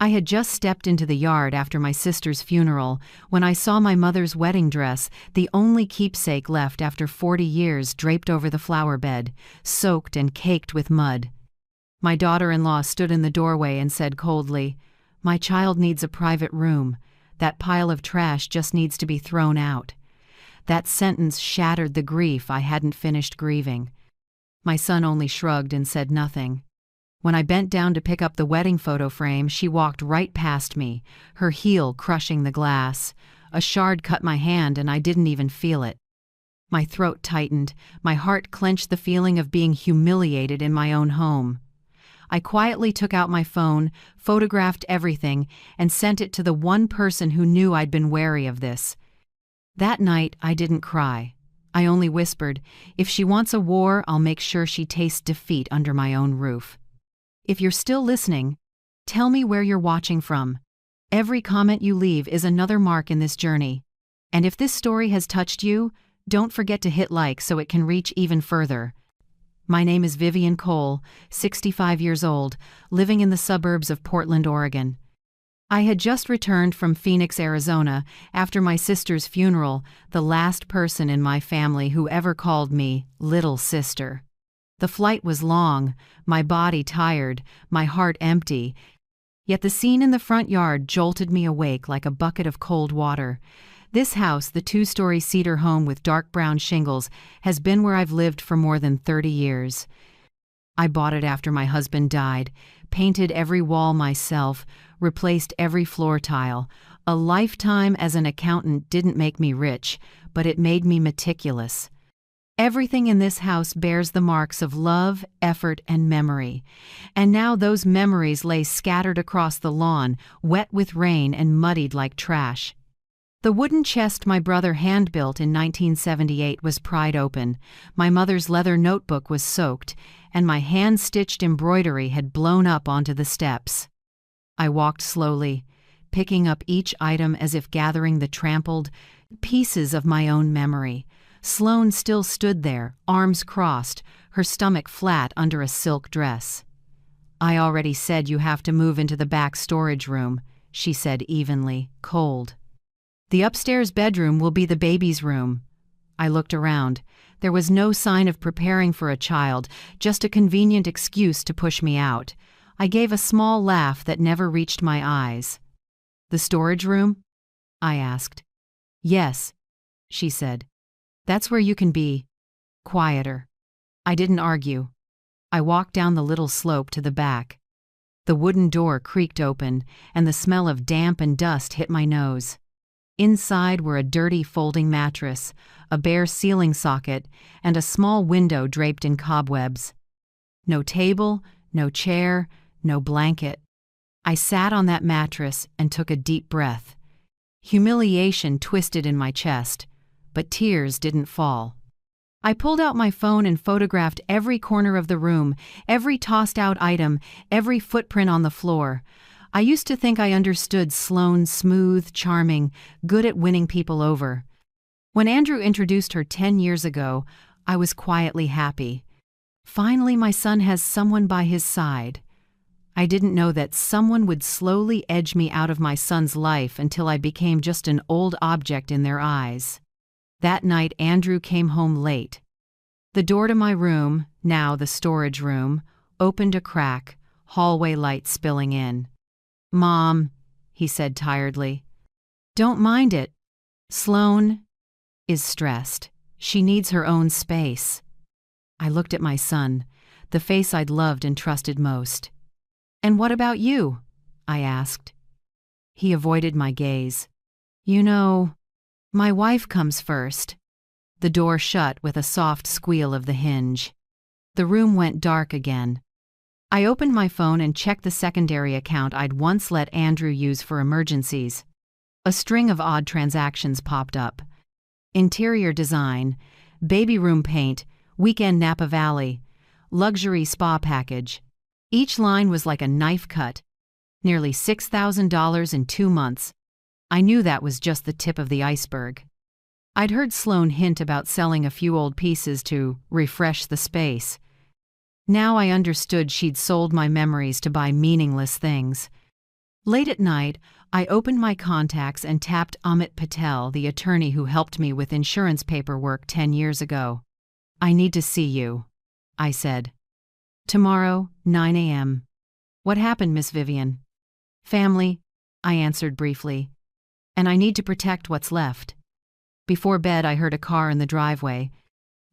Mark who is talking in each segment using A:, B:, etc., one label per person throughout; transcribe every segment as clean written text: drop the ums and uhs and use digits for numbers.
A: I had just stepped into the yard after my sister's funeral when I saw my mother's wedding dress, the only keepsake left after 40 years, draped over the flower bed, soaked and caked with mud. My daughter-in-law stood in the doorway and said coldly, "My child needs a private room. That pile of trash just needs to be thrown out." That sentence shattered the grief I hadn't finished grieving. My son only shrugged and said nothing. When I bent down to pick up the wedding photo frame, she walked right past me, her heel crushing the glass. A shard cut my hand and I didn't even feel it. My throat tightened, my heart clenched, the feeling of being humiliated in my own home. I quietly took out my phone, photographed everything, and sent it to the one person who knew I'd been wary of this. That night, I didn't cry. I only whispered, "If she wants a war, I'll make sure she tastes defeat under my own roof." If you're still listening, tell me where you're watching from. Every comment you leave is another mark in this journey. And if this story has touched you, don't forget to hit like so it can reach even further. My name is Vivian Cole, 65 years old, living in the suburbs of Portland, Oregon. I had just returned from Phoenix, Arizona, after my sister's funeral, the last person in my family who ever called me little sister. The flight was long, my body tired, my heart empty, yet the scene in the front yard jolted me awake like a bucket of cold water. This house, the 2-story cedar home with dark brown shingles, has been where I've lived for more than 30 years. I bought it after my husband died, painted every wall myself, replaced every floor tile. A lifetime as an accountant didn't make me rich, but it made me meticulous. Everything in this house bears the marks of love, effort, and memory. And now those memories lay scattered across the lawn, wet with rain and muddied like trash. The wooden chest my brother hand-built in 1978 was pried open, my mother's leather notebook was soaked, and my hand-stitched embroidery had blown up onto the steps. I walked slowly, picking up each item as if gathering the trampled pieces of my own memory. Sloane still stood there, arms crossed, her stomach flat under a silk dress. "I already said you have to move into the back storage room," she said evenly, cold. "The upstairs bedroom will be the baby's room." I looked around. There was no sign of preparing for a child, just a convenient excuse to push me out. I gave a small laugh that never reached my eyes. "The storage room?" I asked. "Yes," she said. "That's where you can be quieter." I didn't argue. I walked down the little slope to the back. The wooden door creaked open, and the smell of damp and dust hit my nose. Inside were a dirty folding mattress, a bare ceiling socket, and a small window draped in cobwebs. No table, no chair, no blanket. I sat on that mattress and took a deep breath. Humiliation twisted in my chest, but tears didn't fall. I pulled out my phone and photographed every corner of the room, every tossed-out item, every footprint on the floor. I used to think I understood Sloane, smooth, charming, good at winning people over. When Andrew introduced her 10 years ago, I was quietly happy. Finally, my son has someone by his side. I didn't know that someone would slowly edge me out of my son's life until I became just an old object in their eyes. That night, Andrew came home late. The door to my room, now the storage room, opened a crack, hallway light spilling in. "Mom," he said tiredly. "Don't mind it. Sloane is stressed. She needs her own space." I looked at my son, the face I'd loved and trusted most. "And what about you?" I asked. He avoided my gaze. "You know, my wife comes first." The door shut with a soft squeal of the hinge. The room went dark again. I opened my phone and checked the secondary account I'd once let Andrew use for emergencies. A string of odd transactions popped up. Interior design, baby room paint, weekend Napa Valley, luxury spa package. Each line was like a knife cut. Nearly $6,000 in 2 months. I knew that was just the tip of the iceberg. I'd heard Sloane hint about selling a few old pieces to refresh the space. Now I understood she'd sold my memories to buy meaningless things. Late at night, I opened my contacts and tapped Amit Patel, the attorney who helped me with insurance paperwork 10 years ago. "I need to see you," I said. "Tomorrow, 9 a.m. "What happened, Miss Vivian?" "Family," I answered briefly. "And I need to protect what's left." Before bed, I heard a car in the driveway.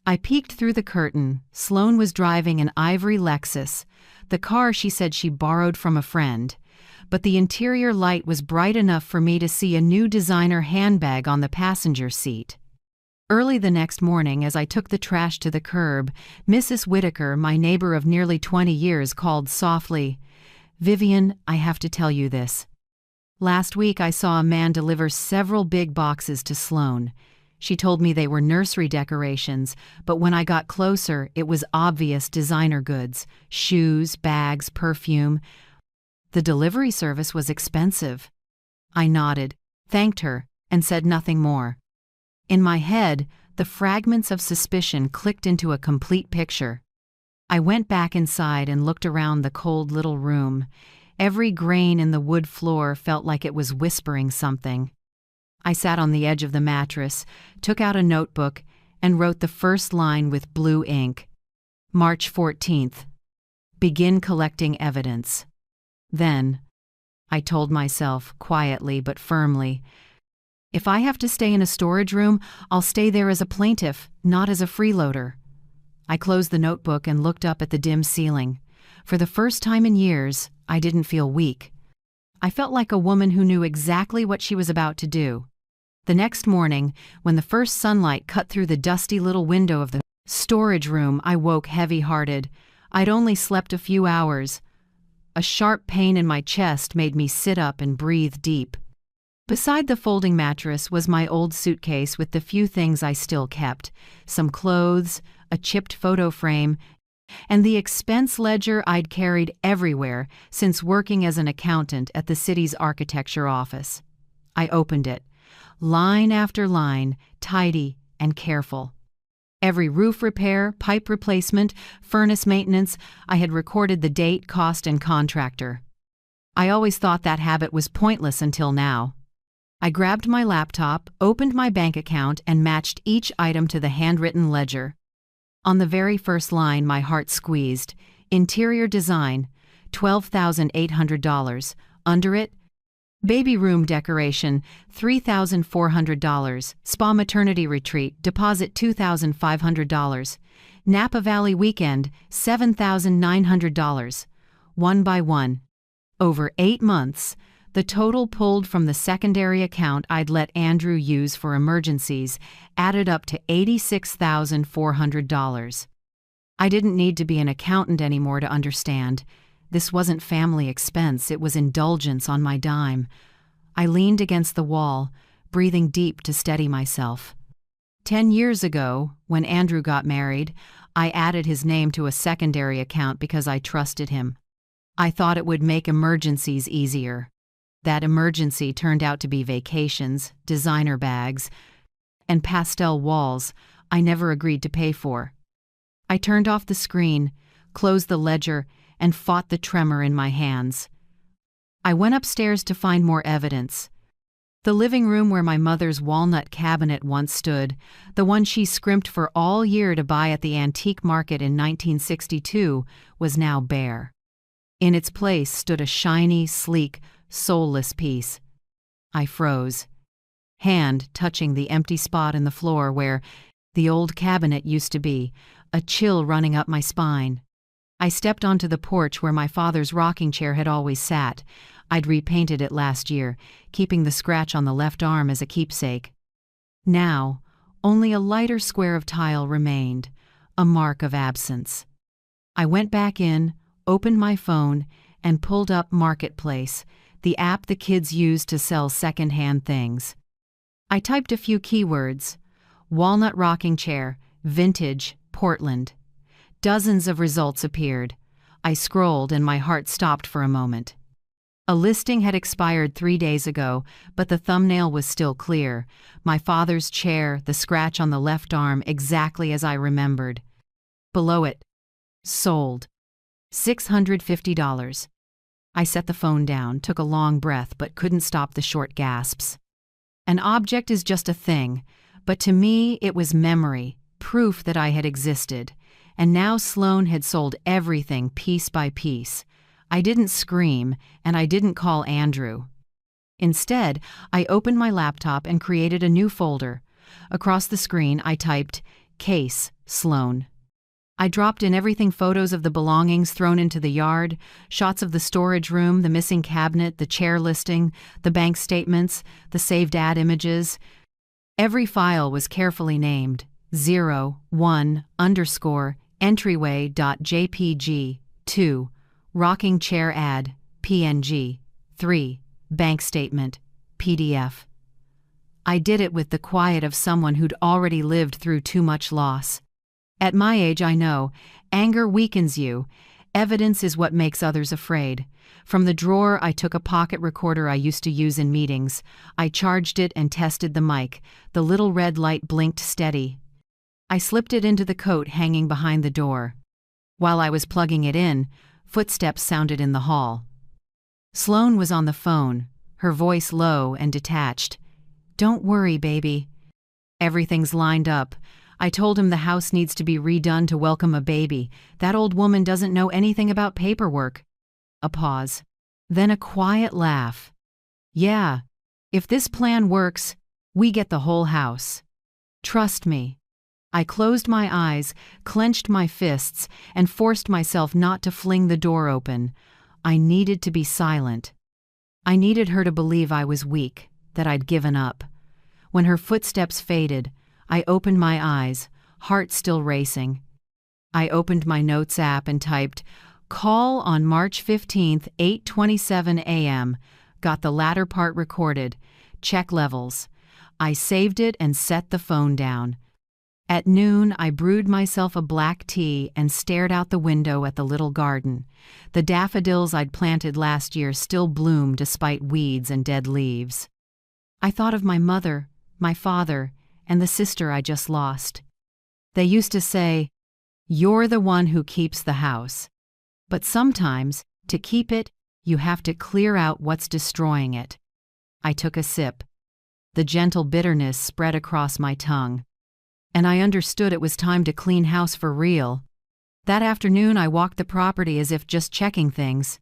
A: I peeked through the curtain. Sloan was driving an ivory Lexus, the car she said she borrowed from a friend. But the interior light was bright enough for me to see a new designer handbag on the passenger seat. Early the next morning, as I took the trash to the curb, Mrs. Whitaker, my neighbor of nearly 20 years, called softly, "Vivian, I have to tell you this. Last week I saw a man deliver several big boxes to Sloan. She told me they were nursery decorations, but when I got closer, it was obvious designer goods, shoes, bags, perfume. The delivery service was expensive." I nodded, thanked her, and said nothing more. In my head, the fragments of suspicion clicked into a complete picture. I went back inside and looked around the cold little room. Every grain in the wood floor felt like it was whispering something. I sat on the edge of the mattress, took out a notebook, and wrote the first line with blue ink. March 14th. Begin collecting evidence. Then, I told myself, quietly but firmly, if I have to stay in a storage room, I'll stay there as a plaintiff, not as a freeloader. I closed the notebook and looked up at the dim ceiling. For the first time in years, I didn't feel weak. I felt like a woman who knew exactly what she was about to do. The next morning, when the first sunlight cut through the dusty little window of the storage room, I woke heavy-hearted. I'd only slept a few hours. A sharp pain in my chest made me sit up and breathe deep. Beside the folding mattress was my old suitcase with the few things I still kept, some clothes, a chipped photo frame, and the expense ledger I'd carried everywhere since working as an accountant at the city's architecture office. I opened it, line after line, tidy and careful. Every roof repair, pipe replacement, furnace maintenance, I had recorded the date, cost, and contractor. I always thought that habit was pointless until now. I grabbed my laptop, opened my bank account, and matched each item to the handwritten ledger. On the very first line, my heart squeezed. Interior design, $12,800. Under it, baby room decoration, $3,400. Spa maternity retreat, deposit $2,500. Napa Valley weekend, $7,900. One by one. Over 8 months, the total pulled from the secondary account I'd let Andrew use for emergencies added up to $86,400. I didn't need to be an accountant anymore to understand. This wasn't family expense, it was indulgence on my dime. I leaned against the wall, breathing deep to steady myself. 10 years ago, when Andrew got married, I added his name to a secondary account because I trusted him. I thought it would make emergencies easier. That emergency turned out to be vacations, designer bags, and pastel walls I never agreed to pay for. I turned off the screen, closed the ledger, and fought the tremor in my hands. I went upstairs to find more evidence. The living room where my mother's walnut cabinet once stood, the one she scrimped for all year to buy at the antique market in 1962, was now bare. In its place stood a shiny, sleek, soulless piece. I froze, hand touching the empty spot in the floor where the old cabinet used to be, a chill running up my spine. I stepped onto the porch where my father's rocking chair had always sat. I'd repainted it last year, keeping the scratch on the left arm as a keepsake. Now, only a lighter square of tile remained, a mark of absence. I went back in, opened my phone, and pulled up Marketplace, the app the kids use to sell second-hand things. I typed a few keywords: walnut rocking chair, vintage, Portland. Dozens of results appeared. I scrolled and my heart stopped for a moment. A listing had expired 3 days ago, but the thumbnail was still clear. My father's chair, the scratch on the left arm, exactly as I remembered. Below it, sold. $650. I set the phone down, took a long breath, but couldn't stop the short gasps. An object is just a thing, but to me it was memory, proof that I had existed. And now Sloan had sold everything piece by piece. I didn't scream, and I didn't call Andrew. Instead, I opened my laptop and created a new folder. Across the screen, I typed, "Case, Sloan." I dropped in everything: photos of the belongings thrown into the yard, shots of the storage room, the missing cabinet, the chair listing, the bank statements, the saved ad images. Every file was carefully named: 01_entryway.jpg, 2, rocking chair ad, PNG, 3, bank statement, PDF. I did it with the quiet of someone who'd already lived through too much loss. At my age, I know, anger weakens you. Evidence is what makes others afraid. From the drawer, I took a pocket recorder I used to use in meetings. I charged it and tested the mic. The little red light blinked steady. I slipped it into the coat hanging behind the door. While I was plugging it in, footsteps sounded in the hall. Sloan was on the phone, her voice low and detached. "Don't worry, baby. Everything's lined up. I told him the house needs to be redone to welcome a baby. That old woman doesn't know anything about paperwork." A pause. Then a quiet laugh. "Yeah, if this plan works, we get the whole house. Trust me." I closed my eyes, clenched my fists, and forced myself not to fling the door open. I needed to be silent. I needed her to believe I was weak, that I'd given up. When her footsteps faded, I opened my eyes, heart still racing. I opened my notes app and typed, "Call on March 15th, 8:27 a.m. Got the latter part recorded. Check levels." I saved it and set the phone down. At noon, I brewed myself a black tea and stared out the window at the little garden. The daffodils I'd planted last year still bloomed despite weeds and dead leaves. I thought of my mother, my father, and the sister I just lost. They used to say, "You're the one who keeps the house." But sometimes, to keep it, you have to clear out what's destroying it. I took a sip. The gentle bitterness spread across my tongue. And I understood it was time to clean house for real. That afternoon, I walked the property as if just checking things.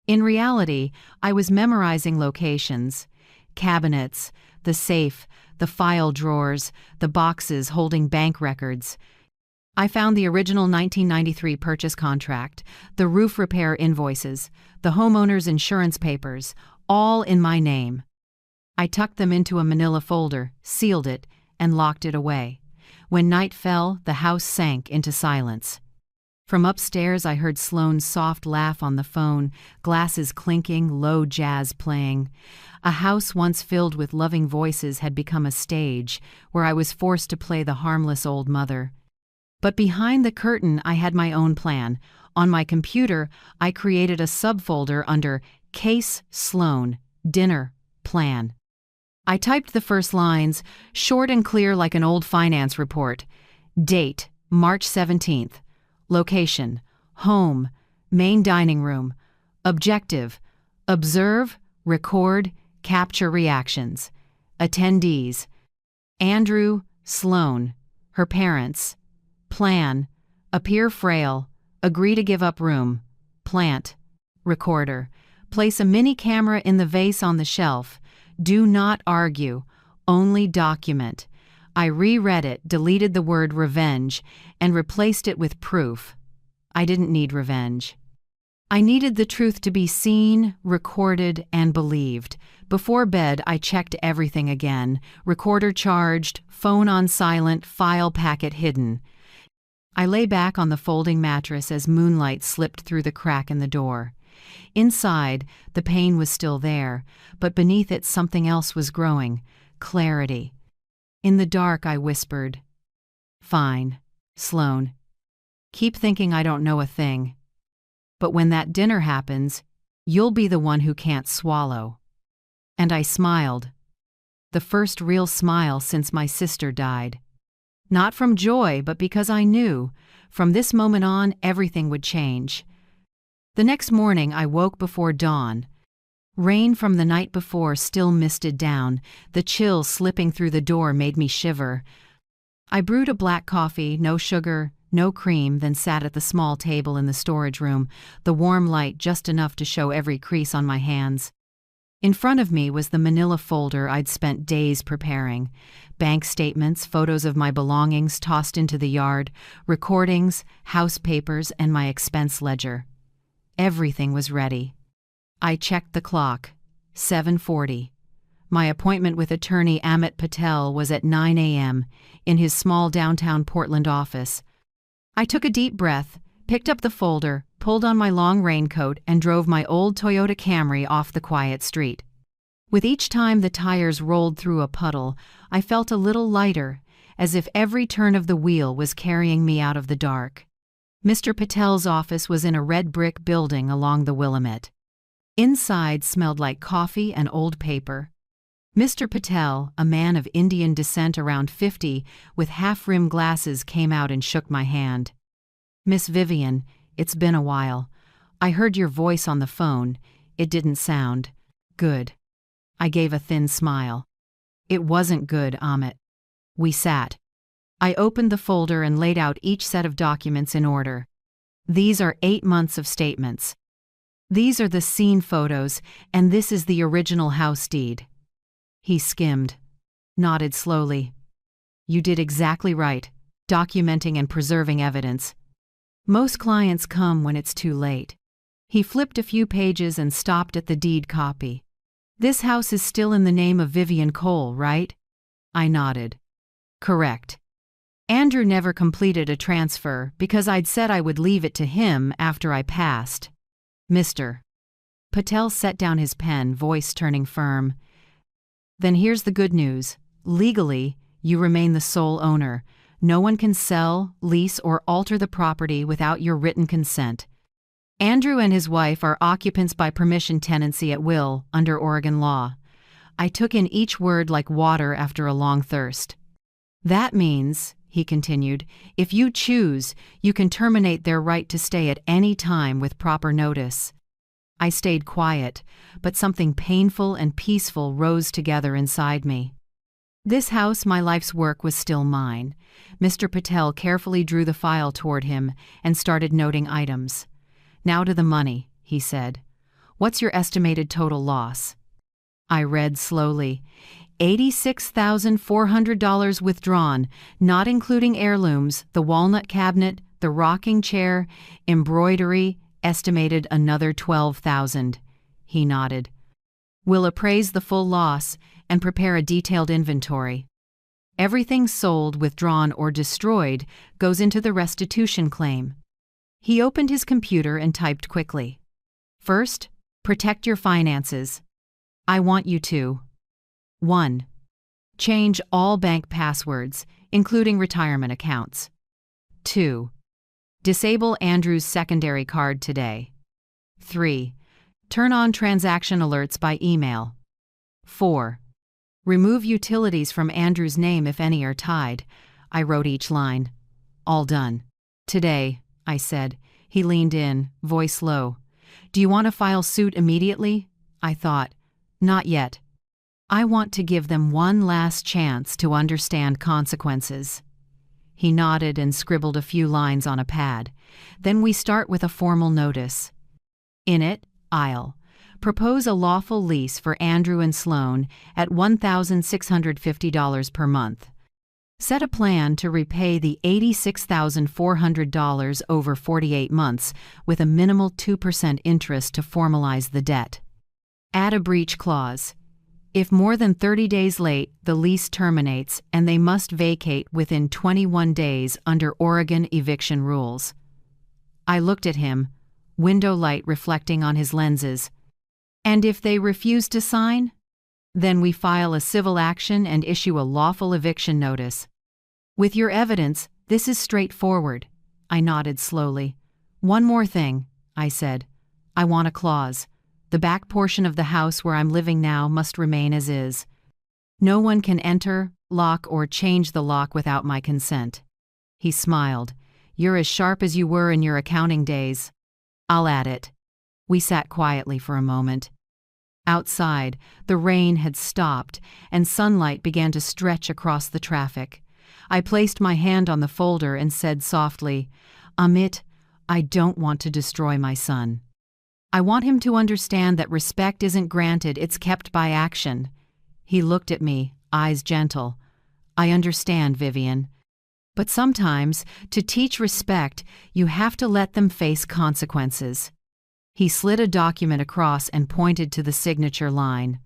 A: In reality, I was memorizing locations, cabinets, the safe, the file drawers, the boxes holding bank records. I found the original 1993 purchase contract, the roof repair invoices, the homeowner's insurance papers, all in my name. I tucked them into a manila folder, sealed it, and locked it away. When night fell, the house sank into silence. From upstairs, I heard Sloan's soft laugh on the phone, glasses clinking, low jazz playing. A house once filled with loving voices had become a stage where I was forced to play the harmless old mother. But behind the curtain, I had my own plan. On my computer, I created a subfolder under Case Sloan, Dinner, Plan. I typed the first lines, short and clear like an old finance report. Date, March 17th. Location, home, main dining room. Objective, observe, record, capture reactions. Attendees, Andrew, Sloan, her parents. Plan, appear frail, agree to give up room. Plant, recorder, place a mini camera in the vase on the shelf. Do not argue, only document. I reread it, deleted the word revenge, and replaced it with proof. I didn't need revenge. I needed the truth to be seen, recorded, and believed. Before bed, I checked everything again. Recorder charged, phone on silent, file packet hidden. I lay back on the folding mattress as moonlight slipped through the crack in the door. Inside, the pain was still there, but beneath it something else was growing, clarity. In the dark, I whispered, "Fine, Sloan. Keep thinking I don't know a thing. But when that dinner happens, you'll be the one who can't swallow." And I smiled. The first real smile since my sister died. Not from joy, but because I knew, from this moment on, everything would change. The next morning I woke before dawn. Rain from the night before still misted down. The chill slipping through the door made me shiver. I brewed a black coffee, no sugar, no cream, then sat at the small table in the storage room, the warm light just enough to show every crease on my hands. In front of me was the manila folder I'd spent days preparing. Bank statements, photos of my belongings tossed into the yard, recordings, house papers, and my expense ledger. Everything was ready. I checked the clock. 7:40. My appointment with attorney Amit Patel was at 9 a.m. in his small downtown Portland office. I took a deep breath, picked up the folder, pulled on my long raincoat, and drove my old Toyota Camry off the quiet street. With each time the tires rolled through a puddle, I felt a little lighter, as if every turn of the wheel was carrying me out of the dark. Mr. Patel's office was in a red brick building along the Willamette. Inside smelled like coffee and old paper. Mr. Patel, a man of Indian descent around 50, with half-rimmed glasses, came out and shook my hand. "Miss Vivian, it's been a while. I heard your voice on the phone. It didn't sound good." I gave a thin smile. "It wasn't good, Amit." We sat. I opened the folder and laid out each set of documents in order. "These are 8 months of statements. These are the scene photos, and this is the original house deed." He skimmed, nodded slowly. "You did exactly right, documenting and preserving evidence. Most clients come when it's too late." He flipped a few pages and stopped at the deed copy. "This house is still in the name of Vivian Cole, right?" I nodded. "Correct. Andrew never completed a transfer because I'd said I would leave it to him after I passed. Mr. Patel set down his pen, voice turning firm. "Then here's the good news. Legally, you remain the sole owner. No one can sell, lease, or alter the property without your written consent. Andrew and his wife are occupants by permission tenancy at will under Oregon law." I took in each word like water after a long thirst. "That means," he continued, "if you choose, you can terminate their right to stay at any time with proper notice." I stayed quiet, but something painful and peaceful rose together inside me. This house, my life's work, was still mine. Mr. Patel carefully drew the file toward him and started noting items. "Now to the money," he said. "What's your estimated total loss?" I read slowly. $86,400 withdrawn, not including heirlooms, the walnut cabinet, the rocking chair, embroidery, estimated another $12,000. He nodded. "We'll appraise the full loss and prepare a detailed inventory. Everything sold, withdrawn, or destroyed goes into the restitution claim." He opened his computer and typed quickly. "First, protect your finances. I want you to 1. Change all bank passwords, including retirement accounts. 2. Disable Andrew's secondary card today. 3. Turn on transaction alerts by email. 4. Remove utilities from Andrew's name if any are tied." I wrote each line. "All done. Today," I said. He leaned in, voice low. "Do you want to file suit immediately?" I thought. "Not yet. I want to give them one last chance to understand consequences." He nodded and scribbled a few lines on a pad. "Then we start with a formal notice. In it, I'll propose a lawful lease for Andrew and Sloan at $1,650 per month. Set a plan to repay the $86,400 over 48 months with a minimal 2% interest to formalize the debt. Add a breach clause. If more than 30 days late, the lease terminates and they must vacate within 21 days under Oregon eviction rules." I looked at him, window light reflecting on his lenses. "And if they refuse to sign?" "Then we file a civil action and issue a lawful eviction notice." "With your evidence, this is straightforward." I nodded slowly. "One more thing," I said. "I want a clause. The back portion of the house where I'm living now must remain as is. No one can enter, lock, or change the lock without my consent." He smiled. "You're as sharp as you were in your accounting days." "I'll add it." We sat quietly for a moment. Outside, the rain had stopped, and sunlight began to stretch across the traffic. I placed my hand on the folder and said softly, "Amit, I don't want to destroy my son. I want him to understand that respect isn't granted, it's kept by action." He looked at me, eyes gentle. "I understand, Vivian. But sometimes, to teach respect, you have to let them face consequences." He slid a document across and pointed to the signature line.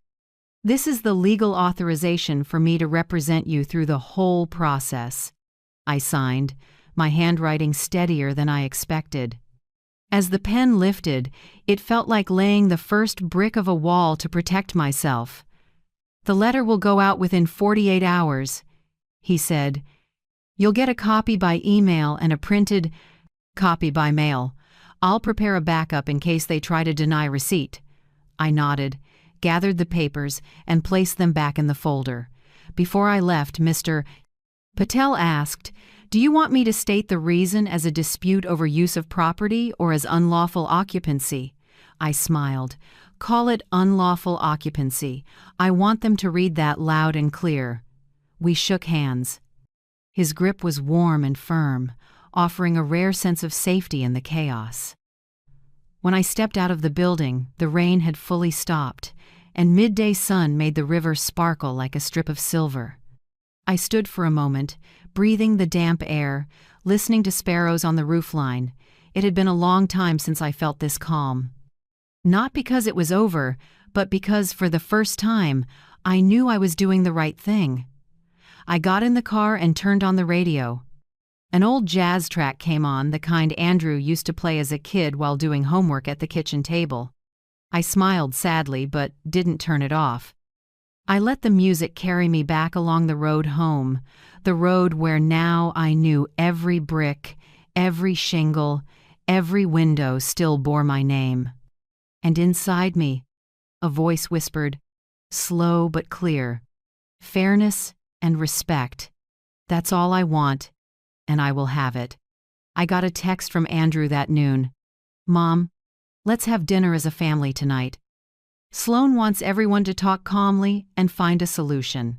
A: "This is the legal authorization for me to represent you through the whole process." I signed, my handwriting steadier than I expected. As the pen lifted, it felt like laying the first brick of a wall to protect myself. "The letter will go out within 48 hours, he said. "You'll get a copy by email and a printed copy by mail. I'll prepare a backup in case they try to deny receipt." I nodded, gathered the papers, and placed them back in the folder. Before I left, Mr. Patel asked, "Do you want me to state the reason as a dispute over use of property or as unlawful occupancy?" I smiled. "Call it unlawful occupancy. I want them to read that loud and clear." We shook hands. His grip was warm and firm, offering a rare sense of safety in the chaos. When I stepped out of the building, the rain had fully stopped, and midday sun made the river sparkle like a strip of silver. I stood for a moment, breathing the damp air, listening to sparrows on the roofline. It had been a long time since I felt this calm. Not because it was over, but because, for the first time, I knew I was doing the right thing. I got in the car and turned on the radio. An old jazz track came on, the kind Andrew used to play as a kid while doing homework at the kitchen table. I smiled sadly, but didn't turn it off. I let the music carry me back along the road home, the road where now I knew every brick, every shingle, every window still bore my name. And inside me, a voice whispered, slow but clear, "Fairness and respect. That's all I want, and I will have it." I got a text from Andrew that noon. "Mom, let's have dinner as a family tonight. Sloan wants everyone to talk calmly and find a solution."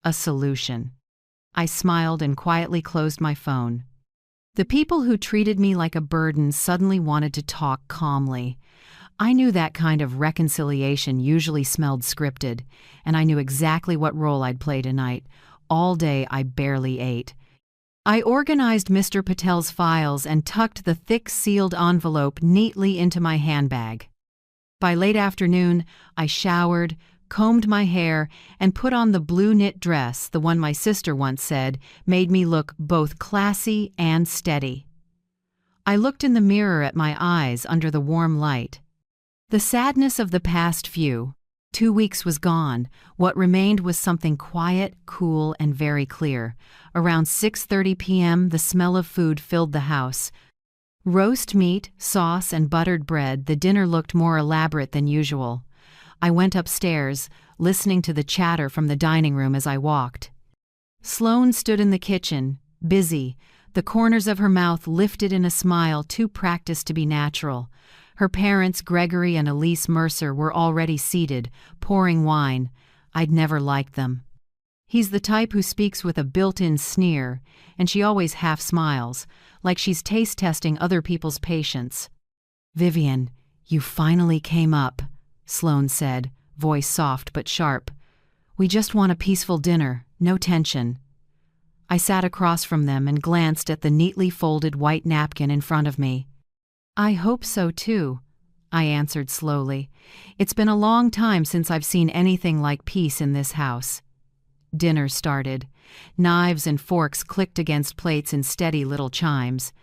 A: A solution. I smiled and quietly closed my phone. The people who treated me like a burden suddenly wanted to talk calmly. I knew that kind of reconciliation usually smelled scripted, and I knew exactly what role I'd play tonight. All day I barely ate. I organized Mr. Patel's files and tucked the thick sealed envelope neatly into my handbag. By late afternoon, I showered, combed my hair, and put on the blue knit dress, the one my sister once said made me look both classy and steady. I looked in the mirror at my eyes under the warm light. The sadness of the past 2 weeks was gone. What remained was something quiet, cool, and very clear. Around 6:30 p.m., the smell of food filled the house. Roast meat, sauce, and buttered bread, the dinner looked more elaborate than usual. I went upstairs, listening to the chatter from the dining room as I walked. Sloan stood in the kitchen, busy, the corners of her mouth lifted in a smile too practiced to be natural. Her parents, Gregory and Elise Mercer, were already seated, pouring wine. I'd never liked them. He's the type who speaks with a built-in sneer, and she always half smiles, like she's taste-testing other people's patience. "Vivian, you finally came up," Sloan said, voice soft but sharp. "We just want a peaceful dinner, no tension." I sat across from them and glanced at the neatly folded white napkin in front of me. "I hope so too," I answered slowly. "It's been a long time since I've seen anything like peace in this house." Dinner started. Knives and forks clicked against plates in steady little chimes.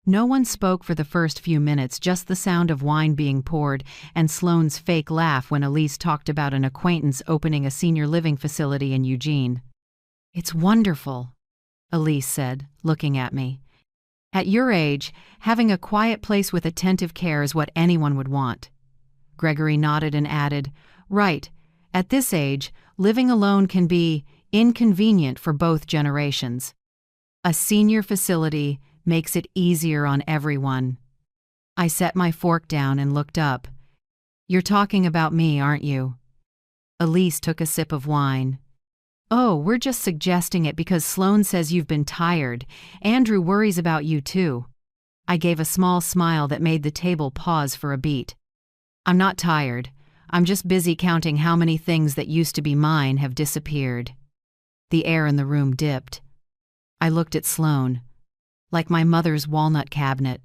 A: No one spoke for the first few minutes, just the sound of wine being poured and Sloane's fake laugh when Elise talked about an acquaintance opening a senior living facility in Eugene. "It's wonderful," Elise said, looking at me. "At your age, having a quiet place with attentive care is what anyone would want." Gregory nodded and added, "Right. At this age, living alone can be inconvenient for both generations. A senior facility makes it easier on everyone." I set my fork down and looked up. "You're talking about me, aren't you?" Elise took a sip of wine. "Oh, we're just suggesting it because Sloane says you've been tired. Andrew worries about you too." I gave a small smile that made the table pause for a beat. "I'm not tired. I'm just busy counting how many things that used to be mine have disappeared." The air in the room dipped. I looked at Sloane. Like my mother's walnut cabinet.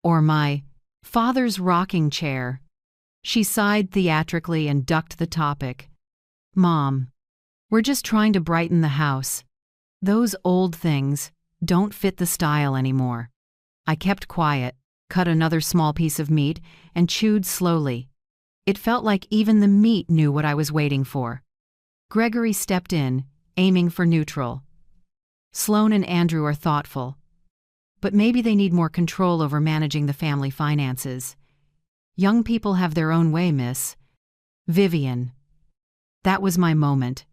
A: Or my father's rocking chair. She sighed theatrically and ducked the topic. "Mom, we're just trying to brighten the house. Those old things don't fit the style anymore." I kept quiet, cut another small piece of meat, and chewed slowly. It felt like even the meat knew what I was waiting for. Gregory stepped in, aiming for neutral. "Sloane and Andrew are thoughtful. But maybe they need more control over managing the family finances. Young people have their own way, miss." Vivian. That was my moment.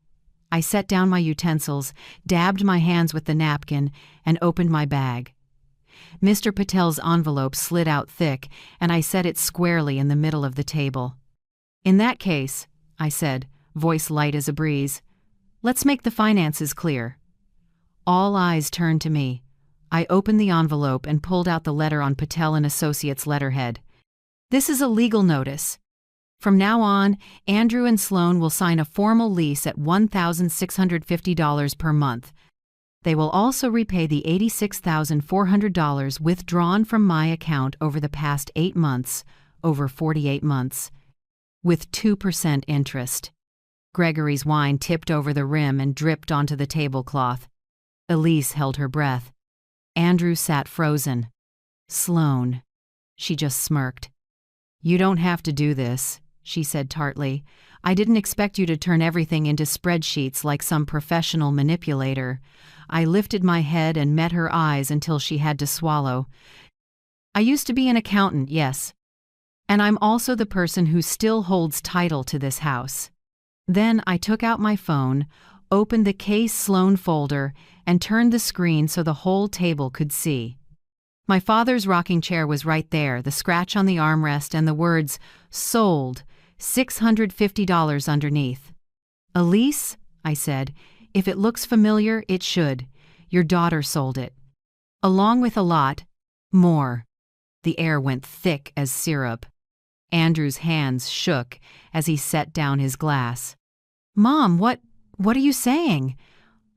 A: I set down my utensils, dabbed my hands with the napkin, and opened my bag. Mr. Patel's envelope slid out thick, and I set it squarely in the middle of the table. "In that case," I said, voice light as a breeze, "let's make the finances clear." All eyes turned to me. I opened the envelope and pulled out the letter on Patel and Associates letterhead. "This is a legal notice. From now on, Andrew and Sloane will sign a formal lease at $1,650 per month. They will also repay the $86,400 withdrawn from my account over the past 8 months, over 48 months, with 2% interest." Gregory's wine tipped over the rim and dripped onto the tablecloth. Elise held her breath. Andrew sat frozen. "Sloane." She just smirked. "You don't have to do this," she said tartly. "I didn't expect you to turn everything into spreadsheets like some professional manipulator." I lifted my head and met her eyes until she had to swallow. "I used to be an accountant, yes. And I'm also the person who still holds title to this house." Then I took out my phone, opened the Case Sloane folder, and turned the screen so the whole table could see. My father's rocking chair was right there, the scratch on the armrest and the words, "Sold, $650 underneath. "Elise," I said, "if it looks familiar, it should. Your daughter sold it. Along with a lot more." The air went thick as syrup. Andrew's hands shook as he set down his glass. "Mom, what are you saying?"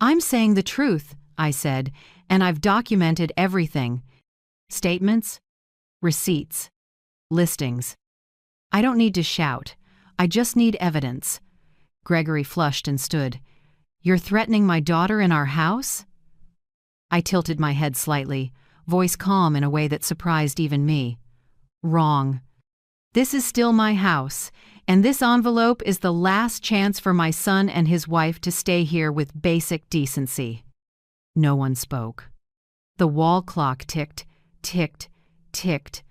A: "I'm saying the truth," I said, "and I've documented everything. Statements, receipts, listings. I don't need to shout. I just need evidence." Gregory flushed and stood. "You're threatening my daughter in our house?" I tilted my head slightly, voice calm in a way that surprised even me. "Wrong. This is still my house, and this envelope is the last chance for my son and his wife to stay here with basic decency." No one spoke. The wall clock ticked, ticked, ticked,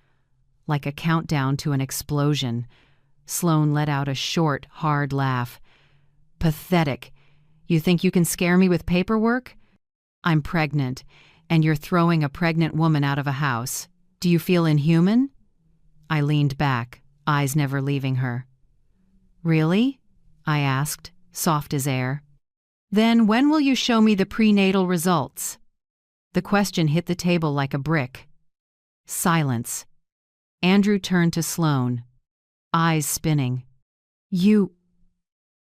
A: like a countdown to an explosion. Sloane let out a short, hard laugh. "Pathetic. You think you can scare me with paperwork? I'm pregnant, and you're throwing a pregnant woman out of a house. Do you feel inhuman?" I leaned back, eyes never leaving her. "Really?" I asked, soft as air. "Then when will you show me the prenatal results?" The question hit the table like a brick. Silence. Andrew turned to Sloane, eyes spinning.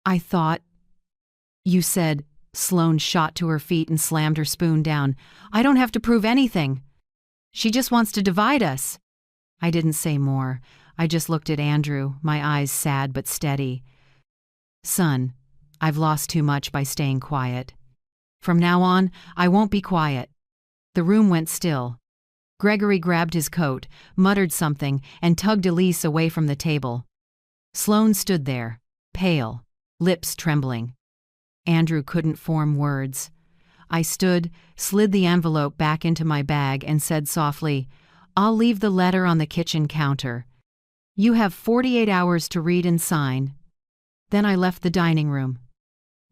A: I thought. You said." Sloane shot to her feet and slammed her spoon down. "I don't have to prove anything. She just wants to divide us." I didn't say more. I just looked at Andrew, my eyes sad but steady. "Son, I've lost too much by staying quiet. From now on, I won't be quiet." The room went still. Gregory grabbed his coat, muttered something, and tugged Elise away from the table. Sloane stood there, pale, lips trembling. Andrew couldn't form words. I stood, slid the envelope back into my bag, and said softly, "I'll leave the letter on the kitchen counter. You have 48 hours to read and sign." Then I left the dining room.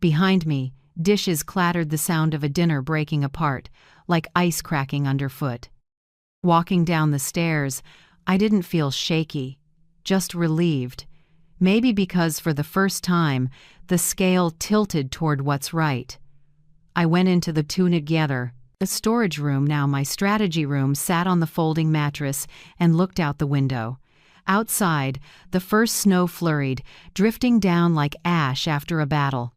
A: Behind me, dishes clattered the sound of a dinner breaking apart, like ice cracking underfoot. Walking down the stairs, I didn't feel shaky, just relieved. Maybe because for the first time, the scale tilted toward what's right. I went into the two together. The storage room, now my strategy room, sat on the folding mattress and looked out the window. Outside, the first snow flurried, drifting down like ash after a battle.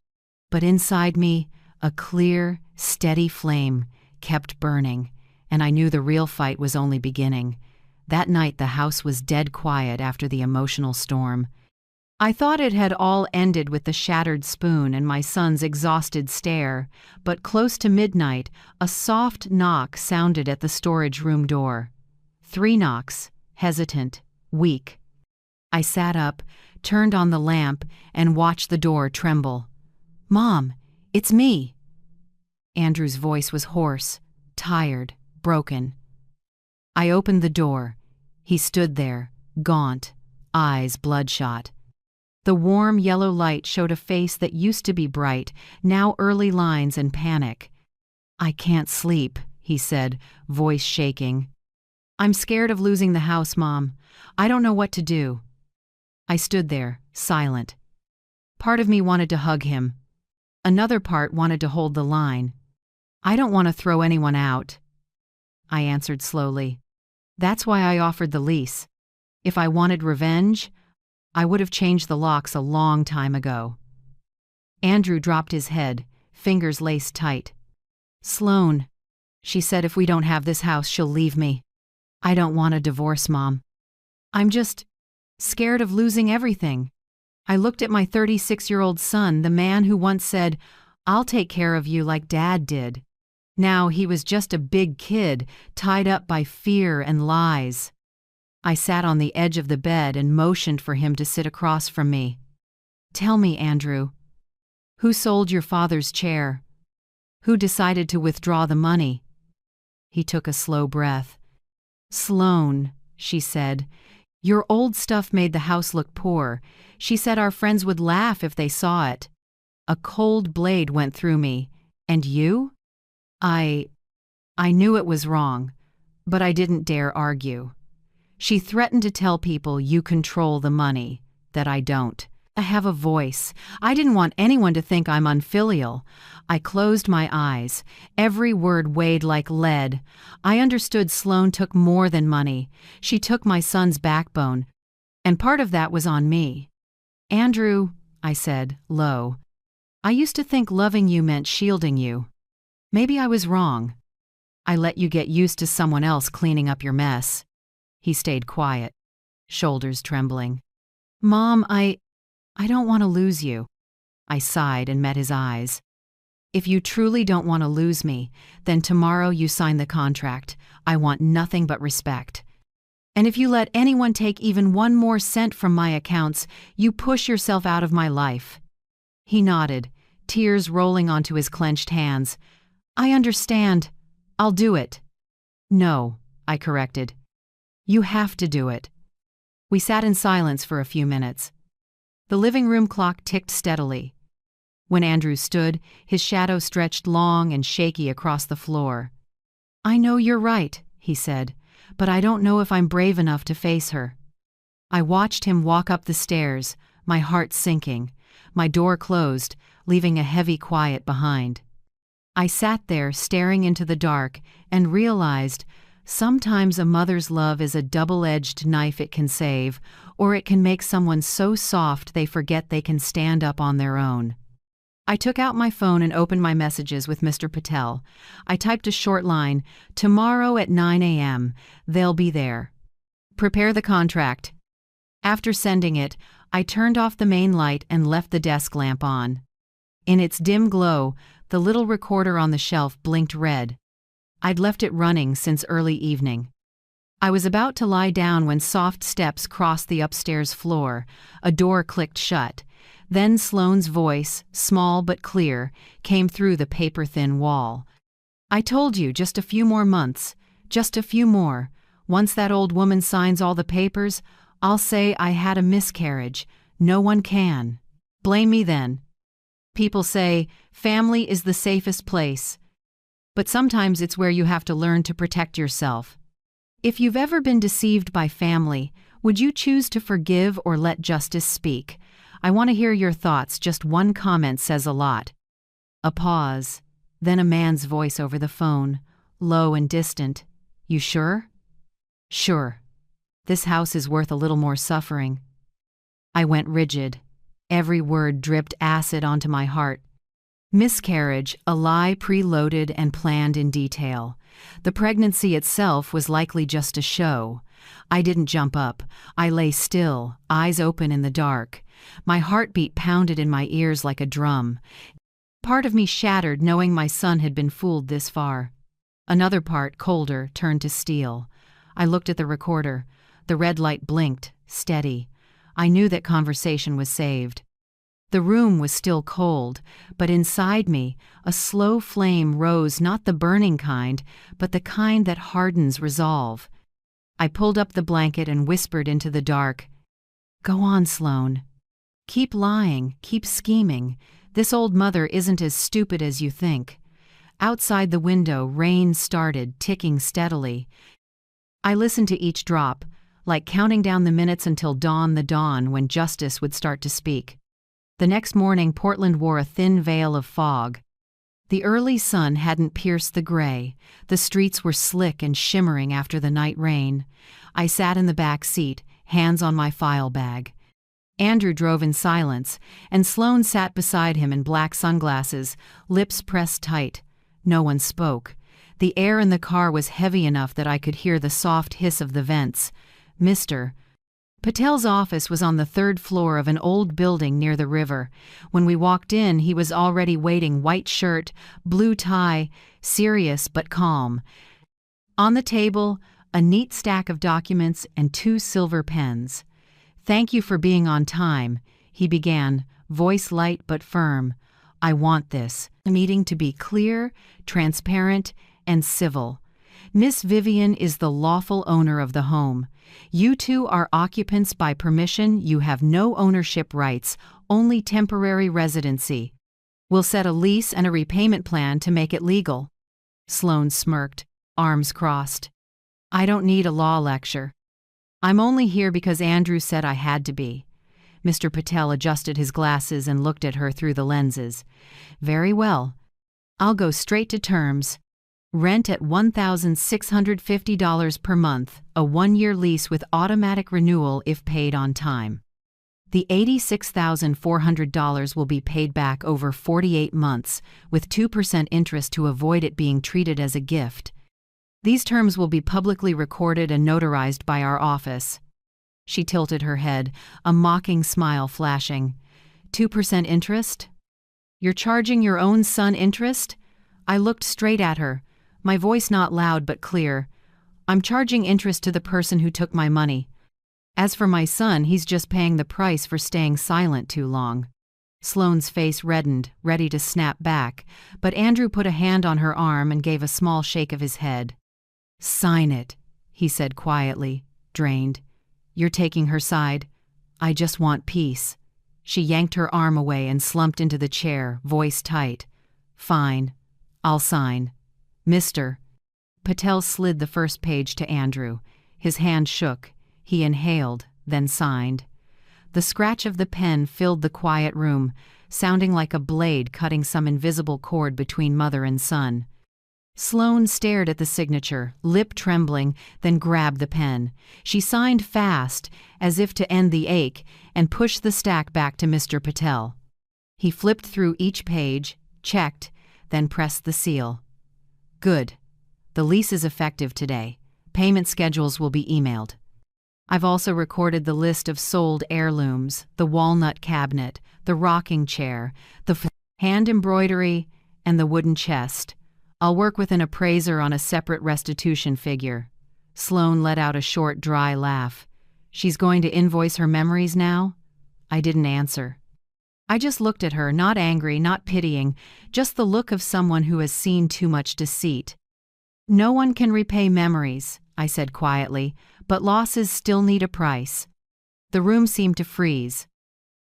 A: But inside me, a clear, steady flame kept burning, and I knew the real fight was only beginning. That night the house was dead quiet after the emotional storm. I thought it had all ended with the shattered spoon and my son's exhausted stare, but close to midnight, a soft knock sounded at the storage room door. 3 knocks, hesitant, weak. I sat up, turned on the lamp, and watched the door tremble. "Mom, it's me." Andrew's voice was hoarse, tired, broken. I opened the door. He stood there, gaunt, eyes bloodshot. The warm yellow light showed a face that used to be bright, now early lines and panic. "I can't sleep," he said, voice shaking. "I'm scared of losing the house, Mom. I don't know what to do." I stood there, silent. Part of me wanted to hug him. Another part wanted to hold the line. "I don't want to throw anyone out." I answered slowly. "That's why I offered the lease. If I wanted revenge, I would have changed the locks a long time ago." Andrew dropped his head, fingers laced tight. "Sloan," she said, "if we don't have this house, she'll leave me. I don't want a divorce, Mom. I'm just scared of losing everything." I looked at my 36-year-old son, the man who once said, "I'll take care of you like Dad did." Now he was just a big kid, tied up by fear and lies. I sat on the edge of the bed and motioned for him to sit across from me. "Tell me, Andrew, who sold your father's chair? Who decided to withdraw the money?" He took a slow breath. "Sloan," she said, "your old stuff made the house look poor. She said our friends would laugh if they saw it." A cold blade went through me. "And you?" I knew it was wrong, but I didn't dare argue. "She threatened to tell people you control the money, that I don't. I have a voice. I didn't want anyone to think I'm unfilial." I closed my eyes. Every word weighed like lead. I understood Sloan took more than money. She took my son's backbone, and part of that was on me. "Andrew," I said, low, "I used to think loving you meant shielding you. Maybe I was wrong. I let you get used to someone else cleaning up your mess." He stayed quiet, shoulders trembling. "Mom, I don't want to lose you." I sighed and met his eyes. "If you truly don't want to lose me, then tomorrow you sign the contract. I want nothing but respect. And if you let anyone take even 1 more cent from my accounts, you push yourself out of my life." He nodded, tears rolling onto his clenched hands. "I understand. I'll do it." "No," I corrected. "You have to do it." We sat in silence for a few minutes. The living room clock ticked steadily. When Andrew stood, his shadow stretched long and shaky across the floor. "I know you're right," he said, "but I don't know if I'm brave enough to face her." I watched him walk up the stairs, my heart sinking. My door closed, leaving a heavy quiet behind. I sat there staring into the dark and realized sometimes a mother's love is a double-edged knife. It can save, or it can make someone so soft they forget they can stand up on their own. I took out my phone and opened my messages with Mr. Patel. I typed a short line, "Tomorrow at 9 a.m. They'll be there. Prepare the contract." After sending it, I turned off the main light and left the desk lamp on. In its dim glow, the little recorder on the shelf blinked red. I'd left it running since early evening. I was about to lie down when soft steps crossed the upstairs floor. A door clicked shut. Then Sloane's voice, small but clear, came through the paper-thin wall. "I told you, just a few more months. Just a few more. Once that old woman signs all the papers, I'll say I had a miscarriage. No one can. Blame me then. People say family is the safest place. But sometimes it's where you have to learn to protect yourself. If you've ever been deceived by family, would you choose to forgive or let justice speak? I want to hear your thoughts. Just one comment says a lot. A pause. Then a man's voice over the phone, low and distant. You sure? Sure. This house is worth a little more suffering. I went rigid. Every word dripped acid onto my heart. Miscarriage, a lie preloaded and planned in detail. The pregnancy itself was likely just a show. I didn't jump up. I lay still, eyes open in the dark. My heartbeat pounded in my ears like a drum. Part of me shattered knowing my son had been fooled this far. Another part, colder, turned to steel. I looked at the recorder. The red light blinked, steady. I knew that conversation was saved. The room was still cold, but inside me, a slow flame rose, not the burning kind, but the kind that hardens resolve. I pulled up the blanket and whispered into the dark, "Go on, Sloan. Keep lying, keep scheming. This old mother isn't as stupid as you think." Outside the window, rain started, ticking steadily. I listened to each drop, like counting down the minutes until the dawn when justice would start to speak. The next morning, Portland wore a thin veil of fog. The early sun hadn't pierced the gray. The streets were slick and shimmering after the night rain. I sat in the back seat, hands on my file bag. Andrew drove in silence, and Sloan sat beside him in black sunglasses, lips pressed tight. No one spoke. The air in the car was heavy enough that I could hear the soft hiss of the vents. Mr. Patel's office was on the third floor of an old building near the river. When we walked in, he was already waiting, white shirt, blue tie, serious but calm. On the table, a neat stack of documents and 2 silver pens. "Thank you for being on time," he began, voice light but firm. "I want this meeting to be clear, transparent, and civil. Miss Vivian is the lawful owner of the home. You two are occupants by permission. You have no ownership rights, only temporary residency. We'll set a lease and a repayment plan to make it legal." Sloan smirked, arms crossed. "I don't need a law lecture. I'm only here because Andrew said I had to be." Mr. Patel adjusted his glasses and looked at her through the lenses. "Very well. I'll go straight to terms. Rent at $1,650 per month, a 1-year lease with automatic renewal if paid on time. The $86,400 will be paid back over 48 months, with 2% interest to avoid it being treated as a gift. These terms will be publicly recorded and notarized by our office." She tilted her head, a mocking smile flashing. 2% interest? You're charging your own son interest? I looked straight at her, my voice not loud but clear. "I'm charging interest to the person who took my money. As for my son, he's just paying the price for staying silent too long." Sloane's face reddened, ready to snap back, but Andrew put a hand on her arm and gave a small shake of his head. "Sign it," he said quietly, drained. "You're taking her side. I just want peace." She yanked her arm away and slumped into the chair, voice tight. "Fine. I'll sign. Mr." Patel slid the first page to Andrew. His hand shook. He inhaled, then signed. The scratch of the pen filled the quiet room, sounding like a blade cutting some invisible cord between mother and son. Sloan stared at the signature, lip trembling, then grabbed the pen. She signed fast, as if to end the ache, and pushed the stack back to Mr. Patel. He flipped through each page, checked, then pressed the seal. "Good. The lease is effective today. Payment schedules will be emailed. I've also recorded the list of sold heirlooms, the walnut cabinet, the rocking chair, the hand embroidery, and the wooden chest. I'll work with an appraiser on a separate restitution figure." Sloan let out a short, dry laugh. "She's going to invoice her memories now?" I didn't answer. I just looked at her, not angry, not pitying, just the look of someone who has seen too much deceit. "No one can repay memories," I said quietly, "but losses still need a price." The room seemed to freeze.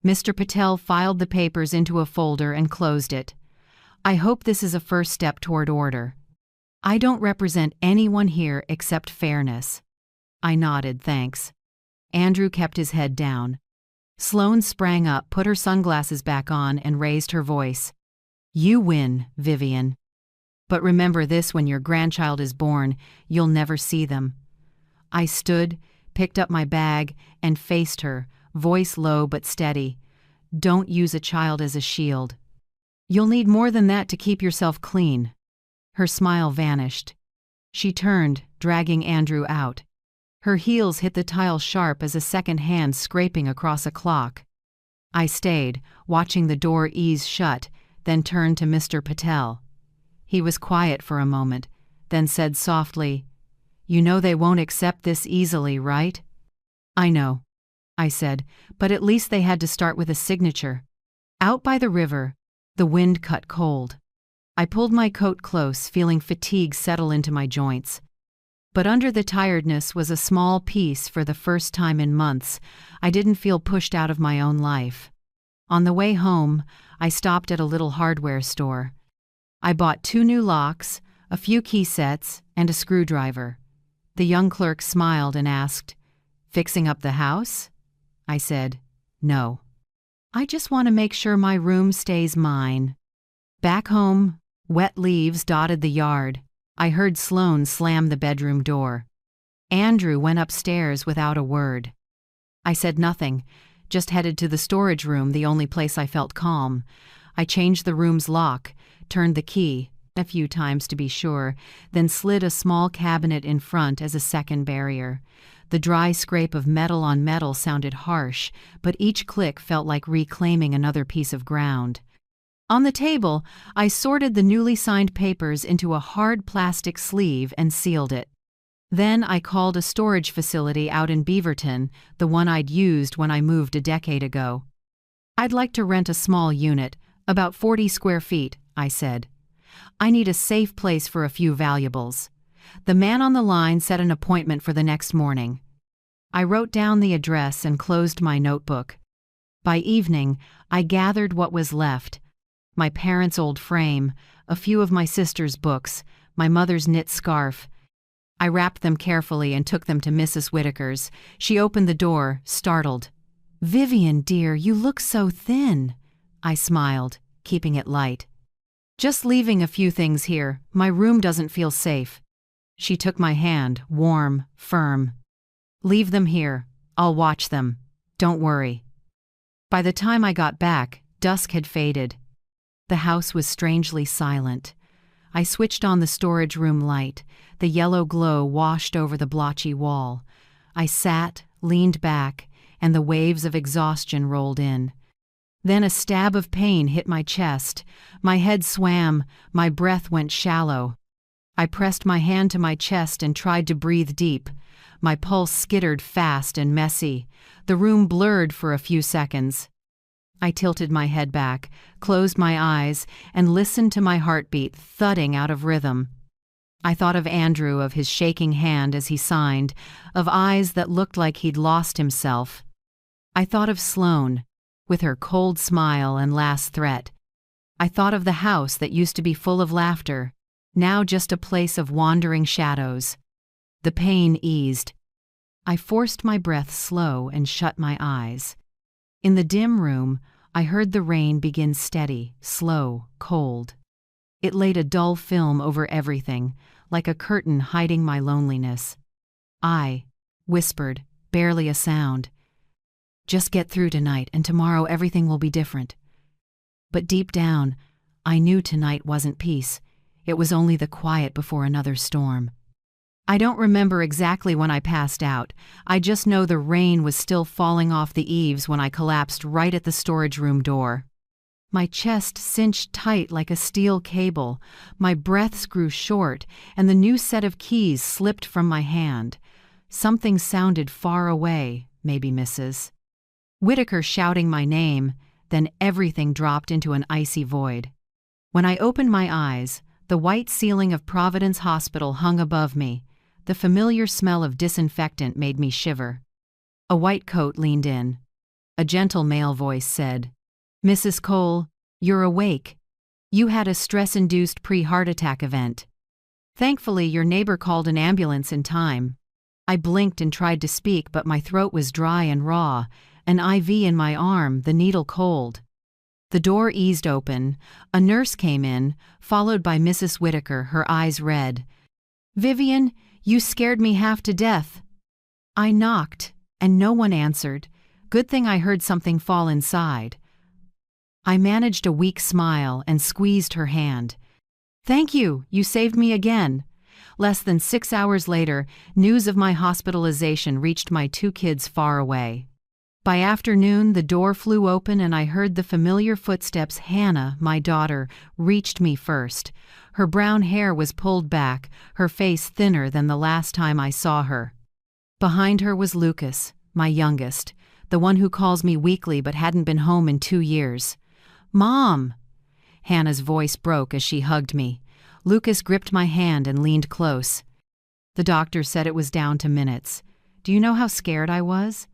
A: Mr. Patel filed the papers into a folder and closed it. "I hope this is a first step toward order. I don't represent anyone here except fairness." I nodded, thanks. Andrew kept his head down. Sloane sprang up, put her sunglasses back on, and raised her voice. You win, Vivian. But remember this, when your grandchild is born, you'll never see them. I stood, picked up my bag, and faced her, voice low but steady. Don't use a child as a shield. You'll need more than that to keep yourself clean. Her smile vanished. She turned, dragging Andrew out. Her heels hit the tile sharp as a second hand scraping across a clock. I stayed, watching the door ease shut, then turned to Mr. Patel. He was quiet for a moment, then said softly, You know they won't accept this easily, right? I know, I said, but at least they had to start with a signature. Out by the river, the wind cut cold. I pulled my coat close, feeling fatigue settle into my joints. But under the tiredness was a small peace. For the first time in months, I didn't feel pushed out of my own life. On the way home, I stopped at a little hardware store. I bought 2 new locks, a few key sets, and a screwdriver. The young clerk smiled and asked, Fixing up the house? I said, No. I just want to make sure my room stays mine. Back home, wet leaves dotted the yard. I heard Sloane slam the bedroom door. Andrew went upstairs without a word. I said nothing, just headed to the storage room, the only place I felt calm. I changed the room's lock, turned the key, a few times to be sure, then slid a small cabinet in front as a second barrier. The dry scrape of metal on metal sounded harsh, but each click felt like reclaiming another piece of ground. On the table, I sorted the newly signed papers into a hard plastic sleeve and sealed it. Then I called a storage facility out in Beaverton, the one I'd used when I moved a decade ago. I'd like to rent a small unit, about 40 square feet, I said. I need a safe place for a few valuables. The man on the line set an appointment for the next morning. I wrote down the address and closed my notebook. By evening, I gathered what was left. My parents' old frame, a few of my sister's books, my mother's knit scarf. I wrapped them carefully and took them to Mrs. Whitaker's. She opened the door, startled. Vivian, dear, you look so thin. I smiled, keeping it light. Just leaving a few things here. My room doesn't feel safe. She took my hand, warm, firm. Leave them here. I'll watch them. Don't worry. By the time I got back, dusk had faded. The house was strangely silent. I switched on the storage room light. The yellow glow washed over the blotchy wall. I sat, leaned back, and the waves of exhaustion rolled in. Then a stab of pain hit my chest. My head swam, my breath went shallow. I pressed my hand to my chest and tried to breathe deep. My pulse skittered fast and messy. The room blurred for a few seconds. I tilted my head back, closed my eyes, and listened to my heartbeat thudding out of rhythm. I thought of Andrew, of his shaking hand as he signed, of eyes that looked like he'd lost himself. I thought of Sloane, with her cold smile and last threat. I thought of the house that used to be full of laughter, now just a place of wandering shadows. The pain eased. I forced my breath slow and shut my eyes. In the dim room, I heard the rain begin steady, slow, cold. It laid a dull film over everything, like a curtain hiding my loneliness. I whispered, barely a sound. Just get through tonight, and tomorrow everything will be different. But deep down, I knew tonight wasn't peace. It was only the quiet before another storm. I don't remember exactly when I passed out. I just know the rain was still falling off the eaves when I collapsed right at the storage room door. My chest cinched tight like a steel cable, my breaths grew short, and the new set of keys slipped from my hand. Something sounded far away, maybe Mrs. Whitaker shouting my name, then everything dropped into an icy void. When I opened my eyes, the white ceiling of Providence Hospital hung above me. The familiar smell of disinfectant made me shiver. A white coat leaned in. A gentle male voice said, Mrs. Cole, you're awake. You had a stress-induced pre-heart attack event. Thankfully, your neighbor called an ambulance in time. I blinked and tried to speak, but my throat was dry and raw, an IV in my arm, the needle cold. The door eased open. A nurse came in, followed by Mrs. Whitaker, her eyes red. "Vivian, you scared me half to death." I knocked, and no one answered. Good thing I heard something fall inside. I managed a weak smile and squeezed her hand. "Thank you, you saved me again." Less than 6 hours later, news of my hospitalization reached my 2 kids far away. By afternoon, the door flew open and I heard the familiar footsteps. Hannah, my daughter, reached me first. Her brown hair was pulled back, her face thinner than the last time I saw her. Behind her was Lucas, my youngest, the one who calls me weekly but hadn't been home in 2 years. "Mom!" Hannah's voice broke as she hugged me. Lucas gripped my hand and leaned close. "The doctor said it was down to minutes. Do you know how scared I was?"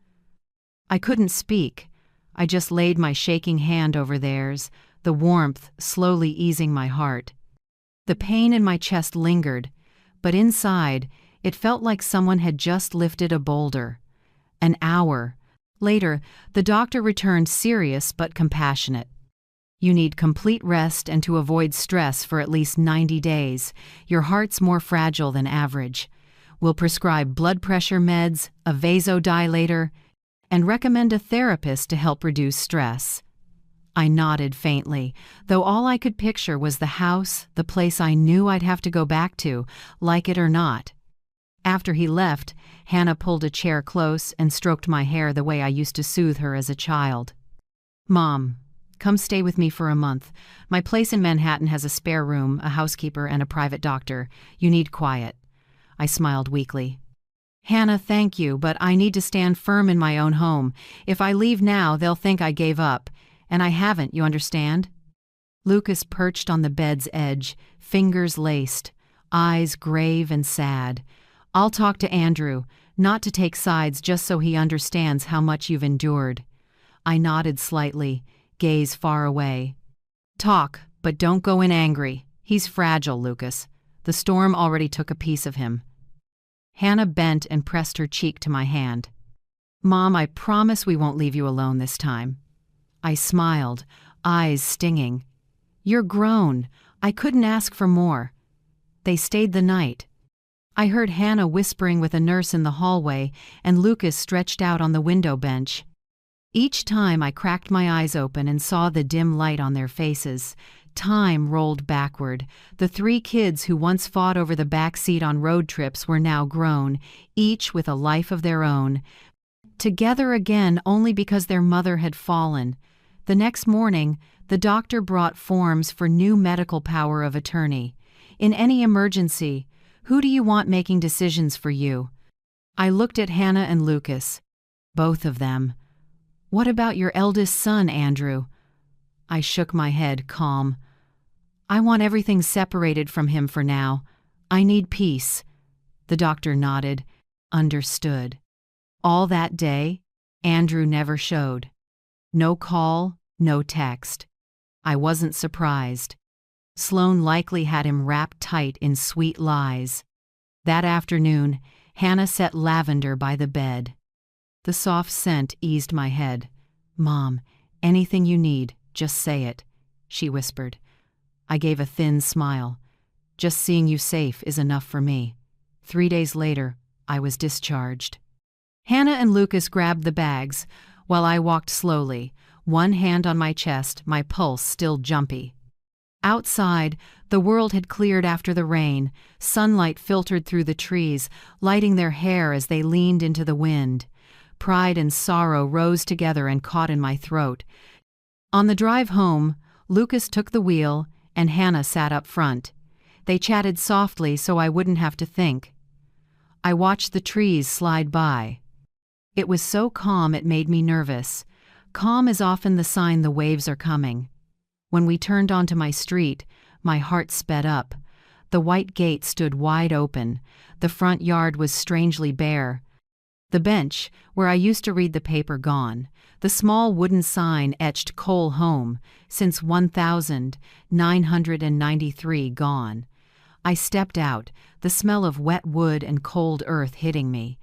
A: I couldn't speak. I just laid my shaking hand over theirs, the warmth slowly easing my heart. The pain in my chest lingered, but inside, it felt like someone had just lifted a boulder. An hour later, the doctor returned, serious but compassionate. "You need complete rest and to avoid stress for at least 90 days. Your heart's more fragile than average. We'll prescribe blood pressure meds, a vasodilator, and recommend a therapist to help reduce stress." I nodded faintly, though all I could picture was the house, the place I knew I'd have to go back to, like it or not. After he left, Hannah pulled a chair close and stroked my hair the way I used to soothe her as a child. "Mom, come stay with me for a month. My place in Manhattan has a spare room, a housekeeper, and a private doctor. You need quiet." I smiled weakly. "Hannah, thank you, but I need to stand firm in my own home. If I leave now, they'll think I gave up. And I haven't, you understand?" Lucas perched on the bed's edge, fingers laced, eyes grave and sad. "I'll talk to Andrew, not to take sides, just so he understands how much you've endured." I nodded slightly, gaze far away. "Talk, but don't go in angry. He's fragile, Lucas. The storm already took a piece of him." Hannah bent and pressed her cheek to my hand. "Mom, I promise we won't leave you alone this time." I smiled, eyes stinging. "You're grown. I couldn't ask for more." They stayed the night. I heard Hannah whispering with a nurse in the hallway, and Lucas stretched out on the window bench. Each time I cracked my eyes open and saw the dim light on their faces. Time rolled backward. The 3 kids who once fought over the back seat on road trips were now grown, each with a life of their own. Together again only because their mother had fallen. The next morning, the doctor brought forms for new medical power of attorney. "In any emergency, who do you want making decisions for you?" I looked at Hannah and Lucas. Both of them. "What about your eldest son, Andrew?" I shook my head, calm. "I want everything separated from him for now. I need peace." The doctor nodded. Understood. All that day, Andrew never showed. No call, no text. I wasn't surprised. Sloan likely had him wrapped tight in sweet lies. That afternoon, Hannah set lavender by the bed. The soft scent eased my head. "Mom, anything you need, just say it," she whispered. I gave a thin smile. "Just seeing you safe is enough for me." 3 days later, I was discharged. Hannah and Lucas grabbed the bags, while I walked slowly, one hand on my chest, my pulse still jumpy. Outside, the world had cleared after the rain. Sunlight filtered through the trees, lighting their hair as they leaned into the wind. Pride and sorrow rose together and caught in my throat. On the drive home, Lucas took the wheel, and Hannah sat up front. They chatted softly so I wouldn't have to think. I watched the trees slide by. It was so calm it made me nervous. Calm is often the sign the waves are coming. When we turned onto my street, my heart sped up. The white gate stood wide open. The front yard was strangely bare. The bench, where I used to read the paper, gone. The small wooden sign etched "Coal Home," since 1993, gone. I stepped out, the smell of wet wood and cold earth hitting me.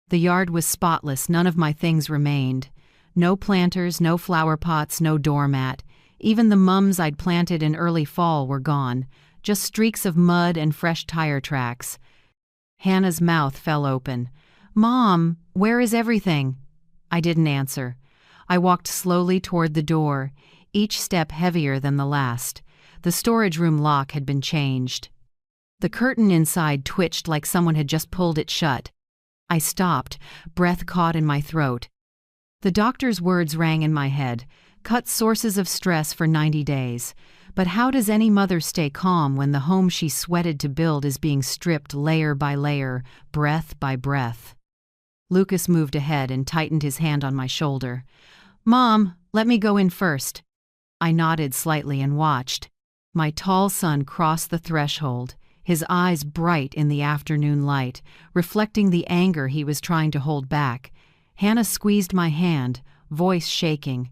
A: The yard was spotless, none of my things remained. No planters, no flower pots, no doormat. Even the mums I'd planted in early fall were gone, just streaks of mud and fresh tire tracks. Hannah's mouth fell open. "Mom, where is everything?" I didn't answer. I walked slowly toward the door, each step heavier than the last. The storage room lock had been changed. The curtain inside twitched like someone had just pulled it shut. I stopped, breath caught in my throat. The doctor's words rang in my head: cut sources of stress for 90 days. But how does any mother stay calm when the home she sweated to build is being stripped layer by layer, breath by breath? Lucas moved ahead and tightened his hand on my shoulder. "Mom, let me go in first." I nodded slightly and watched. My tall son crossed the threshold, his eyes bright in the afternoon light, reflecting the anger he was trying to hold back. Hannah squeezed my hand, voice shaking.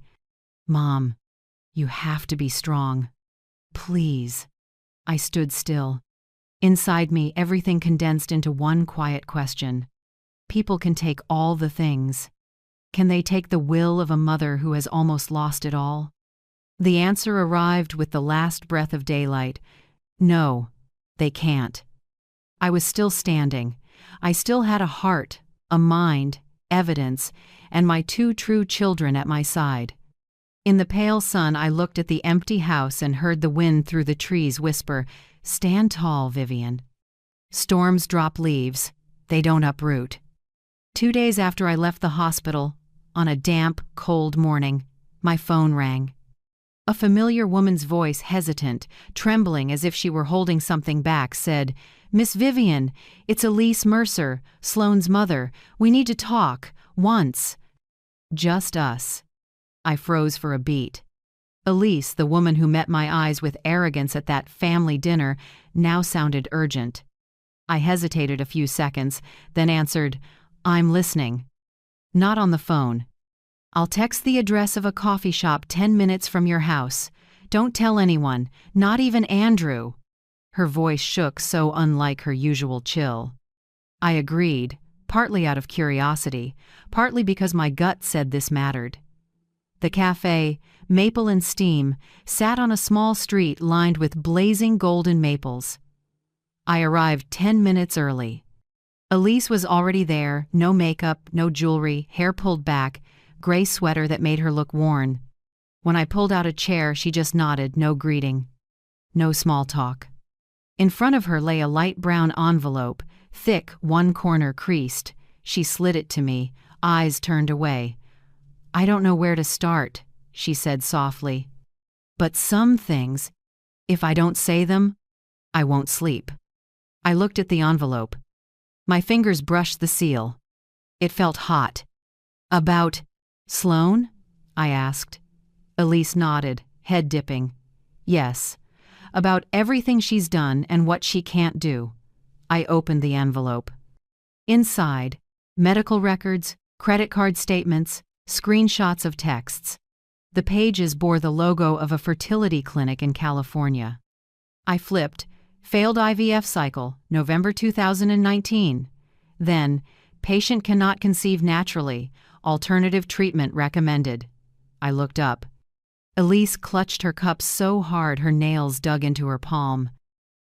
A: "Mom, you have to be strong. Please." I stood still. Inside me, everything condensed into one quiet question. People can take all the things. Can they take the will of a mother who has almost lost it all? The answer arrived with the last breath of daylight. No, they can't. I was still standing. I still had a heart, a mind, evidence, and my 2 true children at my side. In the pale sun, I looked at the empty house and heard the wind through the trees whisper, "Stand tall, Vivian. Storms drop leaves. They don't uproot." 2 days after I left the hospital, on a damp, cold morning, my phone rang. A familiar woman's voice, hesitant, trembling as if she were holding something back, said, "Miss Vivian, it's Elise Mercer, Sloane's mother. We need to talk. Once." Just us. I froze for a beat. Elise, the woman who met my eyes with arrogance at that family dinner, now sounded urgent. I hesitated a few seconds, then answered, "I'm listening." "Not on the phone. I'll text the address of a coffee shop 10 minutes from your house. Don't tell anyone, not even Andrew." Her voice shook, so unlike her usual chill. I agreed, partly out of curiosity, partly because my gut said this mattered. The cafe, Maple and Steam, sat on a small street lined with blazing golden maples. I arrived 10 minutes early. Elise was already there, no makeup, no jewelry, hair pulled back, gray sweater that made her look worn. When I pulled out a chair, she just nodded, no greeting. No small talk. In front of her lay a light brown envelope, thick, one corner creased. She slid it to me, eyes turned away. "I don't know where to start," she said softly. "But some things, if I don't say them, I won't sleep." I looked at the envelope. My fingers brushed the seal. It felt hot. "About Sloane?" I asked. Elise nodded, head dipping. "Yes. About everything she's done and what she can't do." I opened the envelope. Inside, medical records, credit card statements, screenshots of texts. The pages bore the logo of a fertility clinic in California. I flipped. Failed IVF cycle, November 2019. Then, patient cannot conceive naturally. Alternative treatment recommended. I looked up. Elise clutched her cup so hard her nails dug into her palm.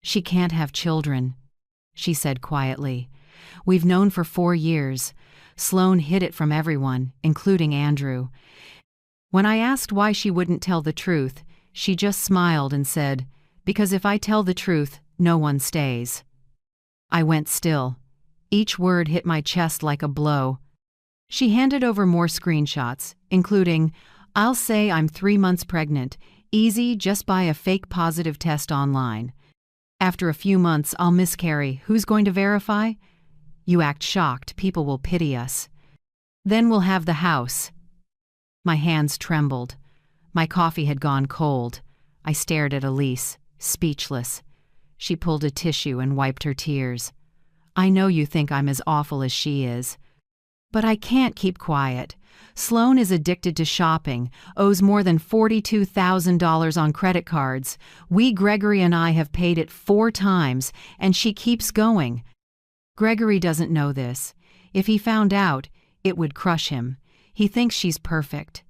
A: "She can't have children," she said quietly. "We've known for 4 years. Sloane hid it from everyone, including Andrew." When I asked why she wouldn't tell the truth, she just smiled and said, "Because if I tell the truth, no one stays." I went still. Each word hit my chest like a blow. She handed over more screenshots, including, "I'll say I'm 3 months pregnant. Easy, just buy a fake positive test online. After a few months, I'll miscarry. Who's going to verify? You act shocked. People will pity us. Then we'll have the house." My hands trembled. My coffee had gone cold. I stared at Elise, speechless. She pulled a tissue and wiped her tears. "I know you think I'm as awful as she is." But I can't keep quiet. Sloan is addicted to shopping, owes more than $42,000 on credit cards. Gregory and I have paid it 4 times, and she keeps going. Gregory doesn't know this. If he found out, it would crush him. He thinks she's perfect.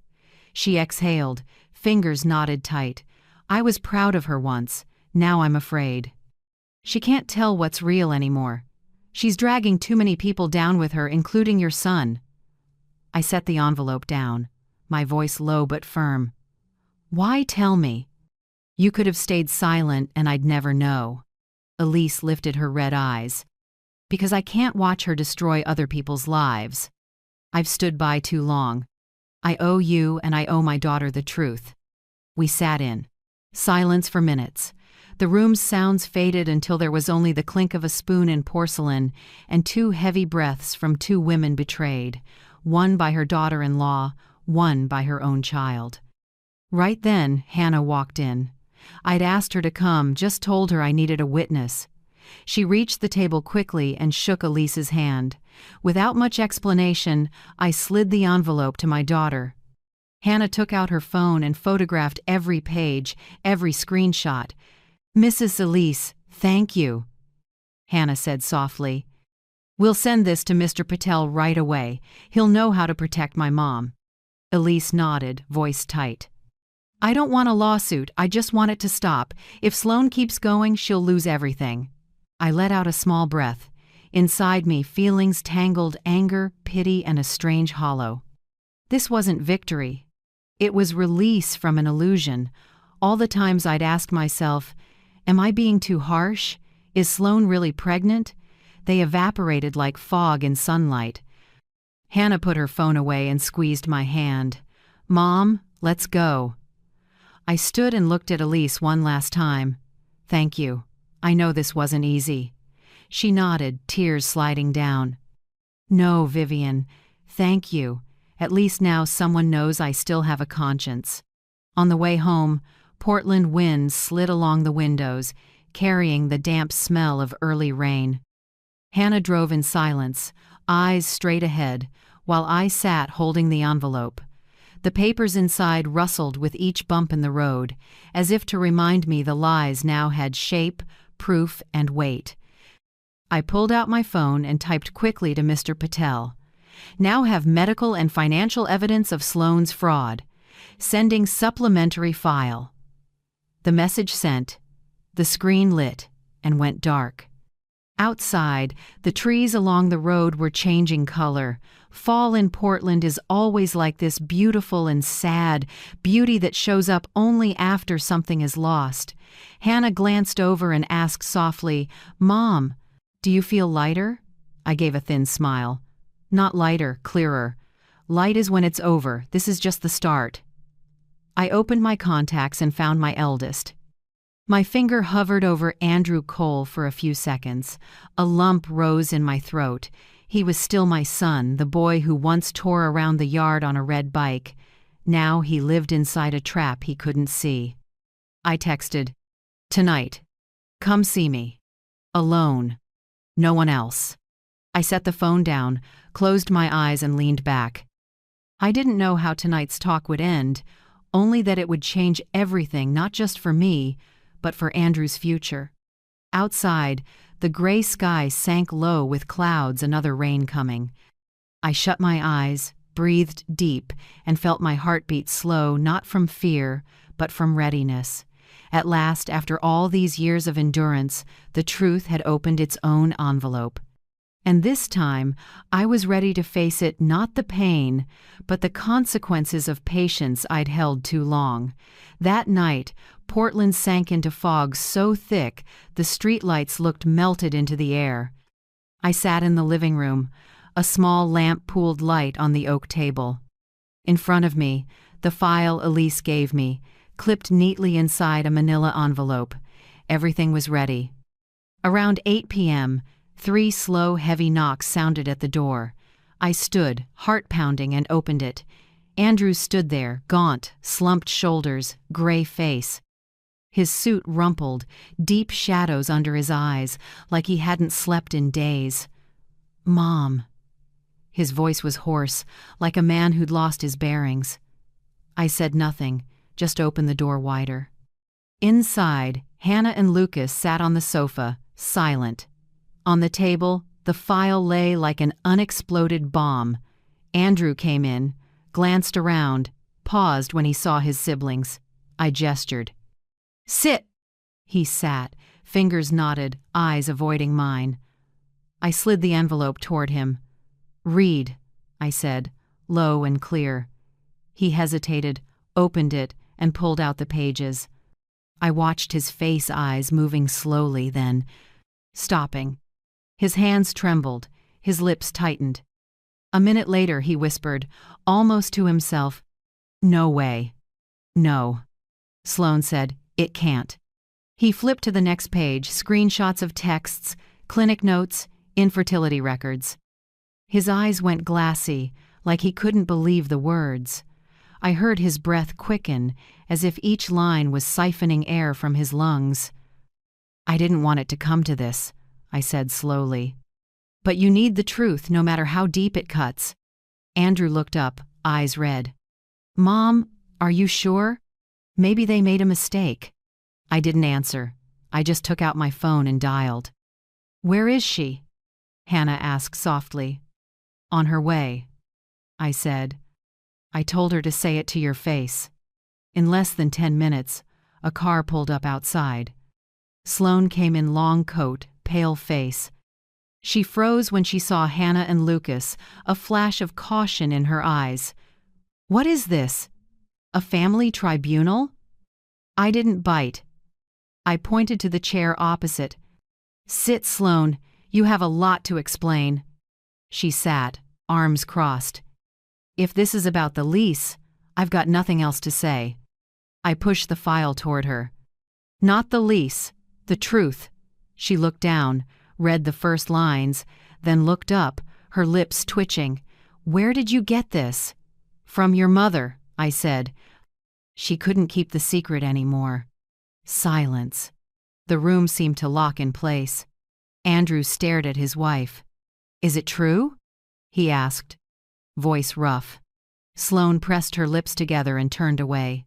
A: She exhaled, fingers knotted tight. I was proud of her once. Now I'm afraid. She can't tell what's real anymore. She's dragging too many people down with her, including your son. I set the envelope down, my voice low but firm. Why tell me? You could have stayed silent and I'd never know. Elise lifted her red eyes. Because I can't watch her destroy other people's lives. I've stood by too long. I owe you and I owe my daughter the truth. We sat in. Silence for minutes. The room's sounds faded until there was only the clink of a spoon in porcelain and 2 heavy breaths from 2 women betrayed, one by her daughter-in-law, one by her own child. Right then, Hannah walked in. I'd asked her to come, just told her I needed a witness. She reached the table quickly and shook Elise's hand. Without much explanation, I slid the envelope to my daughter. Hannah took out her phone and photographed every page, every screenshot. Mrs. Elise, thank you, Hannah said softly. We'll send this to Mr. Patel right away. He'll know how to protect my mom. Elise nodded, voice tight. I don't want a lawsuit, I just want it to stop. If Sloan keeps going, she'll lose everything. I let out a small breath. Inside me, feelings tangled, anger, pity, and a strange hollow. This wasn't victory. It was release from an illusion. All the times I'd asked myself, am I being too harsh? Is Sloan really pregnant? They evaporated like fog in sunlight. Hannah put her phone away and squeezed my hand. Mom, let's go. I stood and looked at Elise one last time. Thank you. I know this wasn't easy. She nodded, tears sliding down. No, Vivian, thank you. At least now someone knows I still have a conscience. On the way home, Portland winds slid along the windows, carrying the damp smell of early rain. Hannah drove in silence, eyes straight ahead, while I sat holding the envelope. The papers inside rustled with each bump in the road, as if to remind me the lies now had shape, proof, and weight. I pulled out my phone and typed quickly to Mr. Patel. Now have medical and financial evidence of Sloan's fraud. Sending supplementary file. The message sent. The screen lit and went dark. Outside, the trees along the road were changing color. Fall in Portland is always like this, beautiful and sad, beauty that shows up only after something is lost. Hannah glanced over and asked softly, Mom, do you feel lighter? I gave a thin smile. Not lighter, clearer. Light is when it's over. This is just the start. I opened my contacts and found my eldest. My finger hovered over Andrew Cole for a few seconds. A lump rose in my throat. He was still my son, the boy who once tore around the yard on a red bike. Now he lived inside a trap he couldn't see. I texted, Tonight. Come see me. Alone. No one else. I set the phone down, closed my eyes and leaned back. I didn't know how tonight's talk would end, only that it would change everything, not just for me, but for Andrew's future. Outside, the gray sky sank low with clouds, another rain coming. I shut my eyes, breathed deep, and felt my heartbeat slow, not from fear, but from readiness. At last, after all these years of endurance, the truth had opened its own envelope. And this time, I was ready to face it, not the pain, but the consequences of patience I'd held too long. That night, Portland sank into fog so thick the streetlights looked melted into the air. I sat in the living room, a small lamp pooled light on the oak table. In front of me, the file Elise gave me, clipped neatly inside a manila envelope. Everything was ready. Around 8 p.m., 3 slow, heavy knocks sounded at the door. I stood, heart pounding, and opened it. Andrew stood there, gaunt, slumped shoulders, gray face. His suit rumpled, deep shadows under his eyes, like he hadn't slept in days. Mom. His voice was hoarse, like a man who'd lost his bearings. I said nothing, just opened the door wider. Inside, Hannah and Lucas sat on the sofa, silent. On the table, the file lay like an unexploded bomb. Andrew came in, glanced around, paused when he saw his siblings. I gestured. "Sit!" He sat, fingers knotted, eyes avoiding mine. I slid the envelope toward him. "Read," I said, low and clear. He hesitated, opened it, and pulled out the pages. I watched his face eyes moving slowly, then stopping. His hands trembled, his lips tightened. A minute later he whispered, almost to himself, "No way." "No." Sloane said, "It can't." He flipped to the next page, screenshots of texts, clinic notes, infertility records. His eyes went glassy, like he couldn't believe the words. I heard his breath quicken, as if each line was siphoning air from his lungs. "I didn't want it to come to this," I said slowly. "But you need the truth, no matter how deep it cuts." Andrew looked up, eyes red. "Mom, are you sure? Maybe they made a mistake." I didn't answer. I just took out my phone and dialed. "Where is she?" Hannah asked softly. "On her way," I said. I told her to say it to your face. In less than 10 minutes, a car pulled up outside. Sloane came in long coat, pale face. She froze when she saw Hannah and Lucas, a flash of caution in her eyes. "What is this? A family tribunal?" I didn't bite. I pointed to the chair opposite. "Sit, Sloane. You have a lot to explain." She sat, arms crossed. "If this is about the lease, I've got nothing else to say." I pushed the file toward her. "Not the lease, the truth." She looked down, read the first lines, then looked up, her lips twitching. "Where did you get this?" "From your mother," I said. She couldn't keep the secret anymore. Silence. The room seemed to lock in place. Andrew stared at his wife. "Is it true?" he asked, voice rough. Sloane pressed her lips together and turned away.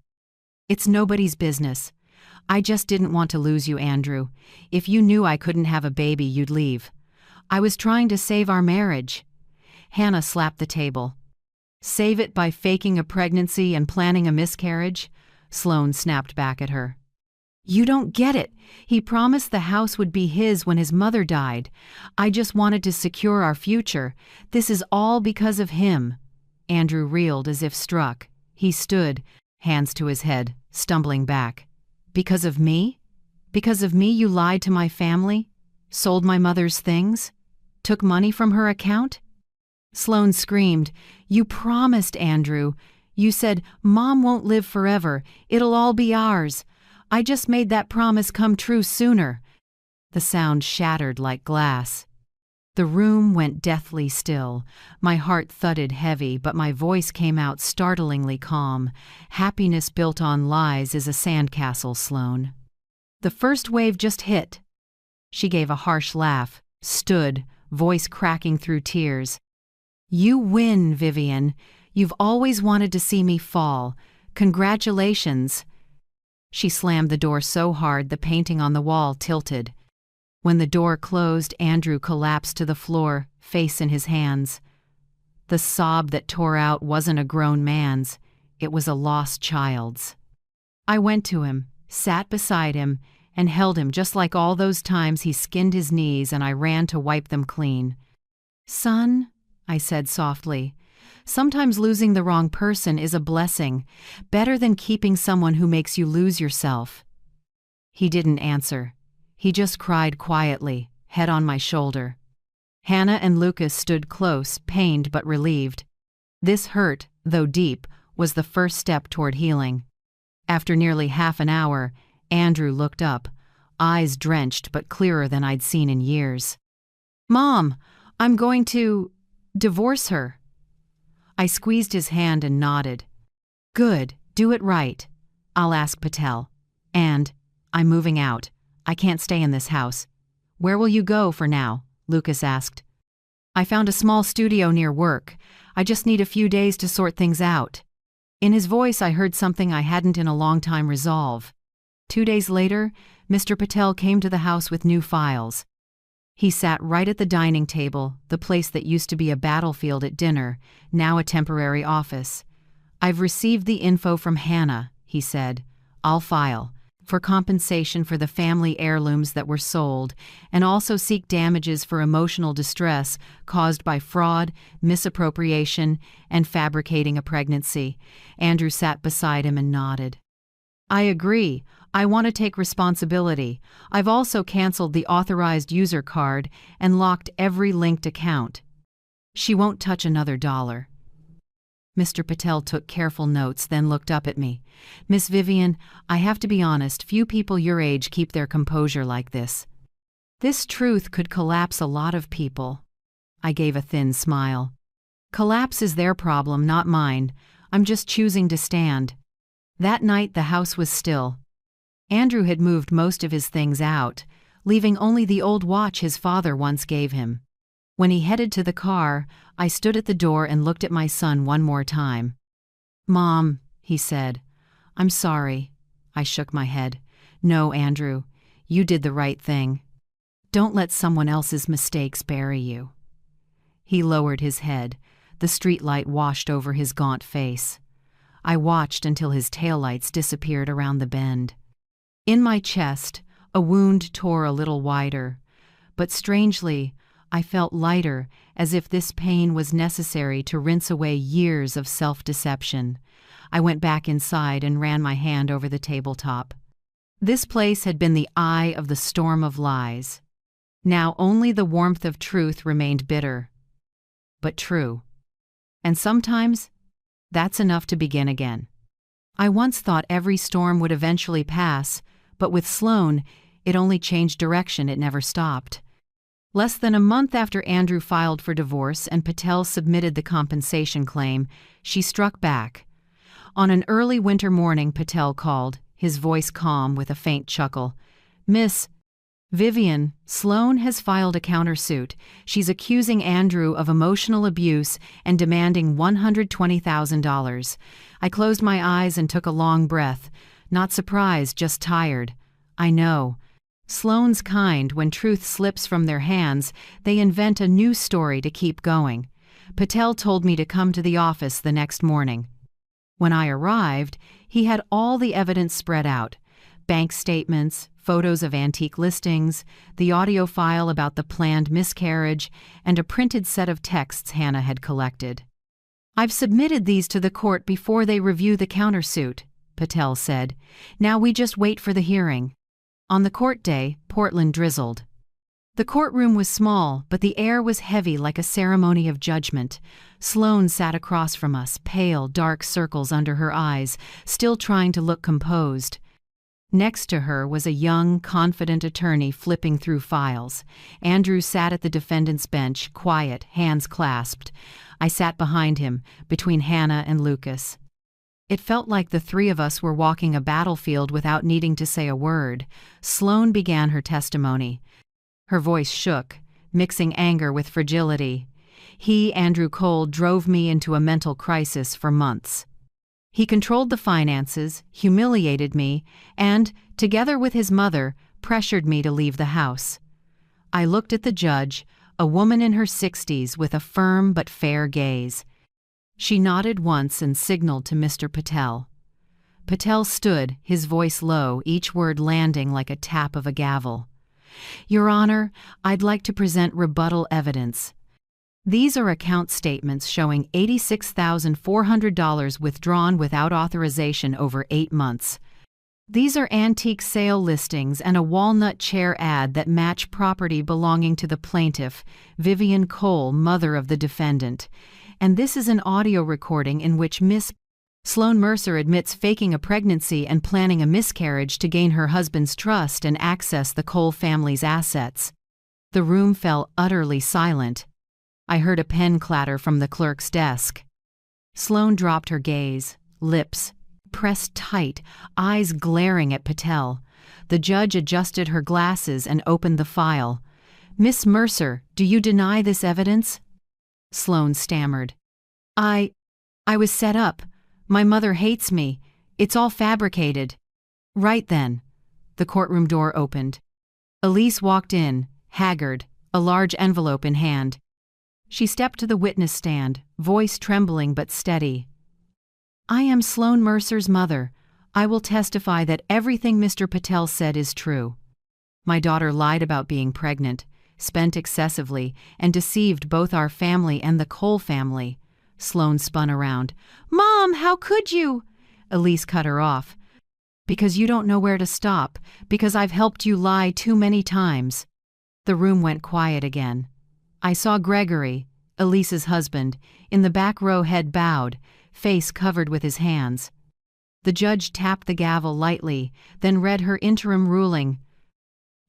A: "It's nobody's business. I just didn't want to lose you, Andrew. If you knew I couldn't have a baby, you'd leave. I was trying to save our marriage." Hannah slapped the table. "Save it by faking a pregnancy and planning a miscarriage?" Sloane snapped back at her. "You don't get it. He promised the house would be his when his mother died. I just wanted to secure our future. This is all because of him." Andrew reeled as if struck. He stood, hands to his head, stumbling back. "Because of me? Because of me you lied to my family? Sold my mother's things? Took money from her account?" Sloane screamed. "You promised, Andrew. You said, 'Mom won't live forever. It'll all be ours.' I just made that promise come true sooner." The sound shattered like glass. The room went deathly still. My heart thudded heavy, but my voice came out startlingly calm. "Happiness built on lies is a sandcastle, Sloane. The first wave just hit." She gave a harsh laugh, stood, voice cracking through tears. "You win, Vivian. You've always wanted to see me fall. Congratulations." She slammed the door so hard the painting on the wall tilted. When the door closed, Andrew collapsed to the floor, face in his hands. The sob that tore out wasn't a grown man's. It was a lost child's. I went to him, sat beside him, and held him just like all those times he skinned his knees and I ran to wipe them clean. "Son," I said softly, "sometimes losing the wrong person is a blessing, better than keeping someone who makes you lose yourself." He didn't answer. He just cried quietly, head on my shoulder. Hannah and Lucas stood close, pained but relieved. This hurt, though deep, was the first step toward healing. After nearly half an hour, Andrew looked up, eyes drenched but clearer than I'd seen in years. "Mom, I'm going to divorce her." I squeezed his hand and nodded. "Good, do it right. I'll ask Patel. And I'm moving out. I can't stay in this house." "Where will you go for now?" Lucas asked. I found a small studio near work. I just need a few days to sort things out." In his voice I heard something I hadn't in a long time: resolve. 2 days later, Mr. Patel came to the house with new files. He sat right at the dining table, the place that used to be a battlefield at dinner, now a temporary office. "I've received the info from Hannah," he said. "I'll file for compensation for the family heirlooms that were sold, and also seek damages for emotional distress caused by fraud, misappropriation, and fabricating a pregnancy." Andrew sat beside him and nodded. "I agree. I want to take responsibility. I've also canceled the authorized user card and locked every linked account. She won't touch another dollar." Mr. Patel took careful notes, then looked up at me. "Miss Vivian, I have to be honest, few people your age keep their composure like this. This truth could collapse a lot of people." I gave a thin smile. "Collapse is their problem, not mine. I'm just choosing to stand." That night the house was still. Andrew had moved most of his things out, leaving only the old watch his father once gave him. When he headed to the car, I stood at the door and looked at my son one more time. "Mom," he said, "I'm sorry." I shook my head. "No, Andrew, you did the right thing. Don't let someone else's mistakes bury you." He lowered his head. The streetlight washed over his gaunt face. I watched until his taillights disappeared around the bend. In my chest, a wound tore a little wider, but strangely, I felt lighter, as if this pain was necessary to rinse away years of self-deception. I went back inside and ran my hand over the tabletop. This place had been the eye of the storm of lies. Now only the warmth of truth remained bitter, but true. And sometimes, that's enough to begin again. I once thought every storm would eventually pass, but with Sloan, it only changed direction, it never stopped. Less than a month after Andrew filed for divorce and Patel submitted the compensation claim, she struck back. On an early winter morning, Patel called, his voice calm with a faint chuckle. "Miss Vivian, Sloan has filed a countersuit. She's accusing Andrew of emotional abuse and demanding $120,000. I closed my eyes and took a long breath. Not surprised, just tired. I know. Sloan's kind. When truth slips from their hands, they invent a new story to keep going. Patel told me to come to the office the next morning. When I arrived, he had all the evidence spread out. Bank statements, photos of antique listings, the audio file about the planned miscarriage, and a printed set of texts Hannah had collected. "I've submitted these to the court before they review the countersuit," Patel said. "Now we just wait for the hearing." On the court day, Portland drizzled. The courtroom was small, but the air was heavy like a ceremony of judgment. Sloan sat across from us, pale, dark circles under her eyes, still trying to look composed. Next to her was a young, confident attorney flipping through files. Andrew sat at the defendant's bench, quiet, hands clasped. I sat behind him, between Hannah and Lucas. It felt like the three of us were walking a battlefield without needing to say a word. Sloan began her testimony. Her voice shook, mixing anger with fragility. He, Andrew Cole, drove me into a mental crisis for months. He controlled the finances, humiliated me, and, together with his mother, pressured me to leave the house. I looked at the judge, a woman in her 60s with a firm but fair gaze. She nodded once and signaled to Mr. Patel. Patel stood, his voice low, each word landing like a tap of a gavel. "Your Honor, I'd like to present rebuttal evidence. These are account statements showing $86,400 withdrawn without authorization over 8 months. These are antique sale listings and a walnut chair ad that match property belonging to the plaintiff, Vivian Cole, mother of the defendant. And this is an audio recording in which Miss Sloan Mercer admits faking a pregnancy and planning a miscarriage to gain her husband's trust and access the Cole family's assets." The room fell utterly silent. I heard a pen clatter from the clerk's desk. Sloan dropped her gaze, lips pressed tight, eyes glaring at Patel. The judge adjusted her glasses and opened the file. "Miss Mercer, do you deny this evidence?" Sloane stammered. I was set up. My mother hates me. It's all fabricated. Right then. The courtroom door opened. Elise walked in, haggard, a large envelope in hand. She stepped to the witness stand, voice trembling but steady. I am Sloane Mercer's mother. I will testify that everything Mr. Patel said is true. My daughter lied about being pregnant, spent excessively, and deceived both our family and the Cole family. Sloane spun around. Mom, how could you? Elise cut her off. Because you don't know where to stop, because I've helped you lie too many times. The room went quiet again. I saw Gregory, Elise's husband, in the back row, head bowed, face covered with his hands. The judge tapped the gavel lightly, then read her interim ruling.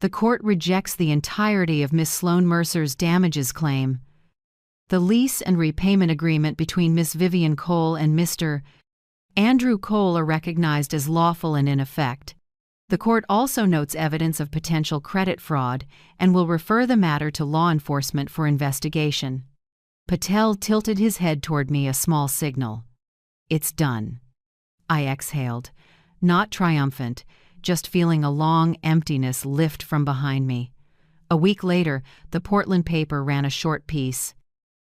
A: The court rejects the entirety of Miss Sloane Mercer's damages claim. The lease and repayment agreement between Miss Vivian Cole and Mr. Andrew Cole are recognized as lawful and in effect. The court also notes evidence of potential credit fraud and will refer the matter to law enforcement for investigation. Patel tilted his head toward me, a small signal. It's done. I exhaled, not triumphant, just feeling a long emptiness lift from behind me. A week later, the Portland paper ran a short piece.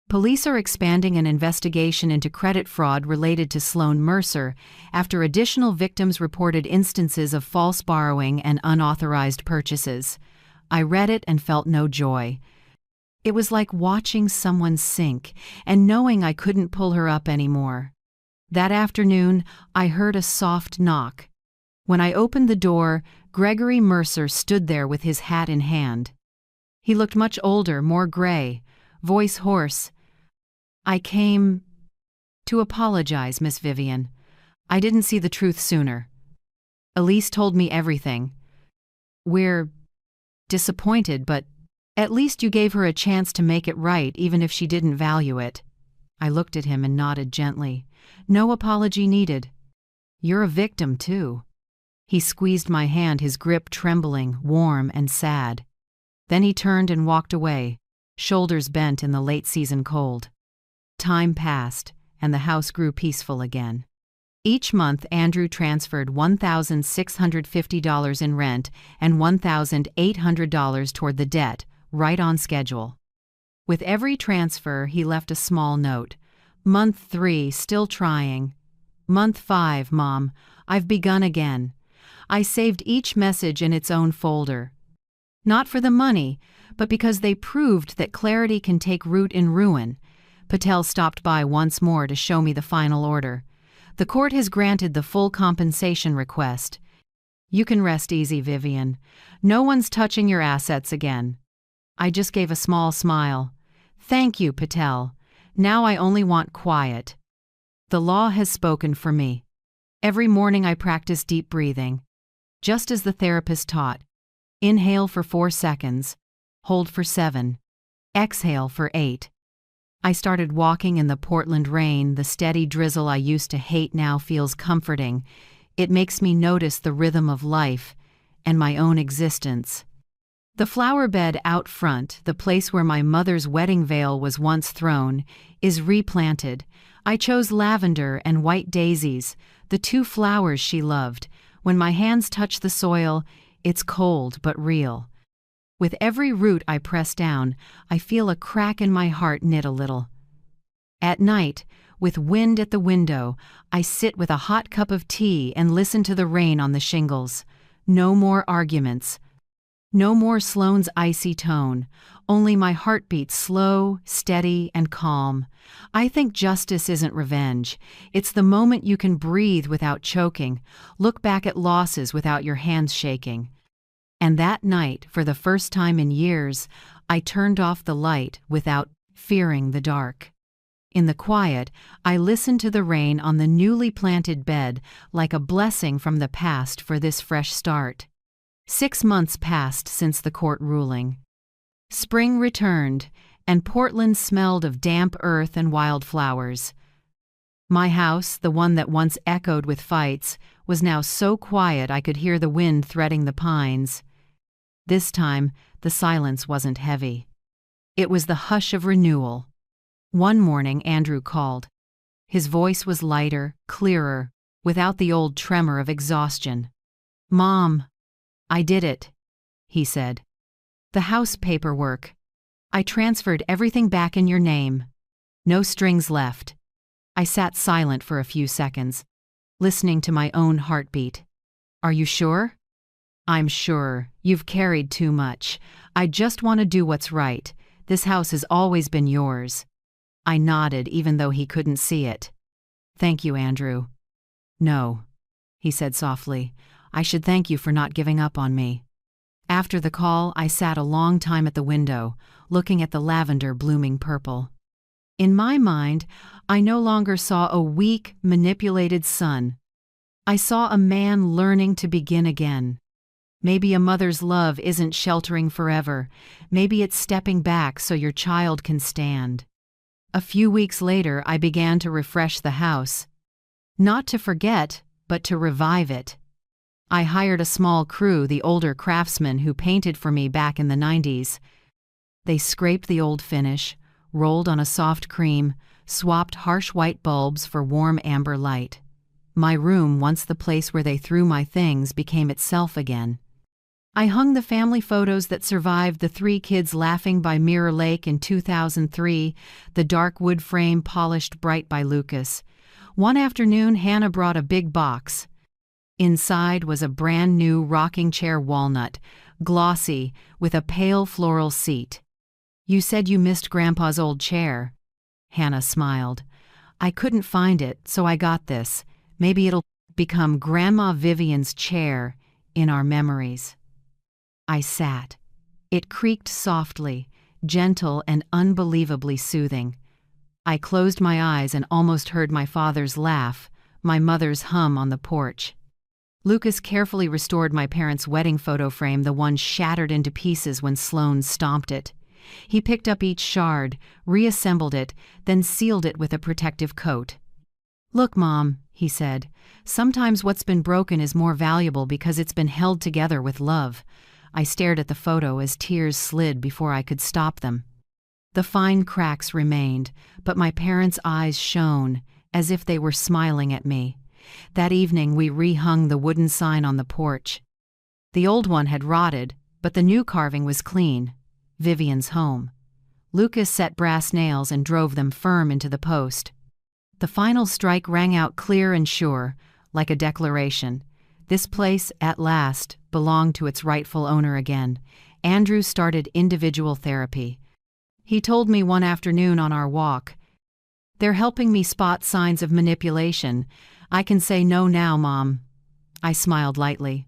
A: Police are expanding an investigation into credit fraud related to Sloane Mercer after additional victims reported instances of false borrowing and unauthorized purchases. I read it and felt no joy. It was like watching someone sink and knowing I couldn't pull her up anymore. That afternoon, I heard a soft knock. When I opened the door, Gregory Mercer stood there with his hat in hand. He looked much older, more gray, voice hoarse. I came to apologize, Miss Vivian. I didn't see the truth sooner. Elise told me everything. We're disappointed, but at least you gave her a chance to make it right, even if she didn't value it. I looked at him and nodded gently. No apology needed. You're a victim, too. He squeezed my hand, his grip trembling, warm and sad. Then he turned and walked away, shoulders bent in the late-season cold. Time passed, and the house grew peaceful again. Each month, Andrew transferred $1,650 in rent and $1,800 toward the debt, right on schedule. With every transfer, he left a small note. Month 3, still trying. Month 5, Mom, I've begun again. I saved each message in its own folder. Not for the money, but because they proved that clarity can take root in ruin. Patel stopped by once more to show me the final order. The court has granted the full compensation request. You can rest easy, Vivian. No one's touching your assets again. I just gave a small smile. Thank you, Patel. Now I only want quiet. The law has spoken for me. Every morning I practice deep breathing. Just as the therapist taught. Inhale for 4 seconds. Hold for 7. Exhale for 8. I started walking in the Portland rain. The steady drizzle I used to hate now feels comforting. It makes me notice the rhythm of life and my own existence. The flower bed out front, the place where my mother's wedding veil was once thrown, is replanted. I chose lavender and white daisies, the 2 flowers she loved. When my hands touch the soil, it's cold but real. With every root I press down, I feel a crack in my heart knit a little. At night, with wind at the window, I sit with a hot cup of tea and listen to the rain on the shingles. No more arguments. No more Sloane's icy tone, only my heartbeat slow, steady, and calm. I think justice isn't revenge. It's the moment you can breathe without choking, look back at losses without your hands shaking. And that night, for the first time in years, I turned off the light without fearing the dark. In the quiet, I listened to the rain on the newly planted bed like a blessing from the past for this fresh start. 6 months passed since the court ruling. Spring returned, and Portland smelled of damp earth and wildflowers. My house, the one that once echoed with fights, was now so quiet I could hear the wind threading the pines. This time, the silence wasn't heavy. It was the hush of renewal. One morning, Andrew called. His voice was lighter, clearer, without the old tremor of exhaustion. "Mom, I did it," he said. "The house paperwork. I transferred everything back in your name. No strings left." I sat silent for a few seconds, listening to my own heartbeat. "Are you sure?" "I'm sure. You've carried too much. I just want to do what's right. This house has always been yours." I nodded even though he couldn't see it. "Thank you, Andrew." "No," he said softly. "I should thank you for not giving up on me." After the call, I sat a long time at the window, looking at the lavender blooming purple. In my mind, I no longer saw a weak, manipulated son. I saw a man learning to begin again. Maybe a mother's love isn't sheltering forever. Maybe it's stepping back so your child can stand. A few weeks later, I began to refresh the house. Not to forget, but to revive it. I hired a small crew, the older craftsmen who painted for me back in the 90s. They scraped the old finish, rolled on a soft cream, swapped harsh white bulbs for warm amber light. My room, once the place where they threw my things, became itself again. I hung the family photos that survived, the 3 kids laughing by Mirror Lake in 2003, the dark wood frame polished bright by Lucas. One afternoon, Hannah brought a big box. Inside was a brand new rocking chair, walnut, glossy, with a pale floral seat. "You said you missed Grandpa's old chair." Hannah smiled. "I couldn't find it, so I got this. Maybe it'll become Grandma Vivian's chair in our memories." I sat. It creaked softly, gentle and unbelievably soothing. I closed my eyes and almost heard my father's laugh, my mother's hum on the porch. Lucas carefully restored my parents' wedding photo frame, the one shattered into pieces when Sloane stomped it. He picked up each shard, reassembled it, then sealed it with a protective coat. "Look, Mom," he said, "sometimes what's been broken is more valuable because it's been held together with love." I stared at the photo as tears slid before I could stop them. The fine cracks remained, but my parents' eyes shone, as if they were smiling at me. That evening we rehung the wooden sign on the porch. The old one had rotted, but the new carving was clean. Vivian's home. Lucas set brass nails and drove them firm into the post. The final strike rang out clear and sure, like a declaration. This place, at last, belonged to its rightful owner again. Andrew started individual therapy. He told me one afternoon on our walk, "They're helping me spot signs of manipulation. I can say no now, Mom." I smiled lightly.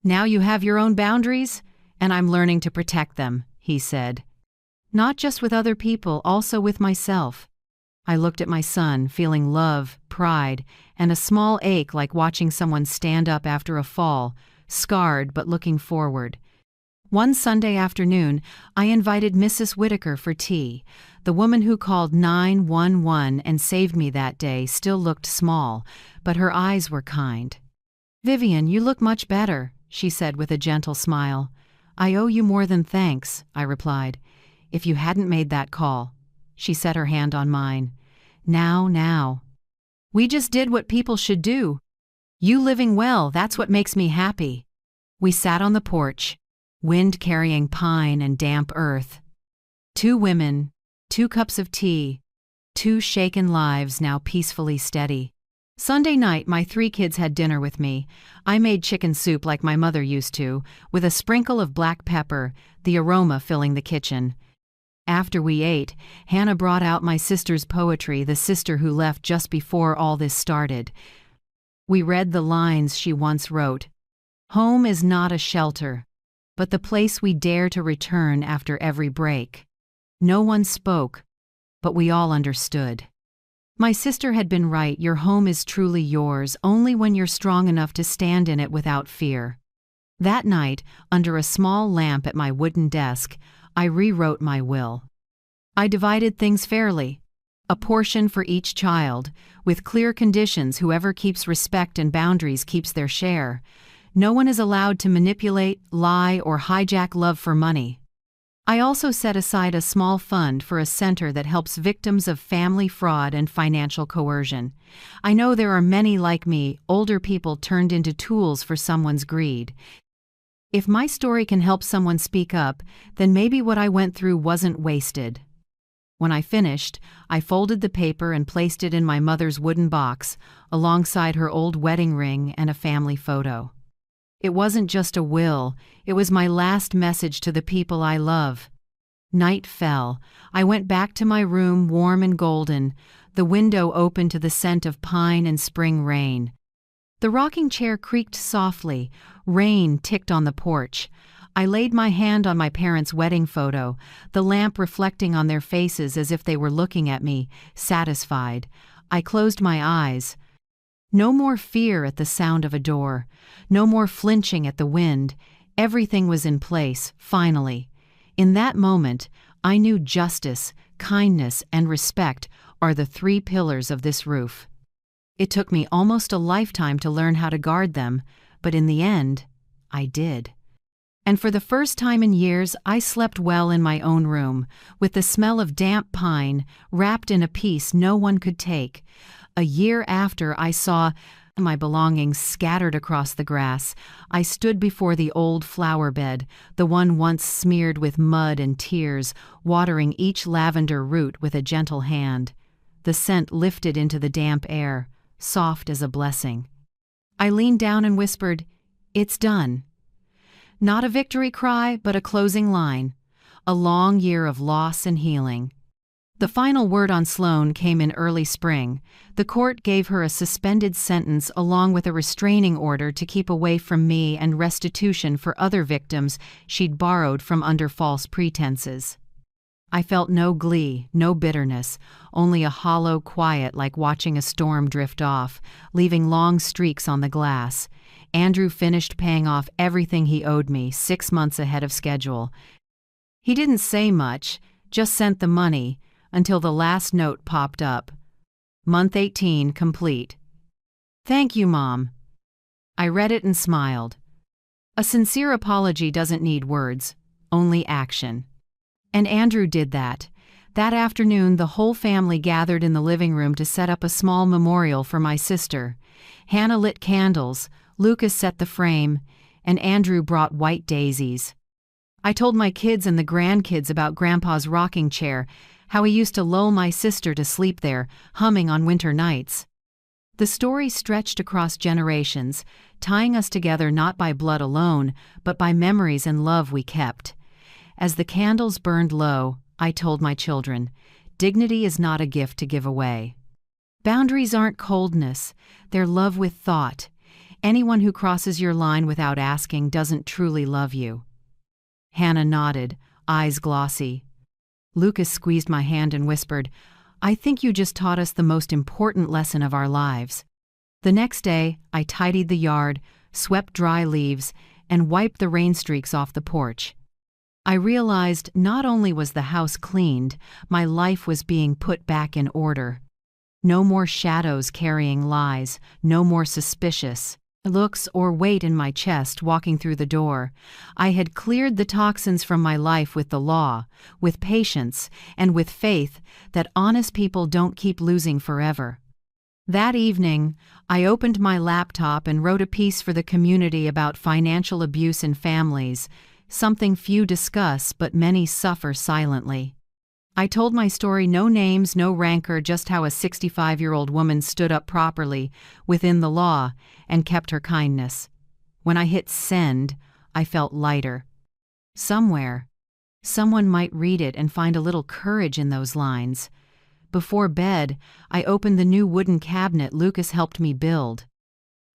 A: "Now you have your own boundaries, and I'm learning to protect them," he said. "Not just with other people, also with myself." I looked at my son, feeling love, pride, and a small ache like watching someone stand up after a fall, scarred but looking forward. One Sunday afternoon, I invited Mrs. Whitaker for tea. The woman who called 911 and saved me that day still looked small, but her eyes were kind. "Vivian, you look much better," she said with a gentle smile. "I owe you more than thanks," I replied. "If you hadn't made that call." She set her hand on mine. Now. "We just did what people should do. You living well, that's what makes me happy." We sat on the porch, wind carrying pine and damp earth. 2 women, 2 cups of tea, 2 shaken lives now peacefully steady. Sunday night, my 3 kids had dinner with me. I made chicken soup like my mother used to, with a sprinkle of black pepper, the aroma filling the kitchen. After we ate, Hannah brought out my sister's poetry, the sister who left just before all this started. We read the lines she once wrote. "Home is not a shelter, but the place we dare to return after every break." No one spoke, but we all understood. My sister had been right. Your home is truly yours only when you're strong enough to stand in it without fear. That night, under a small lamp at my wooden desk, I rewrote my will. I divided things fairly, a portion for each child, with clear conditions. Whoever keeps respect and boundaries keeps their share. No one is allowed to manipulate, lie, or hijack love for money. I also set aside a small fund for a center that helps victims of family fraud and financial coercion. I know there are many like me, older people turned into tools for someone's greed. If my story can help someone speak up, then maybe what I went through wasn't wasted. When I finished, I folded the paper and placed it in my mother's wooden box, alongside her old wedding ring and a family photo. It wasn't just a will, it was my last message to the people I love. Night fell. I went back to my room, warm and golden, the window open to the scent of pine and spring rain. The rocking chair creaked softly, rain ticked on the porch. I laid my hand on my parents' wedding photo, the lamp reflecting on their faces as if they were looking at me, satisfied. I closed my eyes. No more fear at the sound of a door. No more flinching at the wind. Everything was in place, finally. In that moment, I knew justice, kindness, and respect are the three pillars of this roof. It took me almost a lifetime to learn how to guard them, but in the end, I did. And for the first time in years, I slept well in my own room, with the smell of damp pine wrapped in a peace no one could take. A year after I saw my belongings scattered across the grass, I stood before the old flower bed, the one once smeared with mud and tears, watering each lavender root with a gentle hand. The scent lifted into the damp air, soft as a blessing. I leaned down and whispered, "It's done." Not a victory cry, but a closing line. A long year of loss and healing. The final word on Sloan came in early spring. The court gave her a suspended sentence along with a restraining order to keep away from me and restitution for other victims she'd borrowed from under false pretenses. I felt no glee, no bitterness, only a hollow quiet like watching a storm drift off, leaving long streaks on the glass. Andrew finished paying off everything he owed me 6 months ahead of schedule. He didn't say much, just sent the money, until the last note popped up. Month 18 complete. Thank you, Mom. I read it and smiled. A sincere apology doesn't need words, only action. And Andrew did that. That afternoon, the whole family gathered in the living room to set up a small memorial for my sister. Hannah lit candles, Lucas set the frame, and Andrew brought white daisies. I told my kids and the grandkids about Grandpa's rocking chair, how he used to lull my sister to sleep there, humming on winter nights. The story stretched across generations, tying us together not by blood alone, but by memories and love we kept. As the candles burned low, I told my children, dignity is not a gift to give away. Boundaries aren't coldness, they're love with thought. Anyone who crosses your line without asking doesn't truly love you. Hannah nodded, eyes glossy. Lucas squeezed my hand and whispered, I think you just taught us the most important lesson of our lives. The next day, I tidied the yard, swept dry leaves, and wiped the rain streaks off the porch. I realized not only was the house cleaned, my life was being put back in order. No more shadows carrying lies, no more suspicious looks or weight in my chest walking through the door. I had cleared the toxins from my life with the law, with patience, and with faith that honest people don't keep losing forever. That evening, I opened my laptop and wrote a piece for the community about financial abuse in families, something few discuss but many suffer silently. I told my story, no names, no rancor, just how a 65-year-old woman stood up properly within the law and kept her kindness. When I hit send, I felt lighter. Somewhere, someone might read it and find a little courage in those lines. Before bed, I opened the new wooden cabinet Lucas helped me build.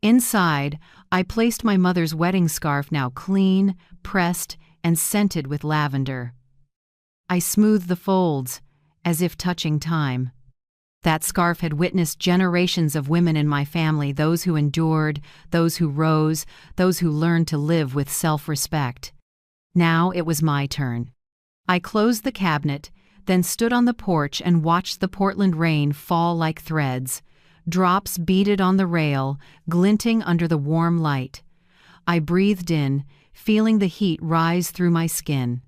A: Inside, I placed my mother's wedding scarf, now clean, pressed, and scented with lavender. I smoothed the folds, as if touching time. That scarf had witnessed generations of women in my family, those who endured, those who rose, those who learned to live with self-respect. Now it was my turn. I closed the cabinet, then stood on the porch and watched the Portland rain fall like threads. Drops beaded on the rail, glinting under the warm light. I breathed in, feeling the heat rise through my skin.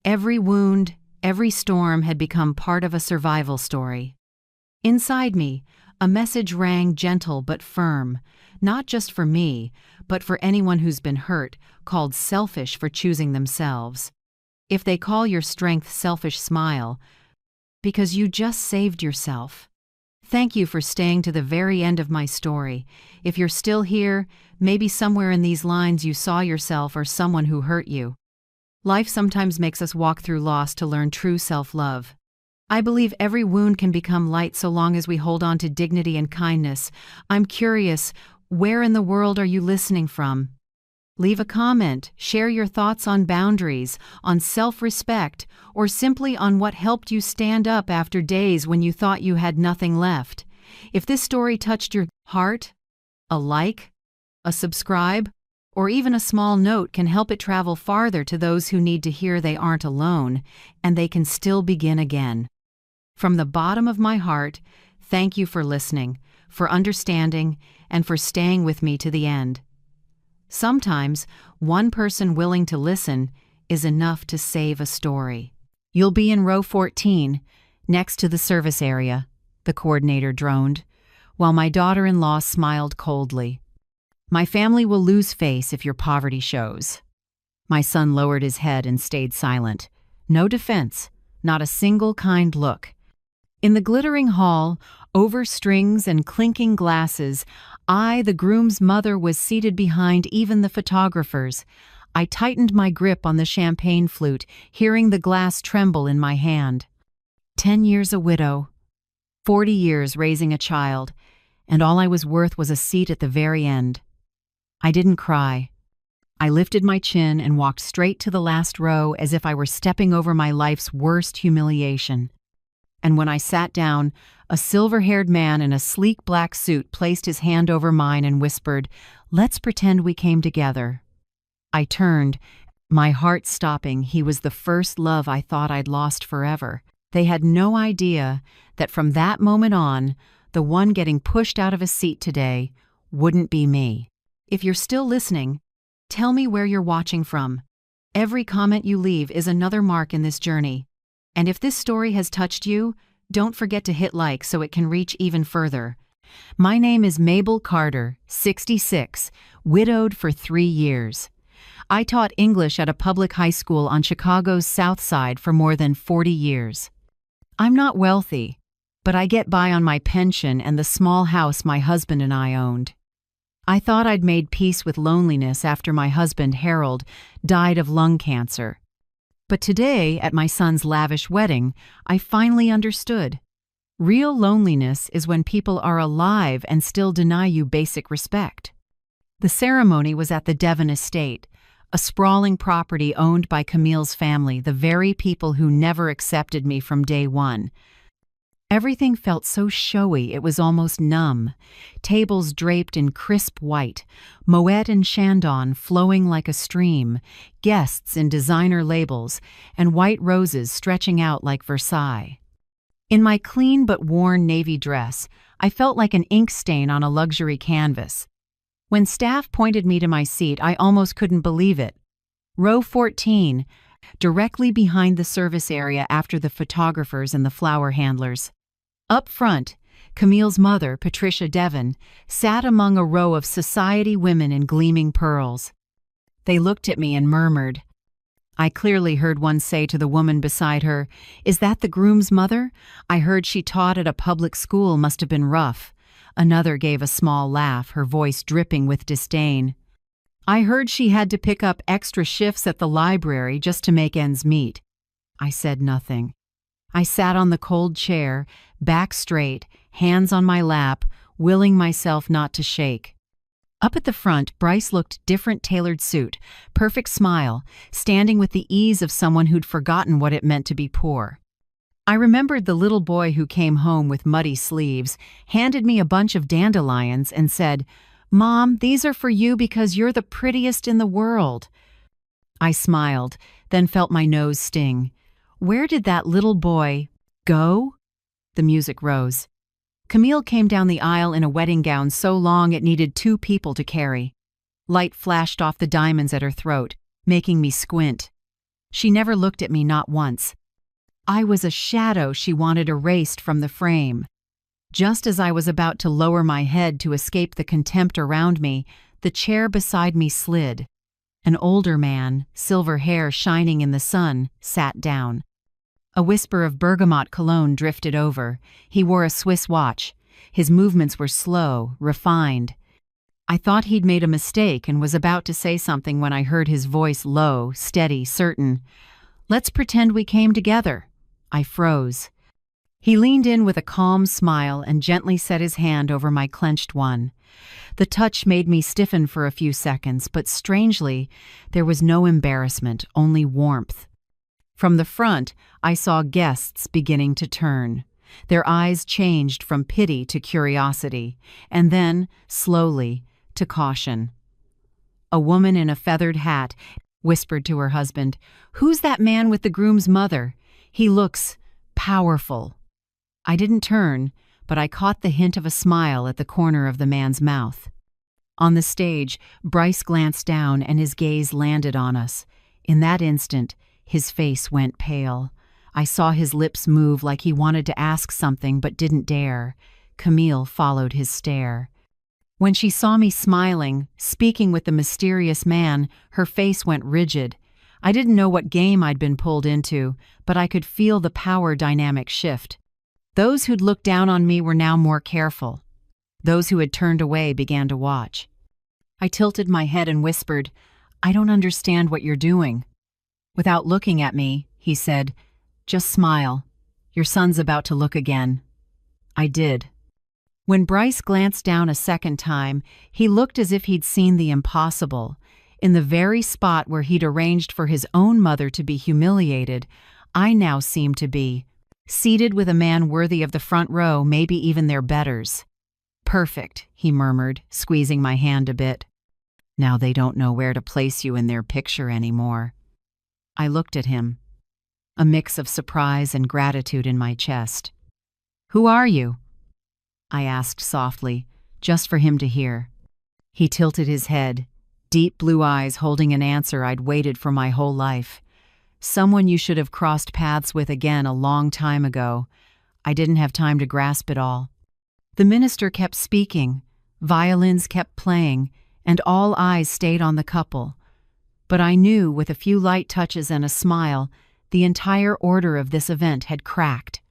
A: Every wound, every storm had become part of a survival story. Inside me, a message rang gentle but firm, not just for me, but for anyone who's been hurt, called selfish for choosing themselves. If they call your strength selfish, smile, because you just saved yourself. Thank you for staying to the very end of my story. If you're still here, maybe somewhere in these lines you saw yourself or someone who hurt you. Life sometimes makes us walk through loss to learn true self-love. I believe every wound can become light so long as we hold on to dignity and kindness. I'm curious, where in the world are you listening from? Leave a comment, share your thoughts on boundaries, on self-respect, or simply on what helped you stand up after days when you thought you had nothing left. If this story touched your heart, a like, a subscribe, or even a small note can help it travel farther to those who need to hear they aren't alone, and they can still begin again. From the bottom of my heart, thank you for listening, for understanding, and for staying with me to the end. Sometimes, one person willing to listen is enough to save a story. You'll be in row 14, next to the service area, the coordinator droned, while my daughter-in-law smiled coldly. My family will lose face if your poverty shows. My son lowered his head and stayed silent. No defense, not a single kind look. In the glittering hall, over strings and clinking glasses, I, the groom's mother, was seated behind even the photographers. I tightened my grip on the champagne flute, hearing the glass tremble in my hand. 10 years a widow, 40 years raising a child, and all I was worth was a seat at the very end. I didn't cry. I lifted my chin and walked straight to the last row as if I were stepping over my life's worst humiliation. And when I sat down, a silver-haired man in a sleek black suit placed his hand over mine and whispered, "Let's pretend we came together." I turned, my heart stopping. He was the first love I thought I'd lost forever. They had no idea that from that moment on, the one getting pushed out of a seat today wouldn't be me. If you're still listening, tell me where you're watching from. Every comment you leave is another mark in this journey. And if this story has touched you, don't forget to hit like so it can reach even further. My name is Mabel Carter, 66, widowed for 3 years. I taught English at a public high school on Chicago's South Side for more than 40 years. I'm not wealthy, but I get by on my pension and the small house my husband and I owned. I thought I'd made peace with loneliness after my husband, Harold, died of lung cancer. But today, at my son's lavish wedding, I finally understood. Real loneliness is when people are alive and still deny you basic respect. The ceremony was at the Devon estate, a sprawling property owned by Camille's family, the very people who never accepted me from day one. Everything felt so showy it was almost numb. Tables draped in crisp white, Moet and Chandon flowing like a stream, guests in designer labels, and white roses stretching out like Versailles. In my clean but worn navy dress, I felt like an ink stain on a luxury canvas. When staff pointed me to my seat, I almost couldn't believe it. Row 14, directly behind the service area after the photographers and the flower handlers. Up front, Camille's mother, Patricia Devon, sat among a row of society women in gleaming pearls. They looked at me and murmured. I clearly heard one say to the woman beside her, "Is that the groom's mother? I heard she taught at a public school, must have been rough." Another gave a small laugh, her voice dripping with disdain. "I heard she had to pick up extra shifts at the library just to make ends meet." I said nothing. I sat on the cold chair, back straight, hands on my lap, willing myself not to shake. Up at the front, Bryce looked different, tailored suit, perfect smile, standing with the ease of someone who'd forgotten what it meant to be poor. I remembered the little boy who came home with muddy sleeves, handed me a bunch of dandelions, and said, "Mom, these are for you because you're the prettiest in the world." I smiled, then felt my nose sting. Where did that little boy go? The music rose. Camille came down the aisle in a wedding gown so long it needed 2 people to carry. Light flashed off the diamonds at her throat, making me squint. She never looked at me, not once. I was a shadow she wanted erased from the frame. Just as I was about to lower my head to escape the contempt around me, the chair beside me slid. An older man, silver hair shining in the sun, sat down. A whisper of bergamot cologne drifted over. He wore a Swiss watch. His movements were slow, refined. I thought he'd made a mistake and was about to say something when I heard his voice, low, steady, certain. "Let's pretend we came together." I froze. He leaned in with a calm smile and gently set his hand over my clenched one. The touch made me stiffen for a few seconds, but strangely, there was no embarrassment, only warmth. From the front, I saw guests beginning to turn. Their eyes changed from pity to curiosity, and then, slowly, to caution. A woman in a feathered hat whispered to her husband, "Who's that man with the groom's mother? He looks powerful." I didn't turn, but I caught the hint of a smile at the corner of the man's mouth. On the stage, Bryce glanced down and his gaze landed on us. In that instant, his face went pale. I saw his lips move like he wanted to ask something but didn't dare. Camille followed his stare. When she saw me smiling, speaking with the mysterious man, her face went rigid. I didn't know what game I'd been pulled into, but I could feel the power dynamic shift. Those who'd looked down on me were now more careful. Those who had turned away began to watch. I tilted my head and whispered, "I don't understand what you're doing." Without looking at me, he said, "Just smile. Your son's about to look again." I did. When Bryce glanced down a second time, he looked as if he'd seen the impossible. In the very spot where he'd arranged for his own mother to be humiliated, I now seemed to be, seated with a man worthy of the front row, maybe even their betters. "Perfect," he murmured, squeezing my hand a bit. "Now they don't know where to place you in their picture anymore." I looked at him, a mix of surprise and gratitude in my chest. "Who are you?" I asked softly, just for him to hear. He tilted his head, deep blue eyes holding an answer I'd waited for my whole life. "Someone you should have crossed paths with again a long time ago." I didn't have time to grasp it all. The minister kept speaking, violins kept playing, and all eyes stayed on the couple. But I knew, with a few light touches and a smile, the entire order of this event had cracked.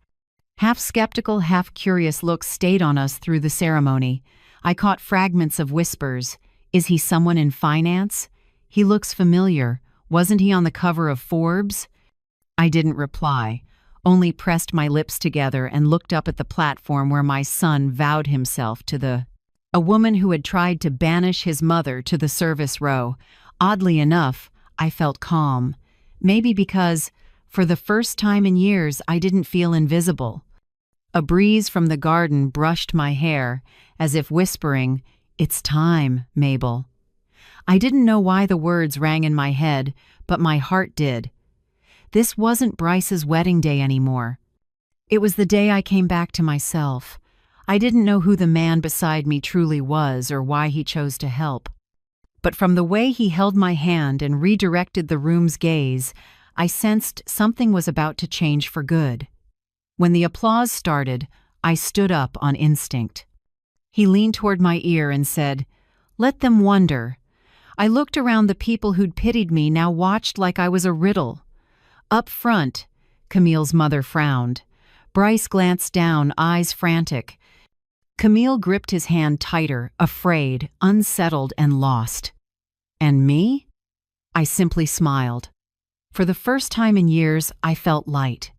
A: Half-skeptical, half-curious looks stayed on us through the ceremony. I caught fragments of whispers. "Is he someone in finance? He looks familiar. Wasn't he on the cover of Forbes?" I didn't reply, only pressed my lips together and looked up at the platform where my son vowed himself to a woman who had tried to banish his mother to the service row. Oddly enough, I felt calm. Maybe because, for the first time in years, I didn't feel invisible. A breeze from the garden brushed my hair, as if whispering, "It's time, Mabel." I didn't know why the words rang in my head, but my heart did. This wasn't Bryce's wedding day anymore. It was the day I came back to myself. I didn't know who the man beside me truly was or why he chose to help. But from the way he held my hand and redirected the room's gaze, I sensed something was about to change for good. When the applause started, I stood up on instinct. He leaned toward my ear and said, "Let them wonder." I looked around. The people who'd pitied me now watched like I was a riddle. Up front, Camille's mother frowned. Bryce glanced down, eyes frantic. Camille gripped his hand tighter, afraid, unsettled, and lost. And me? I simply smiled. For the first time in years, I felt light.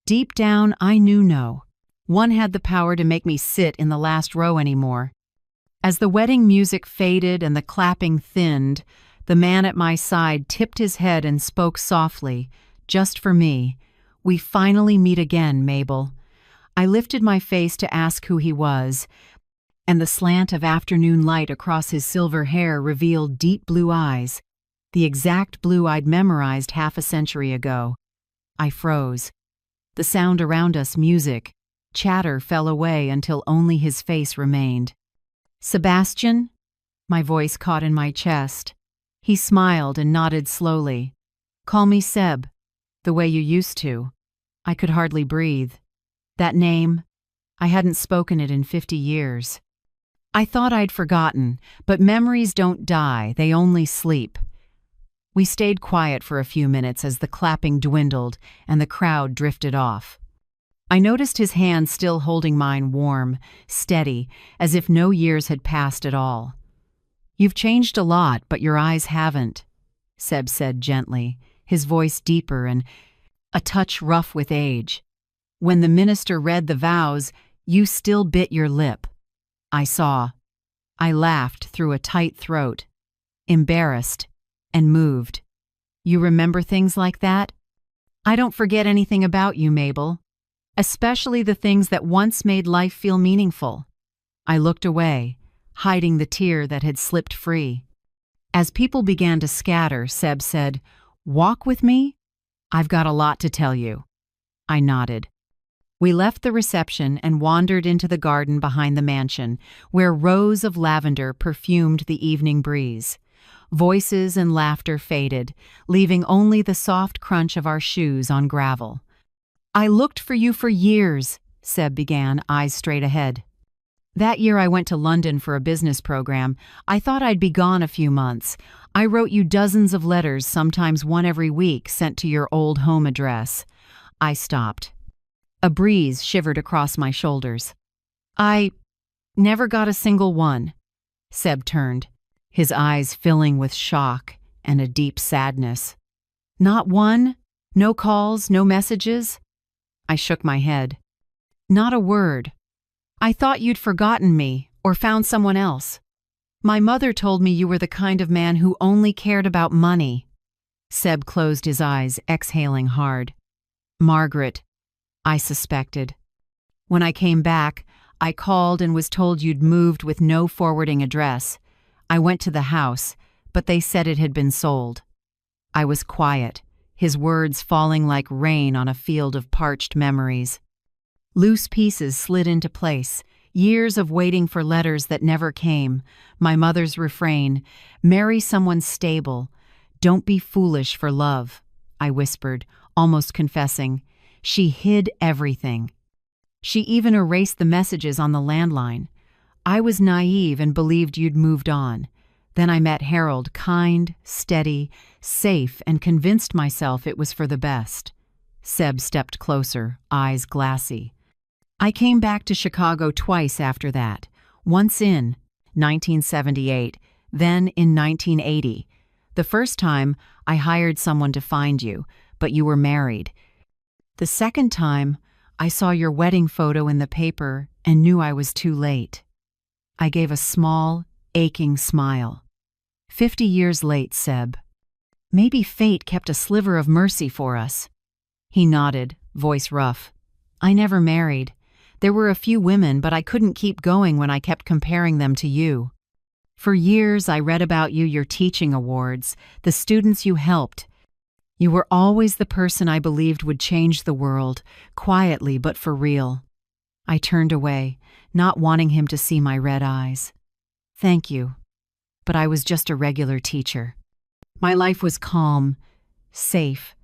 A: Deep down, I knew no one had the power to make me sit in the last row anymore. As the wedding music faded and the clapping thinned, the man at my side tipped his head and spoke softly, just for me. "We finally meet again, Mabel." I lifted my face to ask who he was, and the slant of afternoon light across his silver hair revealed deep blue eyes, the exact blue I'd memorized half a century ago. I froze. The sound around us, music, chatter, fell away until only his face remained. "Sebastian?" My voice caught in my chest. He smiled and nodded slowly. Call me Seb, the way you used to. I could hardly breathe. That name, I hadn't spoken it in 50 years. I thought I'd forgotten, but memories don't die, they only sleep. We stayed quiet for a few minutes as the clapping dwindled and the crowd drifted off. I noticed his hand still holding mine warm, steady, as if no years had passed at all. You've changed a lot, but your eyes haven't, Seb said gently, his voice deeper and a touch rough with age. When the minister read the vows, you still bit your lip. I saw. I laughed through a tight throat, embarrassed and moved. You remember things like that? I don't forget anything about you, Mabel, especially the things that once made life feel meaningful. I looked away, hiding the tear that had slipped free. As people began to scatter, Seb said, "Walk with me? I've got a lot to tell you." I nodded. We left the reception and wandered into the garden behind the mansion, where rows of lavender perfumed the evening breeze. Voices and laughter faded, leaving only the soft crunch of our shoes on gravel. I looked for you for years, Seb began, eyes straight ahead. That year I went to London for a business program. I thought I'd be gone a few months. I wrote you dozens of letters, sometimes one every week, sent to your old home address. I stopped. A breeze shivered across my shoulders. I never got a single one. Seb turned, his eyes filling with shock and a deep sadness. Not one? No calls, no messages? I shook my head. Not a word. I thought you'd forgotten me or found someone else. My mother told me you were the kind of man who only cared about money. Seb closed his eyes, exhaling hard. Margaret, I suspected. When I came back, I called and was told you'd moved with no forwarding address. I went to the house, but they said it had been sold. I was quiet, his words falling like rain on a field of parched memories. Loose pieces slid into place, years of waiting for letters that never came, my mother's refrain, "Marry someone stable. Don't be foolish for love," I whispered, almost confessing. She hid everything. She even erased the messages on the landline. I was naive and believed you'd moved on. Then I met Harold, kind, steady, safe, and convinced myself it was for the best. Seb stepped closer, eyes glassy. I came back to Chicago twice after that, once in 1978, then in 1980. The first time, I hired someone to find you, but you were married. The second time, I saw your wedding photo in the paper and knew I was too late. I gave a small, aching smile. 50 years late, Seb. Maybe fate kept a sliver of mercy for us. He nodded, voice rough. I never married. There were a few women, but I couldn't keep going when I kept comparing them to you. For years, I read about you, your teaching awards, the students you helped. You were always the person I believed would change the world, quietly but for real. I turned away, not wanting him to see my red eyes. Thank you, but I was just a regular teacher. My life was calm, safe.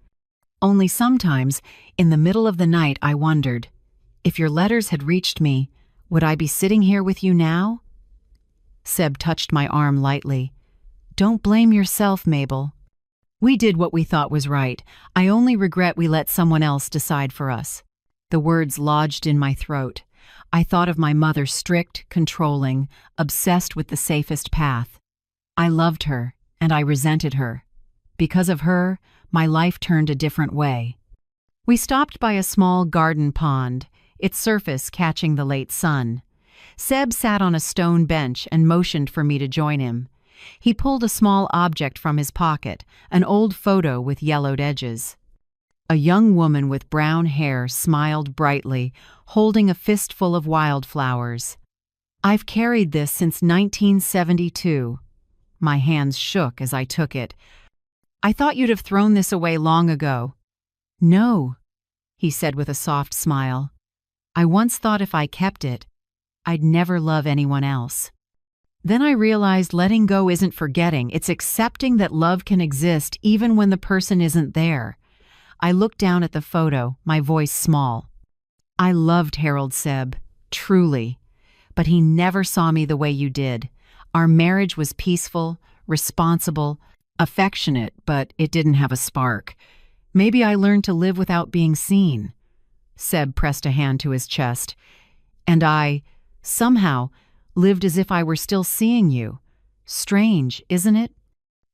A: Only sometimes, in the middle of the night, I wondered, if your letters had reached me, would I be sitting here with you now? Seb touched my arm lightly. Don't blame yourself, Mabel. We did what we thought was right. I only regret we let someone else decide for us. The words lodged in my throat. I thought of my mother, strict, controlling, obsessed with the safest path. I loved her, and I resented her. Because of her, my life turned a different way. We stopped by a small garden pond, its surface catching the late sun. Seb sat on a stone bench and motioned for me to join him. He pulled a small object from his pocket, an old photo with yellowed edges. A young woman with brown hair smiled brightly, holding a fistful of wildflowers. I've carried this since 1972. My hands shook as I took it. I thought you'd have thrown this away long ago. No, he said with a soft smile. I once thought if I kept it, I'd never love anyone else. Then I realized letting go isn't forgetting, it's accepting that love can exist even when the person isn't there. I looked down at the photo, my voice small. I loved Harold Seb, truly. But he never saw me the way you did. Our marriage was peaceful, responsible, affectionate, but it didn't have a spark. Maybe I learned to live without being seen. Seb pressed a hand to his chest. And I, somehow, lived as if I were still seeing you. Strange, isn't it?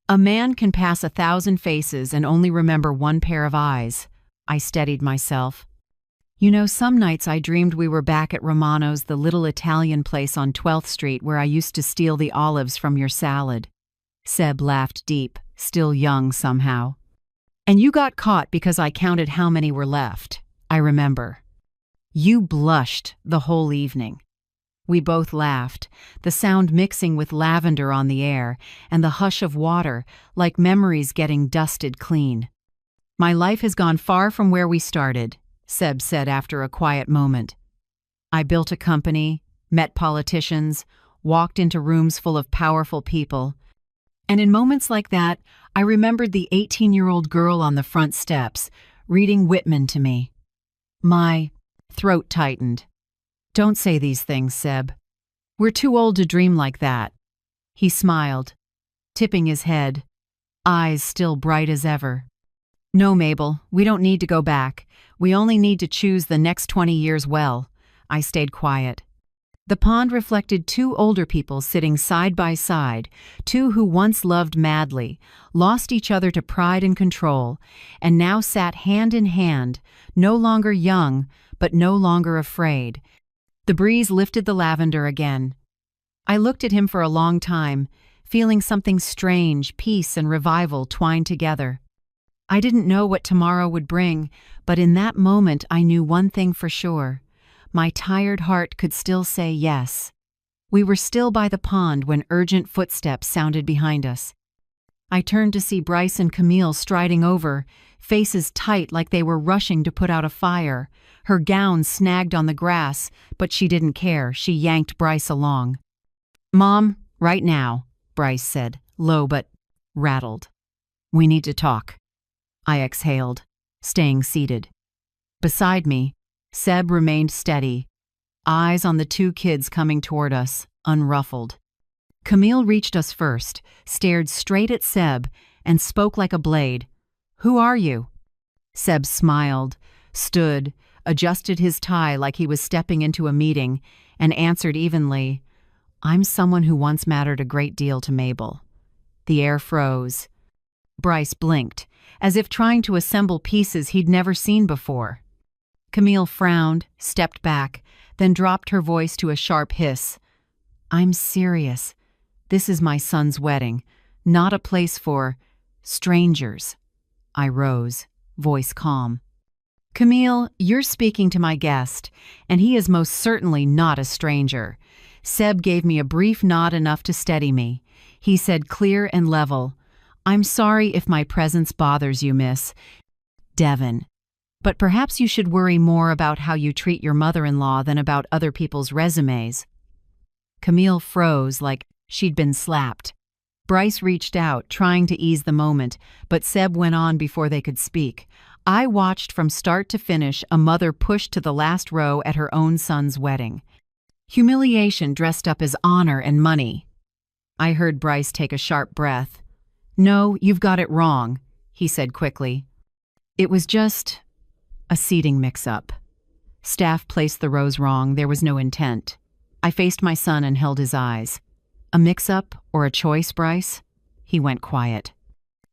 A: A man can pass 1,000 faces and only remember one pair of eyes. I steadied myself. You know, some nights I dreamed we were back at Romano's, the little Italian place on 12th Street where I used to steal the olives from your salad. Seb laughed deep, still young somehow. And you got caught because I counted how many were left. I remember. You blushed the whole evening. We both laughed, the sound mixing with lavender on the air and the hush of water, like memories getting dusted clean. My life has gone far from where we started, Seb said after a quiet moment. I built a company, met politicians, walked into rooms full of powerful people. And in moments like that, I remembered the 18-year-old girl on the front steps, reading Whitman to me. My throat tightened. Don't say these things, Seb. We're too old to dream like that. He smiled, tipping his head, eyes still bright as ever. No, Mabel, we don't need to go back. We only need to choose the next 20 years well. I stayed quiet. The pond reflected two older people sitting side by side, two who once loved madly, lost each other to pride and control, and now sat hand in hand, no longer young, but no longer afraid. The breeze lifted the lavender again. I looked at him for a long time, feeling something strange, peace and revival twined together. I didn't know what tomorrow would bring, but in that moment I knew one thing for sure. My tired heart could still say yes. We were still by the pond when urgent footsteps sounded behind us. I turned to see Bryce and Camille striding over, faces tight like they were rushing to put out a fire. Her gown snagged on the grass, but she didn't care. She yanked Bryce along. Mom, right now, Bryce said, low but rattled. We need to talk. I exhaled, staying seated. Beside me, Seb remained steady, eyes on the two kids coming toward us, unruffled. Camille reached us first, stared straight at Seb, and spoke like a blade. Who are you? Seb smiled, stood, adjusted his tie like he was stepping into a meeting, and answered evenly, I'm someone who once mattered a great deal to Mabel. The air froze. Bryce blinked, as if trying to assemble pieces he'd never seen before. Camille frowned, stepped back, then dropped her voice to a sharp hiss. I'm serious. This is my son's wedding, not a place for strangers. I rose, voice calm. Camille, you're speaking to my guest, and he is most certainly not a stranger. Seb gave me a brief nod enough to steady me. He said clear and level, I'm sorry if my presence bothers you, Miss Devon. But perhaps you should worry more about how you treat your mother-in-law than about other people's resumes. Camille froze like she'd been slapped. Bryce reached out, trying to ease the moment, but Seb went on before they could speak. I watched from start to finish a mother pushed to the last row at her own son's wedding. Humiliation dressed up as honor and money. I heard Bryce take a sharp breath. No, you've got it wrong, he said quickly. It was just a seating mix-up. Staff placed the rows wrong, there was no intent. I faced my son and held his eyes. A mix-up or a choice, Bryce? He went quiet.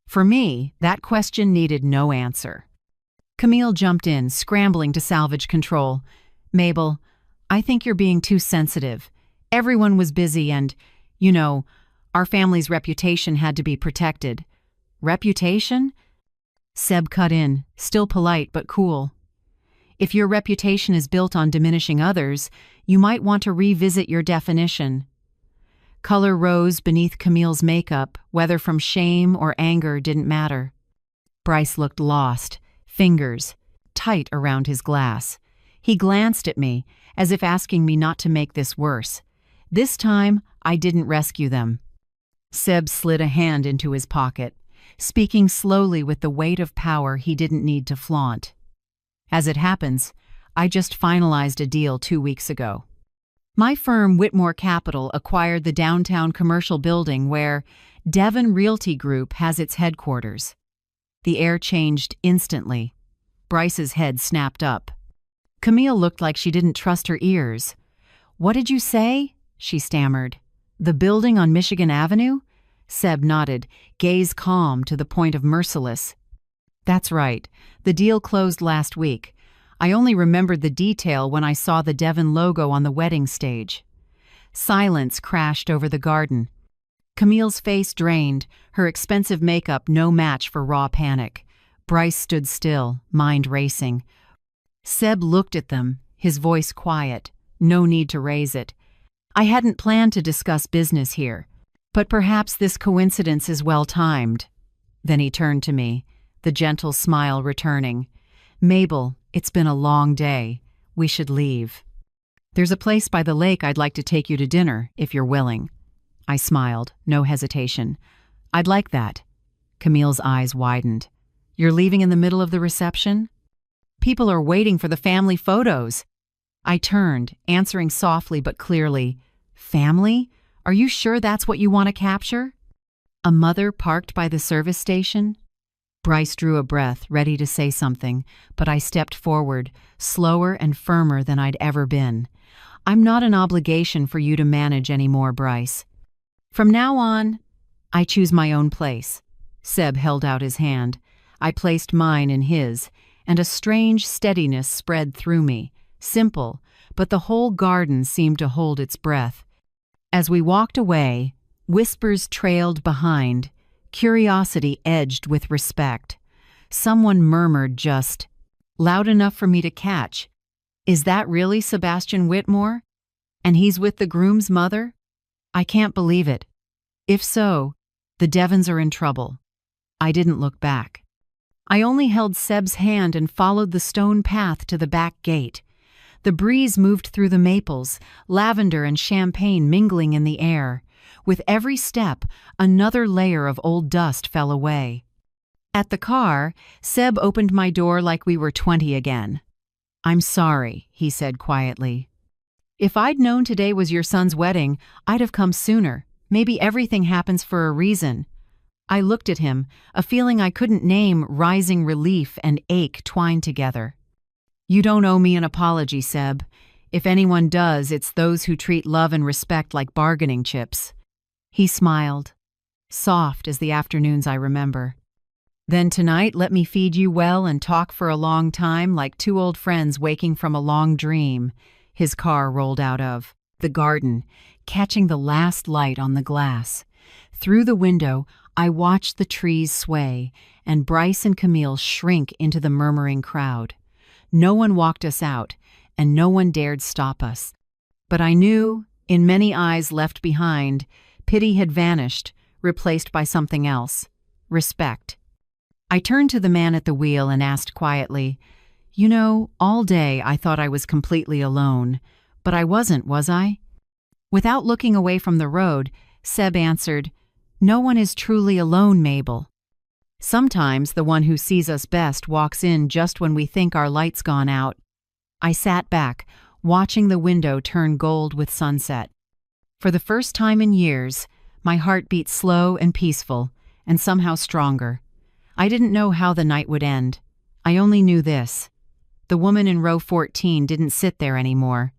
A: For me, that question needed no answer. Camille jumped in, scrambling to salvage control. Mabel, I think you're being too sensitive. Everyone was busy and, you know, our family's reputation had to be protected. Reputation? Seb cut in, still polite but cool. If your reputation is built on diminishing others, you might want to revisit your definition. Color rose beneath Camille's makeup, whether from shame or anger didn't matter. Bryce looked lost, fingers tight around his glass. He glanced at me, as if asking me not to make this worse. This time, I didn't rescue them. Seb slid a hand into his pocket, speaking slowly with the weight of power he didn't need to flaunt. As it happens, I just finalized a deal 2 weeks ago. My firm, Whitmore Capital, acquired the downtown commercial building where Devon Realty Group has its headquarters. The air changed instantly. Bryce's head snapped up. Camille looked like she didn't trust her ears. "What did you say?" she stammered. "The building on Michigan Avenue?" Seb nodded, gaze calm to the point of merciless. "That's right. The deal closed last week. I only remembered the detail when I saw the Devon logo on the wedding stage." Silence crashed over the garden. Camille's face drained, her expensive makeup no match for raw panic. Bryce stood still, mind racing. Seb looked at them, his voice quiet. No need to raise it. "I hadn't planned to discuss business here, but perhaps this coincidence is well-timed." Then he turned to me, the gentle smile returning. "Mabel, it's been a long day. We should leave. There's a place by the lake I'd like to take you to dinner, if you're willing." I smiled, no hesitation. "I'd like that." Camille's eyes widened. "You're leaving in the middle of the reception?" "People are waiting for the family photos." I turned, answering softly but clearly. "Family? Are you sure that's what you want to capture?" "A mother parked by the service station?" Bryce drew a breath, ready to say something, but I stepped forward, slower and firmer than I'd ever been. "I'm not an obligation for you to manage anymore, Bryce. From now on, I choose my own place." Seb held out his hand. I placed mine in his, and a strange steadiness spread through me. Simple, but the whole garden seemed to hold its breath. As we walked away, whispers trailed behind, curiosity edged with respect. Someone murmured just, loud enough for me to catch, "Is that really Sebastian Whitmore? And he's with the groom's mother? I can't believe it. If so, the Devons are in trouble." I didn't look back. I only held Seb's hand and followed the stone path to the back gate. The breeze moved through the maples, lavender and champagne mingling in the air. With every step, another layer of old dust fell away. At the car, Seb opened my door like we were 20 again. "I'm sorry," he said quietly. "If I'd known today was your son's wedding, I'd have come sooner. Maybe everything happens for a reason." I looked at him, a feeling I couldn't name rising relief and ache twined together. "You don't owe me an apology, Seb. If anyone does, it's those who treat love and respect like bargaining chips." He smiled, soft as the afternoons I remember. "Then tonight let me feed you well and talk for a long time like two old friends waking from a long dream." His car rolled out of the garden, catching the last light on the glass. Through the window, I watched the trees sway and Bryce and Camille shrink into the murmuring crowd. No one walked us out, and no one dared stop us. But I knew, in many eyes left behind, pity had vanished, replaced by something else: respect. I turned to the man at the wheel and asked quietly, "You know, all day I thought I was completely alone, but I wasn't, was I?" Without looking away from the road, Seb answered, "No one is truly alone, Mabel. Sometimes the one who sees us best walks in just when we think our light's gone out." I sat back, watching the window turn gold with sunset. For the first time in years, my heart beat slow and peaceful, and somehow stronger. I didn't know how the night would end. I only knew this: the woman in row 14 didn't sit there anymore.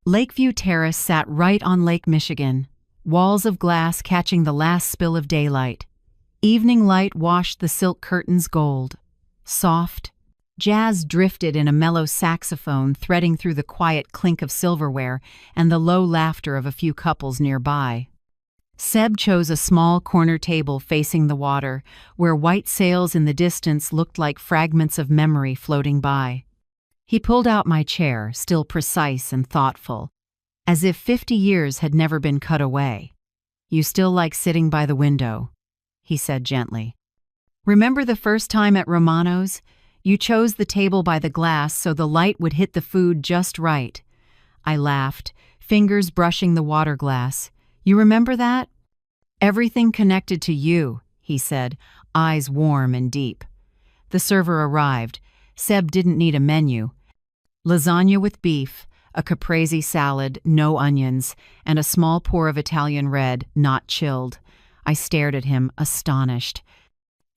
A: Lakeview Terrace sat right on Lake Michigan, walls of glass catching the last spill of daylight. Evening light washed the silk curtains gold. Soft, jazz drifted in a mellow saxophone threading through the quiet clink of silverware and the low laughter of a few couples nearby. Seb chose a small corner table facing the water, where white sails in the distance looked like fragments of memory floating by. He pulled out my chair, still precise and thoughtful, as if 50 years had never been cut away. "You still like sitting by the window," he said gently. "Remember the first time at Romano's? You chose the table by the glass so the light would hit the food just right." I laughed, fingers brushing the water glass. "You remember that?" "Everything connected to you," he said, eyes warm and deep. The server arrived. Seb didn't need a menu. Lasagna with beef, a caprese salad, no onions, and a small pour of Italian red, not chilled. I stared at him, astonished.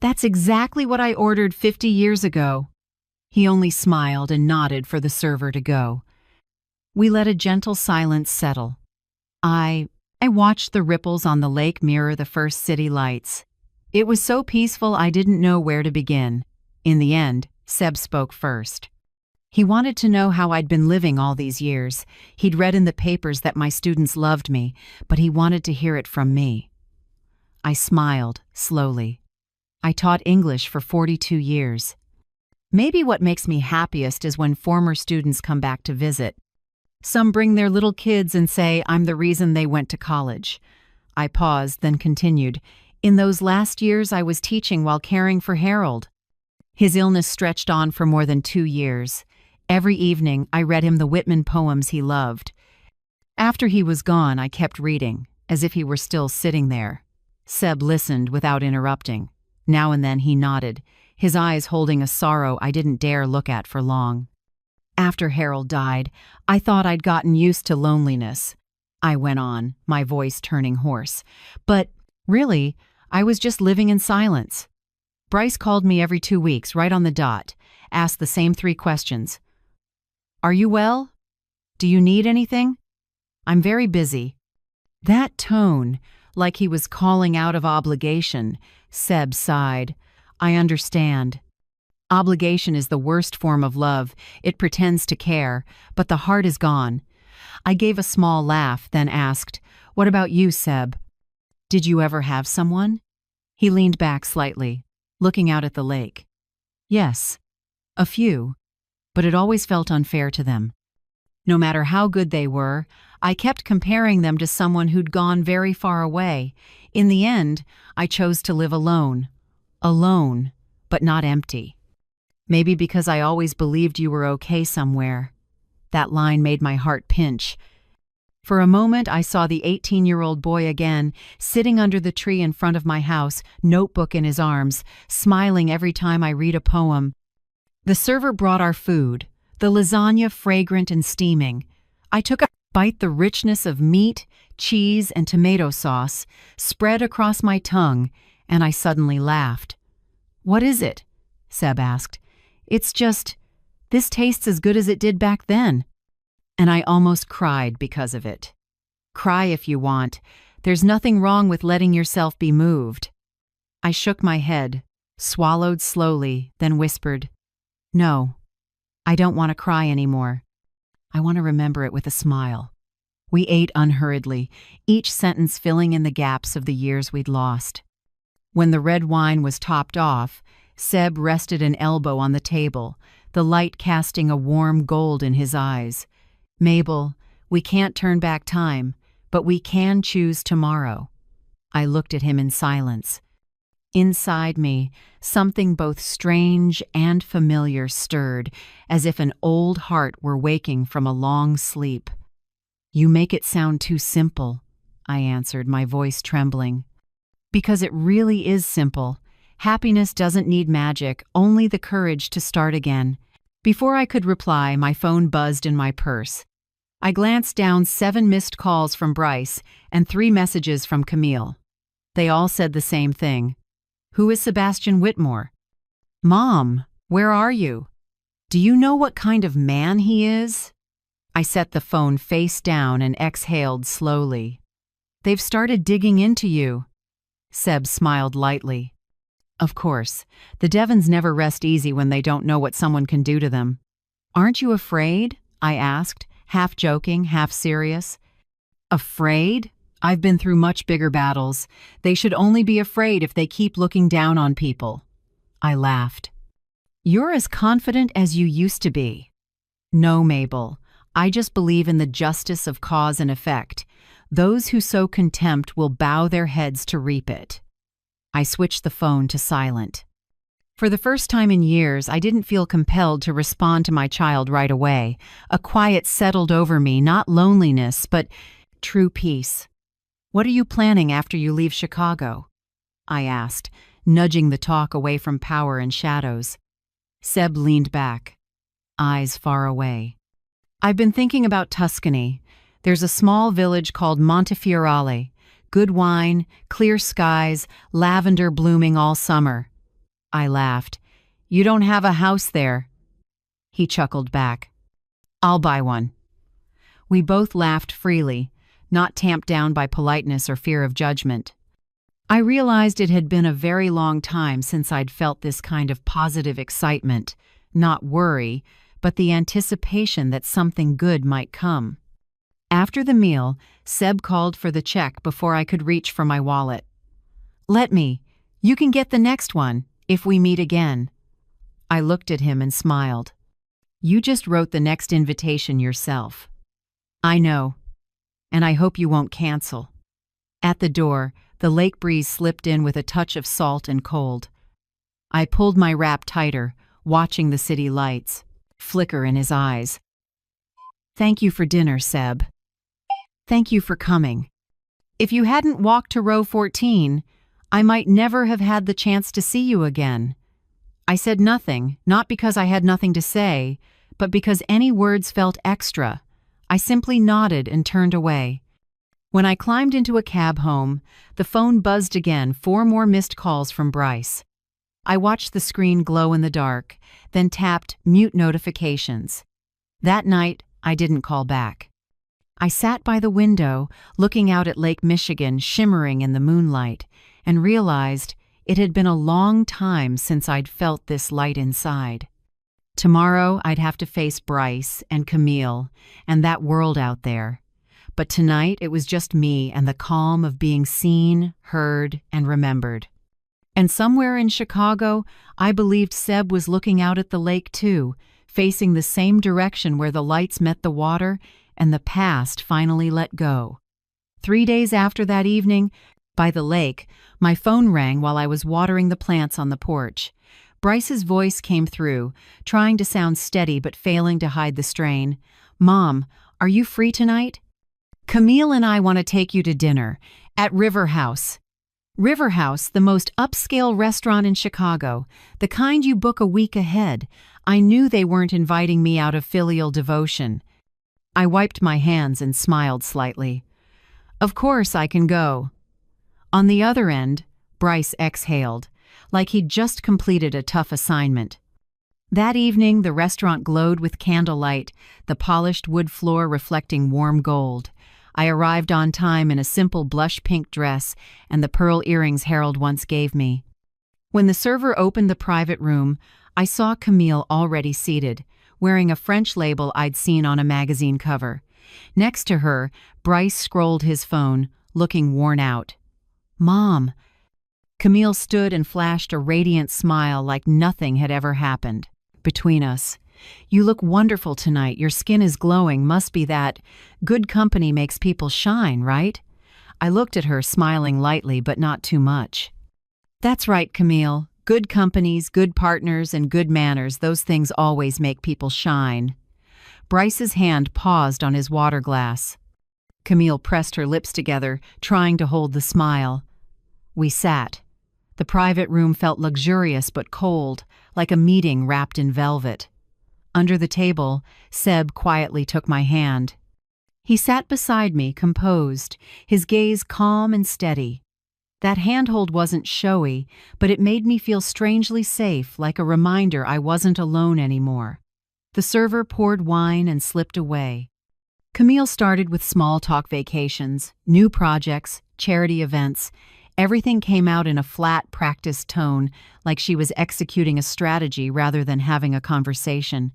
A: "That's exactly what I ordered 50 years ago." He only smiled and nodded for the server to go. We let a gentle silence settle. I watched the ripples on the lake mirror the first city lights. It was so peaceful I didn't know where to begin. In the end, Seb spoke first. He wanted to know how I'd been living all these years. He'd read in the papers that my students loved me, but he wanted to hear it from me. I smiled, slowly. I taught English for 42 years. Maybe what makes me happiest is when former students come back to visit. Some bring their little kids and say I'm the reason they went to college. I paused, then continued. In those last years I was teaching while caring for Harold. His illness stretched on for more than 2 years. Every evening I read him the Whitman poems he loved. After he was gone, I kept reading, as if he were still sitting there. Seb listened without interrupting. Now and then he nodded, his eyes holding a sorrow I didn't dare look at for long. After Harold died, I thought I'd gotten used to loneliness. I went on, my voice turning hoarse. But really, I was just living in silence. Bryce called me every 2 weeks, right on the dot, asked the same 3 questions. "Are you well? Do you need anything?" "I'm very busy." That tone, like he was calling out of obligation. Seb sighed. "I understand. Obligation is the worst form of love. It pretends to care, but the heart is gone." I gave a small laugh, then asked, "What about you, Seb? Did you ever have someone?" He leaned back slightly, looking out at the lake. "Yes, a few, but it always felt unfair to them. No matter how good they were, I kept comparing them to someone who'd gone very far away. In the end, I chose to live alone. Alone, but not empty. Maybe because I always believed you were okay somewhere." That line made my heart pinch. For a moment, I saw the 18-year-old boy again, sitting under the tree in front of my house, notebook in his arms, smiling every time I read a poem. The server brought our food, the lasagna fragrant and steaming. I took a bite. The richness of meat, cheese, and tomato sauce spread across my tongue, and I suddenly laughed. "What is it?" Seb asked. "It's just, this tastes as good as it did back then." And I almost cried because of it. Cry if you want. There's nothing wrong with letting yourself be moved. I shook my head, swallowed slowly, then whispered, "No, I don't want to cry anymore. I want to remember it with a smile." We ate unhurriedly, each sentence filling in the gaps of the years we'd lost. When the red wine was topped off, Seb rested an elbow on the table, the light casting a warm gold in his eyes. "Mabel, we can't turn back time, but we can choose tomorrow." I looked at him in silence. Inside me, something both strange and familiar stirred, as if an old heart were waking from a long sleep. "You make it sound too simple," I answered, my voice trembling. "Because it really is simple. Happiness doesn't need magic, only the courage to start again." Before I could reply, my phone buzzed in my purse. I glanced down 7 missed calls from Bryce and 3 messages from Camille. They all said the same thing. "Who is Sebastian Whitmore?" "Mom, where are you? Do you know what kind of man he is?" I set the phone face down and exhaled slowly. "They've started digging into you." Seb smiled lightly. "Of course, the Devons never rest easy when they don't know what someone can do to them." "Aren't you afraid?" I asked, half joking, half serious. "Afraid? I've been through much bigger battles. They should only be afraid if they keep looking down on people." I laughed. "You're as confident as you used to be." "No, Mabel. I just believe in the justice of cause and effect. Those who sow contempt will bow their heads to reap it." I switched the phone to silent. For the first time in years, I didn't feel compelled to respond to my child right away. A quiet settled over me, not loneliness, but true peace. "What are you planning after you leave Chicago?" I asked, nudging the talk away from power and shadows. Seb leaned back, eyes far away. "I've been thinking about Tuscany. There's a small village called Montefiorale. Good wine, clear skies, lavender blooming all summer." I laughed. "You don't have a house there." He chuckled back. "I'll buy one." We both laughed freely, not tamped down by politeness or fear of judgment. I realized it had been a very long time since I'd felt this kind of positive excitement, not worry, but the anticipation that something good might come. After the meal, Seb called for the check before I could reach for my wallet. "Let me. You can get the next one, if we meet again." I looked at him and smiled. "You just wrote the next invitation yourself." "I know. And I hope you won't cancel." At the door, the lake breeze slipped in with a touch of salt and cold. I pulled my wrap tighter, watching the city lights flicker in his eyes. "Thank you for dinner, Seb. Thank you for coming. If you hadn't walked to row 14, I might never have had the chance to see you again." I said nothing, not because I had nothing to say, but because any words felt extra. I simply nodded and turned away. When I climbed into a cab home, the phone buzzed again, 4 more missed calls from Bryce. I watched the screen glow in the dark, then tapped mute notifications. That night, I didn't call back. I sat by the window, looking out at Lake Michigan shimmering in the moonlight, and realized it had been a long time since I'd felt this light inside. Tomorrow, I'd have to face Bryce and Camille and that world out there. But tonight, it was just me and the calm of being seen, heard, and remembered. And somewhere in Chicago, I believed Seb was looking out at the lake too, facing the same direction where the lights met the water and the past finally let go. 3 days after that evening, by the lake, my phone rang while I was watering the plants on the porch. Bryce's voice came through, trying to sound steady but failing to hide the strain. "Mom, are you free tonight? Camille and I want to take you to dinner at River House." River House, the most upscale restaurant in Chicago, the kind you book a week ahead. I knew they weren't inviting me out of filial devotion. I wiped my hands and smiled slightly. "Of course I can go." On the other end, Bryce exhaled, like he'd just completed a tough assignment. That evening, the restaurant glowed with candlelight, the polished wood floor reflecting warm gold. I arrived on time in a simple blush pink dress and the pearl earrings Harold once gave me. When the server opened the private room, I saw Camille already seated, wearing a French label I'd seen on a magazine cover. Next to her, Bryce scrolled his phone, looking worn out. "Mom." Camille stood and flashed a radiant smile like nothing had ever happened between us. "You look wonderful tonight. Your skin is glowing. Must be that good company makes people shine, right?" I looked at her, smiling lightly, but not too much. "That's right, Camille. Good companies, good partners, and good manners, those things always make people shine." Bryce's hand paused on his water glass. Camille pressed her lips together, trying to hold the smile. We sat. The private room felt luxurious but cold, like a meeting wrapped in velvet. Under the table, Seb quietly took my hand. He sat beside me, composed, his gaze calm and steady. That handhold wasn't showy, but it made me feel strangely safe, like a reminder I wasn't alone anymore. The server poured wine and slipped away. Camille started with small talk vacations, new projects, charity events. Everything came out in a flat, practiced tone, like she was executing a strategy rather than having a conversation.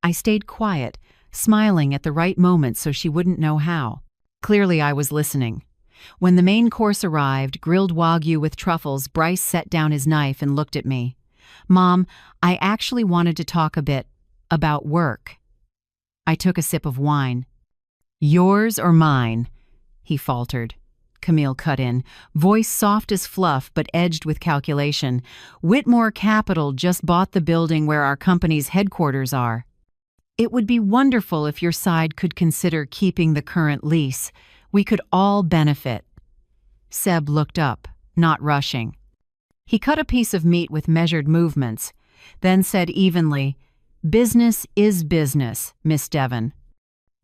A: I stayed quiet, smiling at the right moment so she wouldn't know how. Clearly I was listening. When the main course arrived, grilled wagyu with truffles, Bryce set down his knife and looked at me. "Mom, I actually wanted to talk a bit about work." I took a sip of wine. "Yours or mine?" he faltered. Camille cut in, voice soft as fluff but edged with calculation. "Whitmore Capital just bought the building where our company's headquarters are. It would be wonderful if your side could consider keeping the current lease. We could all benefit." Seb looked up, not rushing. He cut a piece of meat with measured movements, then said evenly, "Business is business, Miss Devon.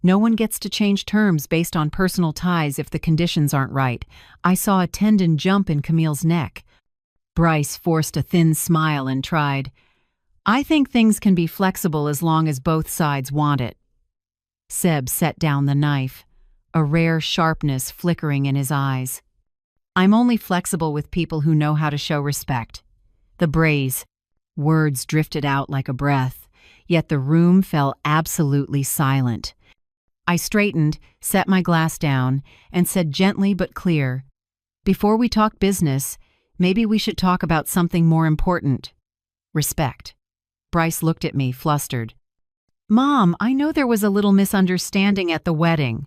A: No one gets to change terms based on personal ties if the conditions aren't right." I saw a tendon jump in Camille's neck. Bryce forced a thin smile and tried, "I think things can be flexible as long as both sides want it." Seb set down the knife, a rare sharpness flickering in his eyes. "I'm only flexible with people who know how to show respect." The braze. Words drifted out like a breath, yet the room fell absolutely silent. I straightened, set my glass down, and said gently but clear, "Before we talk business, maybe we should talk about something more important. Respect." Bryce looked at me, flustered. "Mom, I know there was a little misunderstanding at the wedding."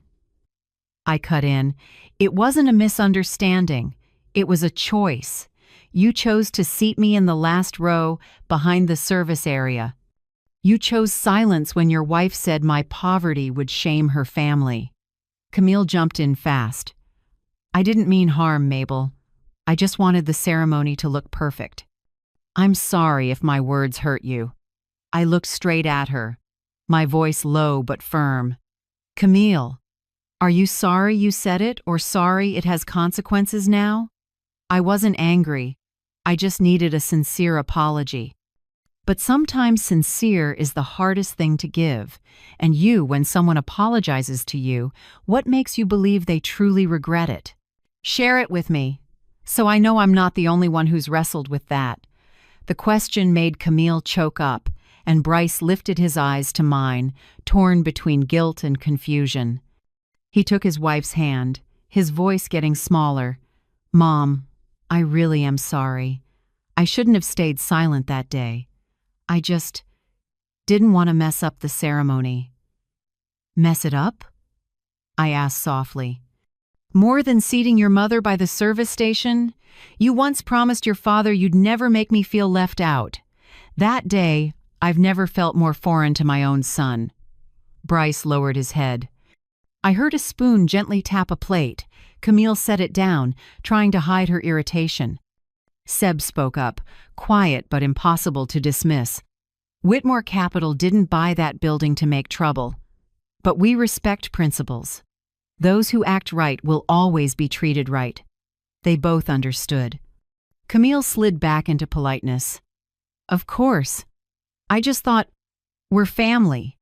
A: I cut in, "It wasn't a misunderstanding. It was a choice. You chose to seat me in the last row, behind the service area. You chose silence when your wife said my poverty would shame her family." Camille jumped in fast. "I didn't mean harm, Mabel. I just wanted the ceremony to look perfect. I'm sorry if my words hurt you." I looked straight at her, my voice low but firm. "Camille, are you sorry you said it, or sorry it has consequences now?" I wasn't angry. I just needed a sincere apology. But sometimes sincere is the hardest thing to give. And when someone apologizes to you, what makes you believe they truly regret it? Share it with me, so I know I'm not the only one who's wrestled with that. The question made Camille choke up, and Bryce lifted his eyes to mine, torn between guilt and confusion. He took his wife's hand, his voice getting smaller. "Mom, I really am sorry. I shouldn't have stayed silent that day. I just didn't want to mess up the ceremony." "Mess it up?" I asked softly. "More than seating your mother by the service station? You once promised your father you'd never make me feel left out. That day, I've never felt more foreign to my own son." Bryce lowered his head. I heard a spoon gently tap a plate. Camille set it down, trying to hide her irritation. Seb spoke up, quiet but impossible to dismiss. "Whitmore Capital didn't buy that building to make trouble. But we respect principles. Those who act right will always be treated right." They both understood. Camille slid back into politeness. "Of course. I just thought, we're family.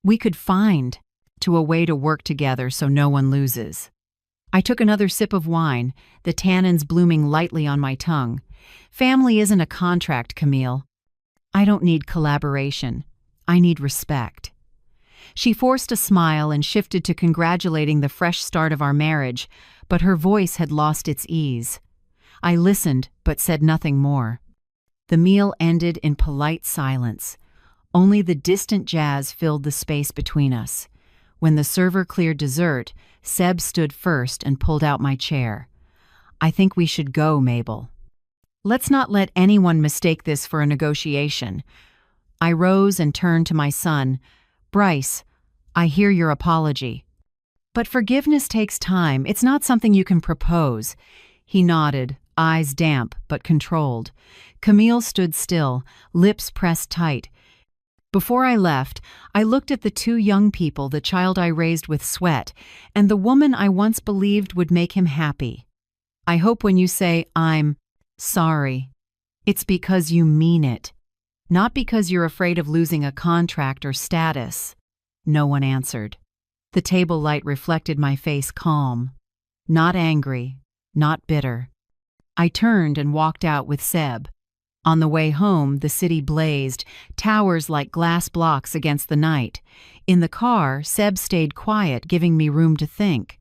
A: We could find a way to work together so no one loses." I took another sip of wine, the tannins blooming lightly on my tongue. "Family isn't a contract, Camille. I don't need collaboration. I need respect." She forced a smile and shifted to congratulating the fresh start of our marriage, but her voice had lost its ease. I listened, but said nothing more. The meal ended in polite silence. Only the distant jazz filled the space between us. When the server cleared dessert, Seb stood first and pulled out my chair. "I think we should go, Mabel. Let's not let anyone mistake this for a negotiation." I rose and turned to my son. "Bryce, I hear your apology. But forgiveness takes time. It's not something you can propose." He nodded, eyes damp but controlled. Camille stood still, lips pressed tight. Before I left, I looked at the two young people, the child I raised with sweat, and the woman I once believed would make him happy. "I hope when you say, 'I'm sorry,' it's because you mean it, not because you're afraid of losing a contract or status." No one answered. The table light reflected my face calm. Not angry, not bitter. I turned and walked out with Seb. On the way home, the city blazed, towers like glass blocks against the night. In the car, Seb stayed quiet, giving me room to think.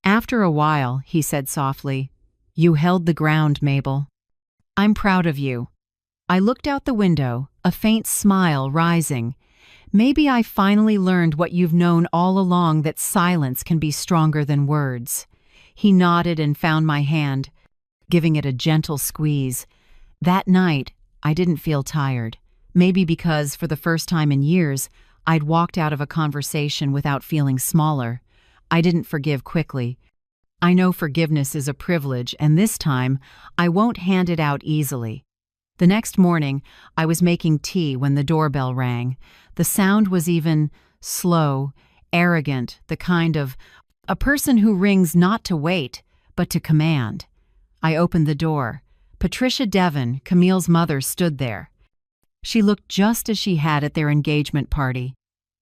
A: "After a while," he said softly, "you held the ground, Mabel. I'm proud of you." I looked out the window, a faint smile rising. "Maybe I finally learned what you've known all along, that silence can be stronger than words." He nodded and found my hand, giving it a gentle squeeze. That night, I didn't feel tired. Maybe because, for the first time in years, I'd walked out of a conversation without feeling smaller. I didn't forgive quickly. I know forgiveness is a privilege, and this time, I won't hand it out easily. The next morning, I was making tea when the doorbell rang. The sound was even slow, arrogant, the kind of a person who rings not to wait, but to command. I opened the door. Patricia Devon, Camille's mother, stood there. She looked just as she had at their engagement party.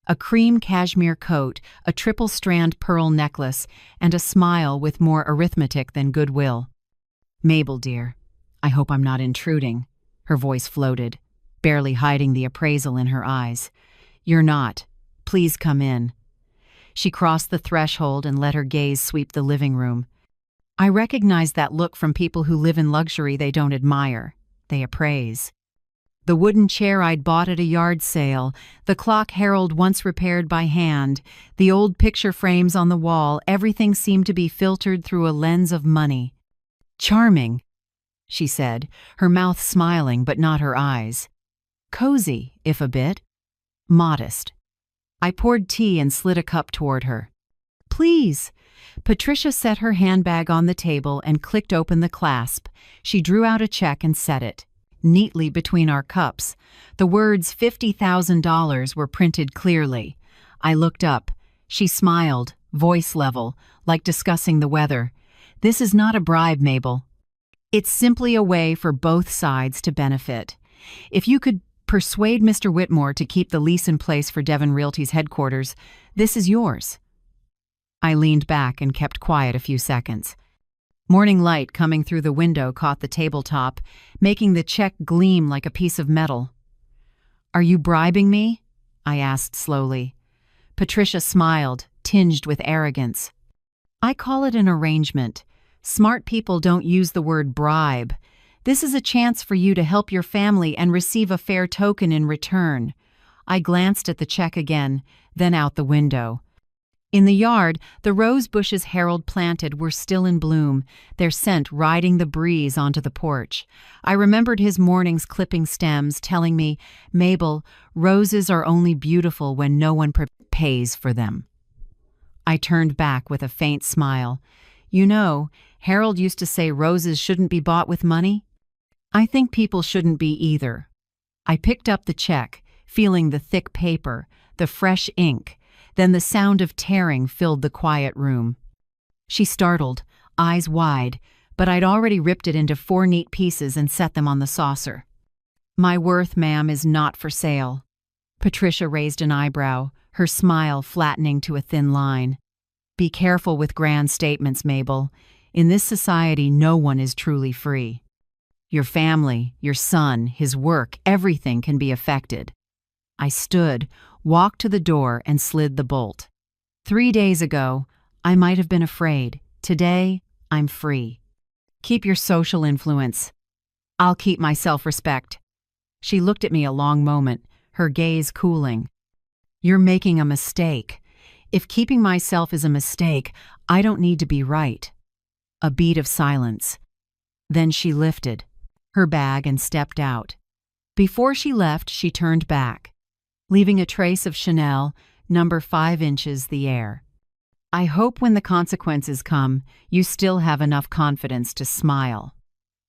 A: A cream cashmere coat, a triple-strand pearl necklace, and a smile with more arithmetic than goodwill. "Mabel, dear, I hope I'm not intruding." Her voice floated, barely hiding the appraisal in her eyes. "You're not. Please come in." She crossed the threshold and let her gaze sweep the living room. I recognized that look from people who live in luxury they don't admire. They appraise. The wooden chair I'd bought at a yard sale, the clock Harold once repaired by hand, the old picture frames on the wall, everything seemed to be filtered through a lens of money. "Charming," she said, her mouth smiling but not her eyes. "Cozy, if a bit. Modest." I poured tea and slid a cup toward her. "Please." Patricia set her handbag on the table and clicked open the clasp. She drew out a check and set it neatly between our cups. The words $50,000 were printed clearly. I looked up. She smiled, voice level, like discussing the weather. "This is not a bribe, Mabel. It's simply a way for both sides to benefit. If you could persuade Mr. Whitmore to keep the lease in place for Devon Realty's headquarters, this is yours." I leaned back and kept quiet a few seconds. Morning light coming through the window caught the tabletop, making the check gleam like a piece of metal. "Are you bribing me?" I asked slowly. Patricia smiled, tinged with arrogance. "I call it an arrangement. Smart people don't use the word bribe. This is a chance for you to help your family and receive a fair token in return." I glanced at the check again, then out the window. In the yard, the rose bushes Harold planted were still in bloom, their scent riding the breeze onto the porch. I remembered his mornings clipping stems, telling me, "Mabel, roses are only beautiful when no one pays for them." I turned back with a faint smile. "You know, Harold used to say roses shouldn't be bought with money. I think people shouldn't be either." I picked up the check, feeling the thick paper, the fresh ink. Then the sound of tearing filled the quiet room. She startled, eyes wide, but I'd already ripped it into 4 neat pieces and set them on the saucer. "My worth, ma'am, is not for sale." Patricia raised an eyebrow, her smile flattening to a thin line. "Be careful with grand statements, Mabel. In this society, no one is truly free. Your family, your son, his work, everything can be affected." I stood, walked to the door, and slid the bolt. 3 days ago, I might have been afraid. Today, I'm free. "Keep your social influence. I'll keep my self-respect." She looked at me a long moment, her gaze cooling. "You're making a mistake. If keeping myself is a mistake, I don't need to be right." A beat of silence. Then she lifted her bag and stepped out. Before she left, she turned back, leaving a trace of Chanel, number 5 inches the air. "I hope when the consequences come, you still have enough confidence to smile."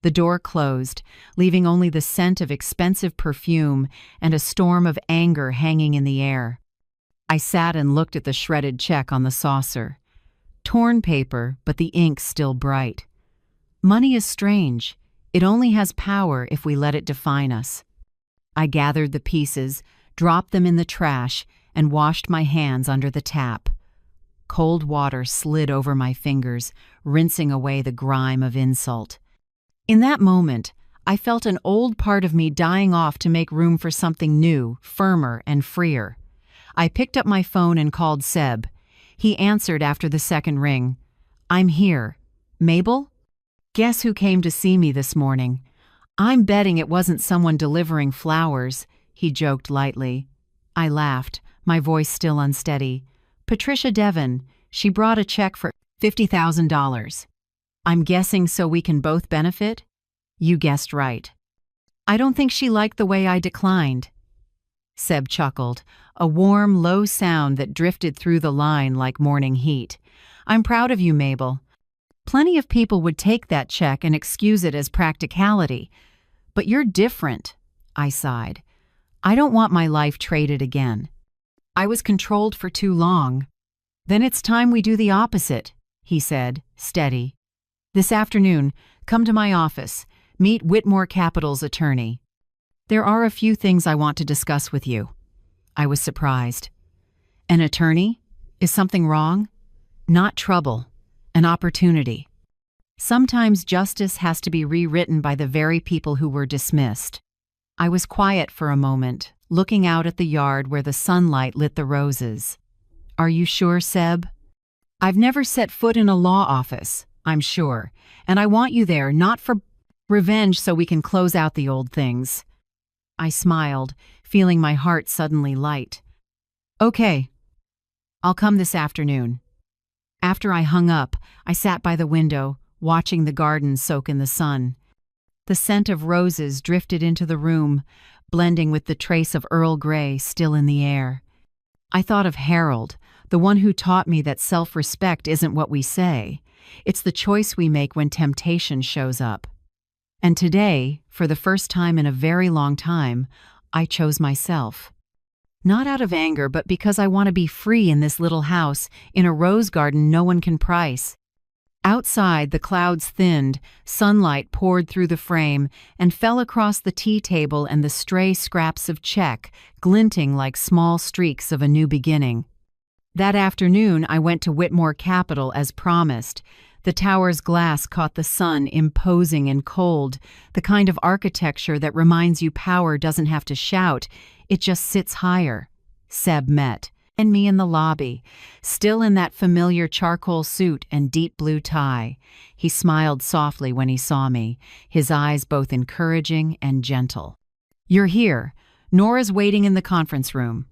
A: The door closed, leaving only the scent of expensive perfume and a storm of anger hanging in the air. I sat and looked at the shredded check on the saucer. Torn paper, but the ink still bright. Money is strange. It only has power if we let it define us. I gathered the pieces, dropped them in the trash, and washed my hands under the tap. Cold water slid over my fingers, rinsing away the grime of insult. In that moment, I felt an old part of me dying off to make room for something new, firmer, and freer. I picked up my phone and called Seb. He answered after the second ring. "I'm here. Mabel? Guess who came to see me this morning? I'm betting it wasn't someone delivering flowers," he joked lightly. I laughed, my voice still unsteady. "Patricia Devon. She brought a check for..." $50,000. I'm guessing so we can both benefit? You guessed right. I don't think she liked the way I declined. Seb chuckled, a warm, low sound that drifted through the line like morning heat. I'm proud of you, Mabel. Plenty of people would take that check and excuse it as practicality. But you're different, I sighed. I don't want my life traded again. I was controlled for too long. Then it's time we do the opposite, he said, steady. This afternoon, come to my office. Meet Whitmore Capital's attorney. There are a few things I want to discuss with you. I was surprised. An attorney? Is something wrong? Not trouble. An opportunity. Sometimes justice has to be rewritten by the very people who were dismissed. I was quiet for a moment, looking out at the yard where the sunlight lit the roses. Are you sure, Seb? I've never set foot in a law office, I'm sure, and I want you there not for revenge so we can close out the old things. I smiled, feeling my heart suddenly light. Okay, I'll come this afternoon. After I hung up, I sat by the window, watching the garden soak in the sun. The scent of roses drifted into the room, blending with the trace of Earl Grey still in the air. I thought of Harold, the one who taught me that self-respect isn't what we say. It's the choice we make when temptation shows up. And today, for the first time in a very long time, I chose myself. Not out of anger, but because I want to be free in this little house, in a rose garden no one can price. Outside, the clouds thinned, sunlight poured through the frame, and fell across the tea table and the stray scraps of check, glinting like small streaks of a new beginning. That afternoon, I went to Whitmore Capital as promised. The tower's glass caught the sun, imposing and cold, the kind of architecture that reminds you power doesn't have to shout, it just sits higher. Seb met, and me in the lobby, still in that familiar charcoal suit and deep blue tie. He smiled softly when he saw me, his eyes both encouraging and gentle. You're here. Nora's waiting in the conference room.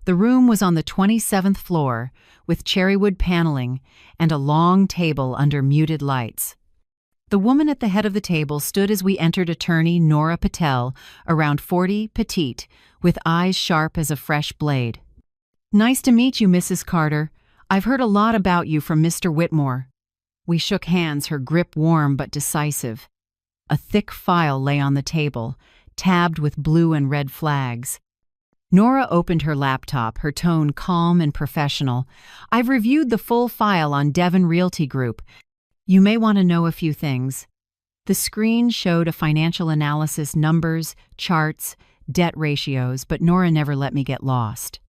A: The room was on the 27th floor, with cherrywood paneling and a long table under muted lights. The woman at the head of the table stood as we entered, attorney Nora Patel, around 40, petite, with eyes sharp as a fresh blade. Nice to meet you, Mrs. Carter. I've heard a lot about you from Mr. Whitmore. We shook hands, her grip warm but decisive. A thick file lay on the table, tabbed with blue and red flags. Nora opened her laptop, her tone calm and professional. I've reviewed the full file on Devon Realty Group. You may want to know a few things. The screen showed a financial analysis, numbers, charts, debt ratios, but Nora never let me get lost.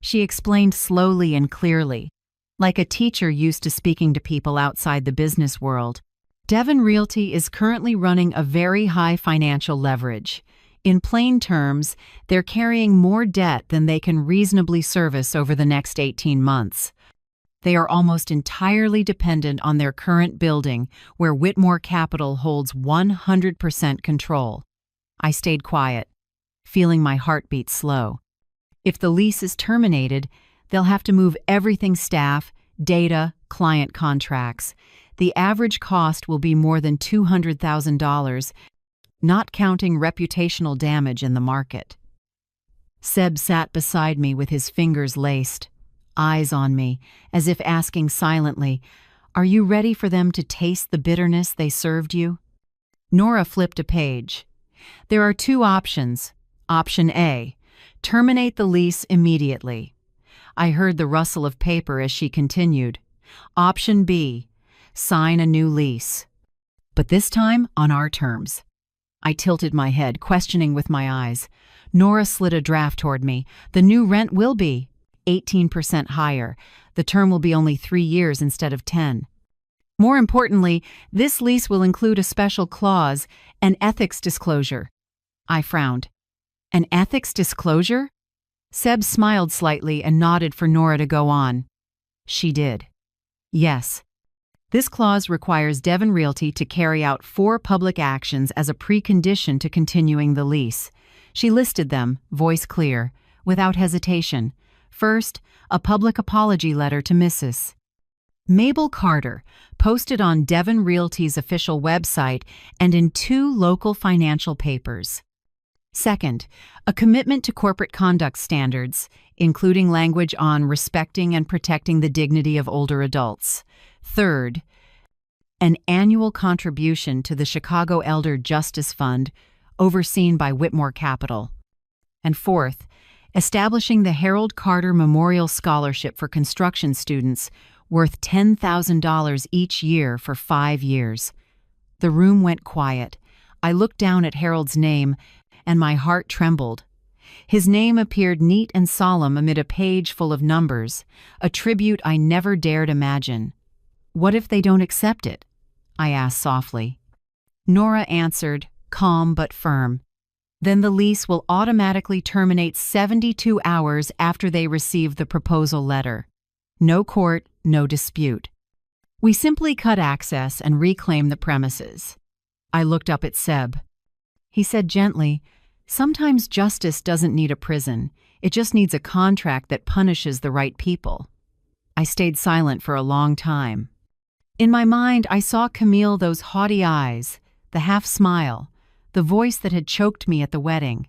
A: She explained slowly and clearly, like a teacher used to speaking to people outside the business world. Devon Realty is currently running a very high financial leverage. In plain terms, they're carrying more debt than they can reasonably service over the next 18 months. They are almost entirely dependent on their current building, where Whitmore Capital holds 100% control. I stayed quiet, feeling my heartbeat slow. If the lease is terminated, they'll have to move everything: staff, data, client contracts. The average cost will be more than $200,000, not counting reputational damage in the market. Seb sat beside me with his fingers laced, eyes on me, as if asking silently, "Are you ready for them to taste the bitterness they served you?" Nora flipped a page. There are two options. Option A, terminate the lease immediately. I heard the rustle of paper as she continued. Option B, sign a new lease. But this time on our terms. I tilted my head, questioning with my eyes. Nora slid a draft toward me. The new rent will be 18% higher. The term will be only 3 years instead of 10. More importantly, this lease will include a special clause, an ethics disclosure. I frowned. An ethics disclosure? Seb smiled slightly and nodded for Nora to go on. She did. Yes. This clause requires Devon Realty to carry out 4 public actions as a precondition to continuing the lease. She listed them, voice clear, without hesitation. First, a public apology letter to Mrs. Mabel Carter, posted on Devon Realty's official website and in 2 local financial papers. Second, a commitment to corporate conduct standards, including language on respecting and protecting the dignity of older adults. Third, an annual contribution to the Chicago Elder Justice Fund, overseen by Whitmore Capital. And fourth, establishing the Harold Carter Memorial Scholarship for construction students, worth $10,000 each year for 5 years. The room went quiet. I looked down at Harold's name, and my heart trembled. His name appeared neat and solemn amid a page full of numbers, a tribute I never dared imagine. "What if they don't accept it?" I asked softly. Nora answered, calm but firm. "Then the lease will automatically terminate 72 hours after they receive the proposal letter. No court, no dispute. We simply cut access and reclaim the premises." I looked up at Seb. He said gently, "Sometimes justice doesn't need a prison. It just needs a contract that punishes the right people." I stayed silent for a long time. In my mind, I saw Camille, those haughty eyes, the half-smile, the voice that had choked me at the wedding.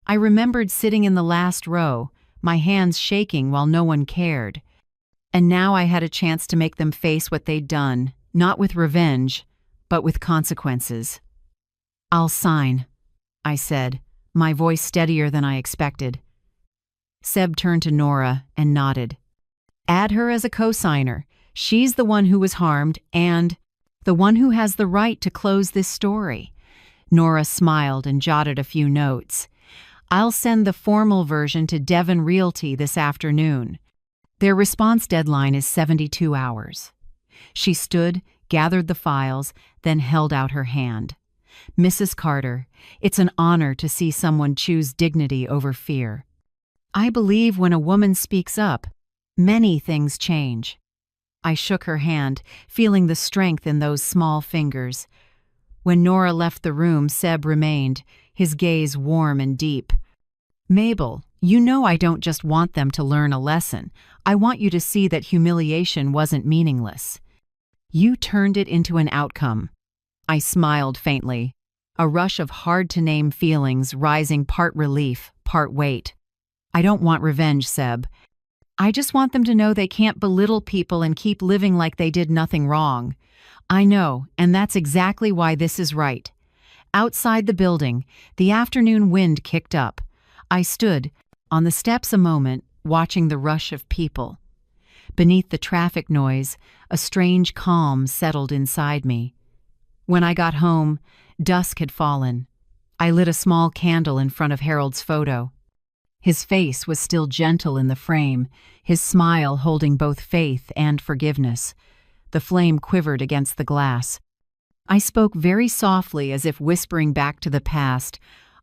A: I remembered sitting in the last row, my hands shaking while no one cared. And now I had a chance to make them face what they'd done, not with revenge, but with consequences. "I'll sign," I said, my voice steadier than I expected. Seb turned to Nora and nodded. "Add her as a co-signer. She's the one who was harmed and the one who has the right to close this story." Nora smiled and jotted a few notes. "I'll send the formal version to Devon Realty this afternoon. Their response deadline is 72 hours. She stood, gathered the files, then held out her hand. "Mrs. Carter, it's an honor to see someone choose dignity over fear. I believe when a woman speaks up, many things change." I shook her hand, feeling the strength in those small fingers. When Nora left the room, Seb remained, his gaze warm and deep. "Mabel, you know I don't just want them to learn a lesson. I want you to see that humiliation wasn't meaningless. You turned it into an outcome." I smiled faintly, a rush of hard-to-name feelings rising, part relief, part weight. "I don't want revenge, Seb. I just want them to know they can't belittle people and keep living like they did nothing wrong. I know, and that's exactly why this is right." Outside the building, the afternoon wind kicked up. I stood on the steps a moment, watching the rush of people. Beneath the traffic noise, a strange calm settled inside me. When I got home, dusk had fallen. I lit a small candle in front of Harold's photo. His face was still gentle in the frame, his smile holding both faith and forgiveness. The flame quivered against the glass. I spoke very softly, as if whispering back to the past.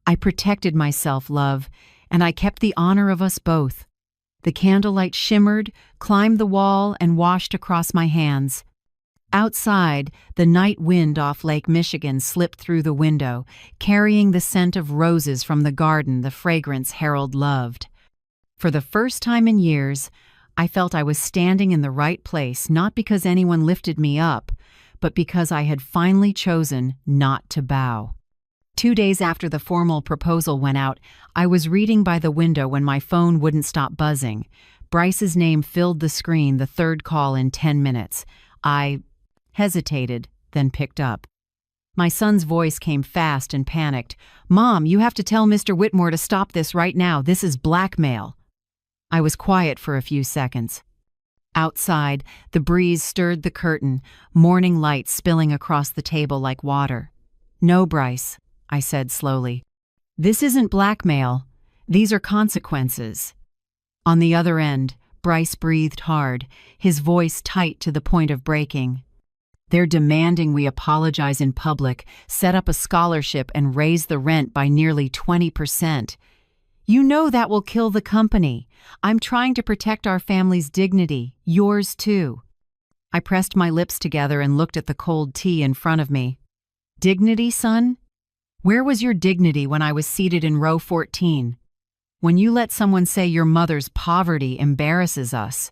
A: "I protected myself, love, and I kept the honor of us both." The candlelight shimmered, climbed the wall, and washed across my hands. Outside, the night wind off Lake Michigan slipped through the window, carrying the scent of roses from the garden, the fragrance Harold loved. For the first time in years, I felt I was standing in the right place, not because anyone lifted me up, but because I had finally chosen not to bow. 2 days after the formal proposal went out, I was reading by the window when my phone wouldn't stop buzzing. Bryce's name filled the screen, the third call in 10 minutes. I hesitated, then picked up. My son's voice came fast and panicked. "Mom, you have to tell Mr. Whitmore to stop this right now. This is blackmail." I was quiet for a few seconds. Outside, the breeze stirred the curtain, morning light spilling across the table like water. "No, Bryce," I said slowly. "This isn't blackmail. These are consequences." On the other end, Bryce breathed hard, his voice tight to the point of breaking. "They're demanding we apologize in public, set up a scholarship, and raise the rent by nearly 20%. You know that will kill the company. I'm trying to protect our family's dignity, yours too." I pressed my lips together and looked at the cold tea in front of me. "Dignity, son? Where was your dignity when I was seated in row 14? When you let someone say your mother's poverty embarrasses us?"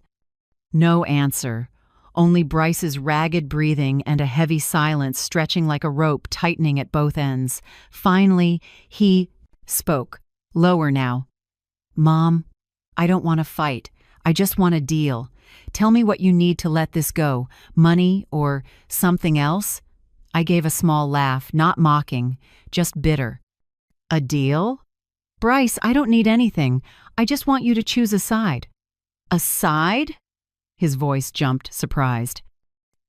A: No answer. only Bryce's ragged breathing and a heavy silence stretching like a rope tightening at both ends. Finally, he spoke, lower now. "Mom, I don't want to fight. I just want a deal. Tell me what you need to let this go. Money or something else?" I gave a small laugh, not mocking, just bitter. "A deal? Bryce, I don't need anything. I just want you to choose a side." "A side?" His voice jumped, surprised.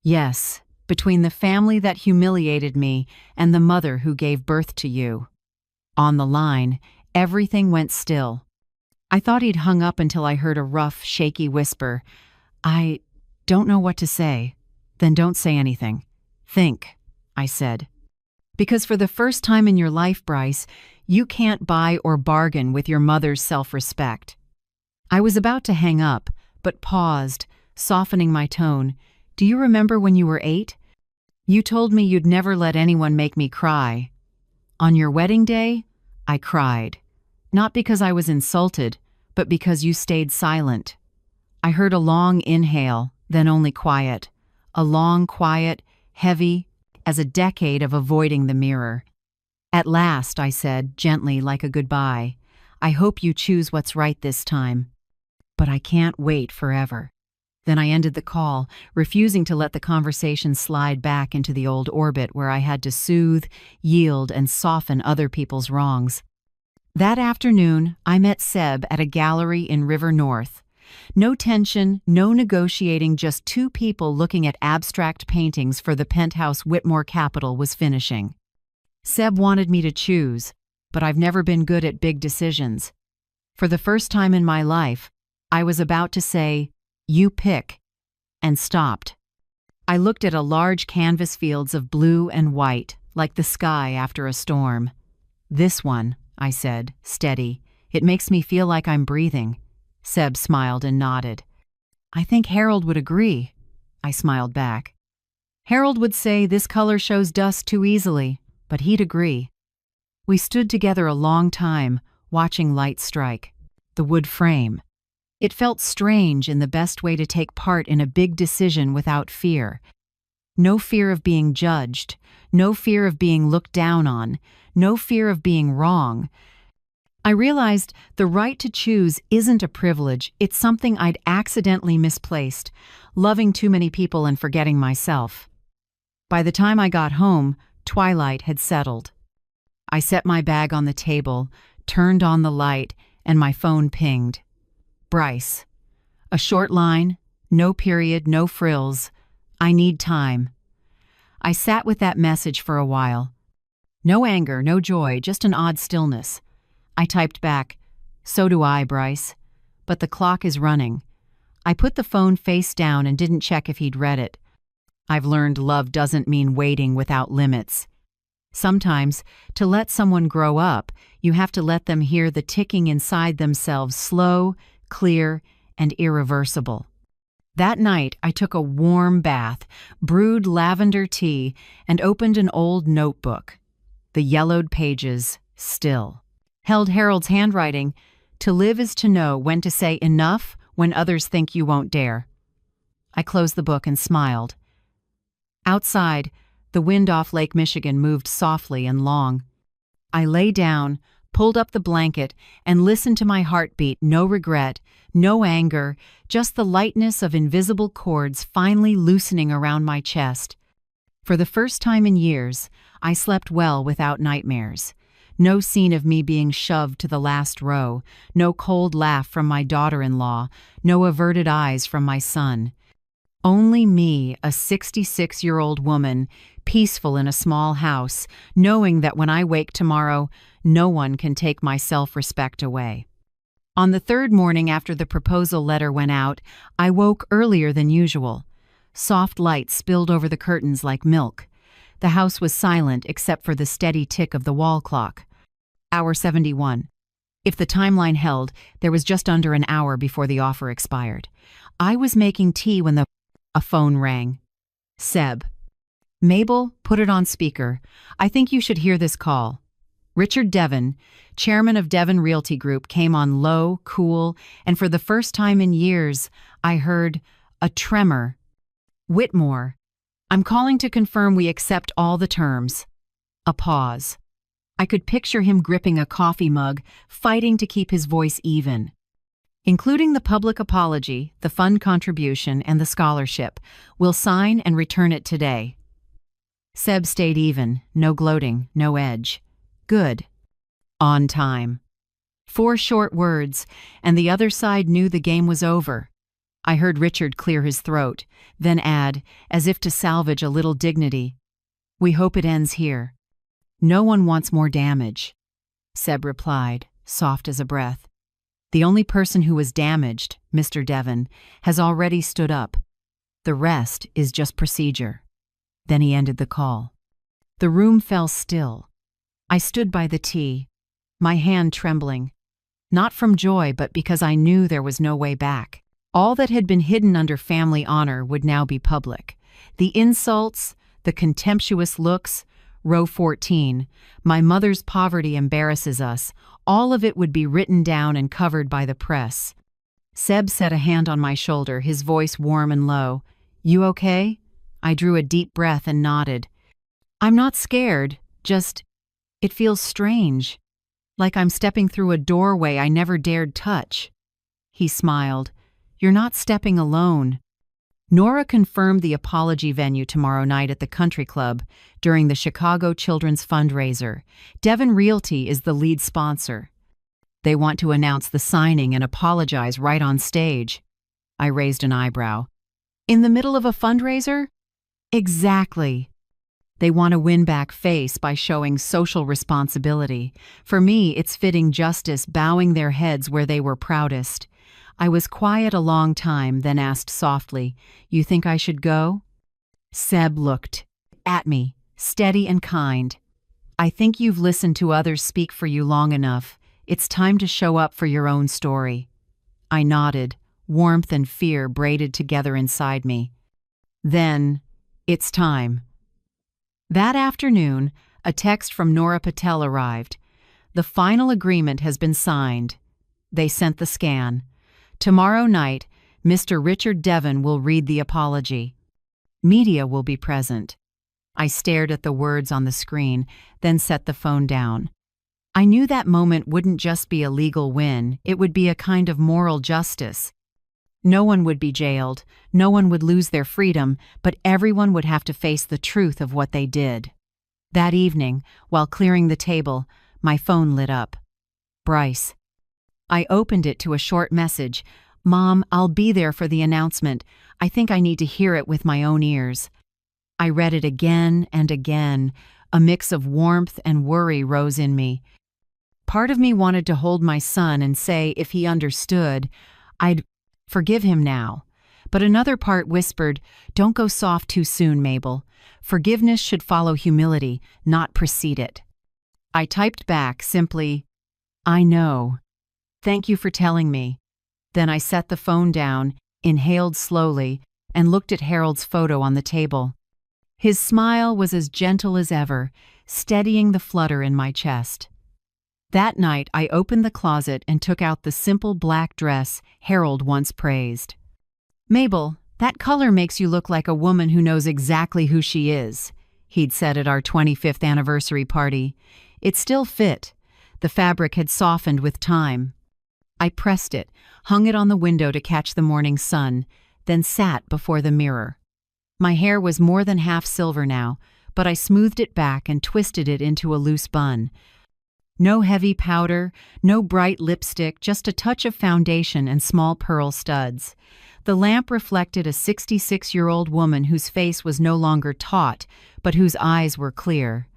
A: "Yes, between the family that humiliated me and the mother who gave birth to you." On the line, everything went still. I thought he'd hung up until I heard a rough, shaky whisper. "I don't know what to say." "Then don't say anything. Think," I said. "Because for the first time in your life, Bryce, you can't buy or bargain with your mother's self-respect." I was about to hang up, but paused, softening my tone. "Do you remember when you were 8? You told me you'd never let anyone make me cry. On your wedding day, I cried. Not because I was insulted, but because you stayed silent." I heard a long inhale, then only quiet. A long quiet, heavy, as a decade of avoiding the mirror. "At last," I said, gently like a goodbye. "I hope you choose what's right this time. But I can't wait forever." Then I ended the call, refusing to let the conversation slide back into the old orbit where I had to soothe, yield, and soften other people's wrongs. That afternoon, I met Seb at a gallery in River North. No tension, no negotiating, just two people looking at abstract paintings for the penthouse Whitmore Capital was finishing. Seb wanted me to choose, but I've never been good at big decisions. For the first time in my life, I was about to say, "You pick," and stopped. I looked at a large canvas fields of blue and white, like the sky after a storm. "This one," I said, steady. "It makes me feel like I'm breathing." Seb smiled and nodded. "I think Harold would agree." I smiled back. "Harold would say this color shows dust too easily, but he'd agree." We stood together a long time, watching light strike. The wood frame. It felt strange in the best way to take part in a big decision without fear. No fear of being judged, no fear of being looked down on, no fear of being wrong. I realized the right to choose isn't a privilege, it's something I'd accidentally misplaced, loving too many people and forgetting myself. By the time I got home, twilight had settled. I set my bag on the table, turned on the light, and my phone pinged. Bryce. A short line, no period, no frills. "I need time." I sat with that message for a while. No anger, no joy, just an odd stillness. I typed back, "So do I, Bryce. But the clock is running." I put the phone face down and didn't check if he'd read it. I've learned love doesn't mean waiting without limits. Sometimes, to let someone grow up, you have to let them hear the ticking inside themselves, slow, clear, and irreversible. That night, I took a warm bath, brewed lavender tea, and opened an old notebook. The yellowed pages, still, held Harold's handwriting. "To live is to know when to say enough when others think you won't dare." I closed the book and smiled. Outside, the wind off Lake Michigan moved softly and long. I lay down, pulled up the blanket, and listened to my heartbeat. No regret, no anger, just the lightness of invisible cords finally loosening around my chest. For the first time in years, I slept well without nightmares. No scene of me being shoved to the last row, no cold laugh from my daughter-in-law, no averted eyes from my son. Only me, a 66-year-old woman, peaceful in a small house, knowing that when I wake tomorrow, no one can take my self-respect away. On the third morning after the proposal letter went out, I woke earlier than usual. Soft light spilled over the curtains like milk. The house was silent except for the steady tick of the wall clock. Hour 71. If the timeline held, there was just under an hour before the offer expired. I was making tea when a phone rang. Seb. "Mabel, put it on speaker. I think you should hear this call." Richard Devon, chairman of Devon Realty Group, came on low, cool, and for the first time in years, I heard a tremor. Whitmore. I'm calling to confirm we accept all the terms. A pause. I could picture him gripping a coffee mug, fighting to keep his voice even. Including the public apology, the fund contribution, and the scholarship. We'll sign and return it today. Seb stayed even, no gloating, no edge. Good. On time. 4 short words, and the other side knew the game was over. I heard Richard clear his throat, then add, as if to salvage a little dignity, "We hope it ends here." "No one wants more damage," Seb replied, soft as a breath. "The only person who was damaged, Mr. Devon, has already stood up. The rest is just procedure." Then he ended the call. The room fell still. I stood by the tea, my hand trembling, not from joy but because I knew there was no way back. All that had been hidden under family honor would now be public. The insults, the contemptuous looks, row 14, my mother's poverty embarrasses us, all of it would be written down and covered by the press. Seb set a hand on my shoulder, his voice warm and low. "You okay?" I drew a deep breath and nodded. "I'm not scared, just, it feels strange. Like I'm stepping through a doorway I never dared touch." He smiled. "You're not stepping alone." Nora confirmed the apology venue tomorrow night at the country club during the Chicago Children's Fundraiser. Devon Realty is the lead sponsor. They want to announce the signing and apologize right on stage. I raised an eyebrow. In the middle of a fundraiser? Exactly. They want to win back face by showing social responsibility. For me, it's fitting justice, bowing their heads where they were proudest. I was quiet a long time, then asked softly, "You think I should go?" Seb looked at me, steady and kind. "I think you've listened to others speak for you long enough. It's time to show up for your own story." I nodded, warmth and fear braided together inside me. Then, "It's time." That afternoon, a text from Nora Patel arrived. "The final agreement has been signed." They sent the scan. "Tomorrow night, Mr. Richard Devon will read the apology. Media will be present." I stared at the words on the screen, then set the phone down. I knew that moment wouldn't just be a legal win, it would be a kind of moral justice. No one would be jailed, no one would lose their freedom, but everyone would have to face the truth of what they did. That evening, while clearing the table, my phone lit up. Bryce. I opened it to a short message. "Mom, I'll be there for the announcement. I think I need to hear it with my own ears." I read it again and again. A mix of warmth and worry rose in me. Part of me wanted to hold my son and say if he understood, I'd forgive him now. But another part whispered, "Don't go soft too soon, Mabel. Forgiveness should follow humility, not precede it." I typed back simply, "I know. Thank you for telling me." Then I set the phone down, inhaled slowly, and looked at Harold's photo on the table. His smile was as gentle as ever, steadying the flutter in my chest. That night, I opened the closet and took out the simple black dress Harold once praised. "Mabel, that color makes you look like a woman who knows exactly who she is," he'd said at our 25th anniversary party. It still fit. The fabric had softened with time. I pressed it, hung it on the window to catch the morning sun, then sat before the mirror. My hair was more than half silver now, but I smoothed it back and twisted it into a loose bun. No heavy powder, no bright lipstick, just a touch of foundation and small pearl studs. The lamp reflected a 66-year-old woman whose face was no longer taut, but whose eyes were clear.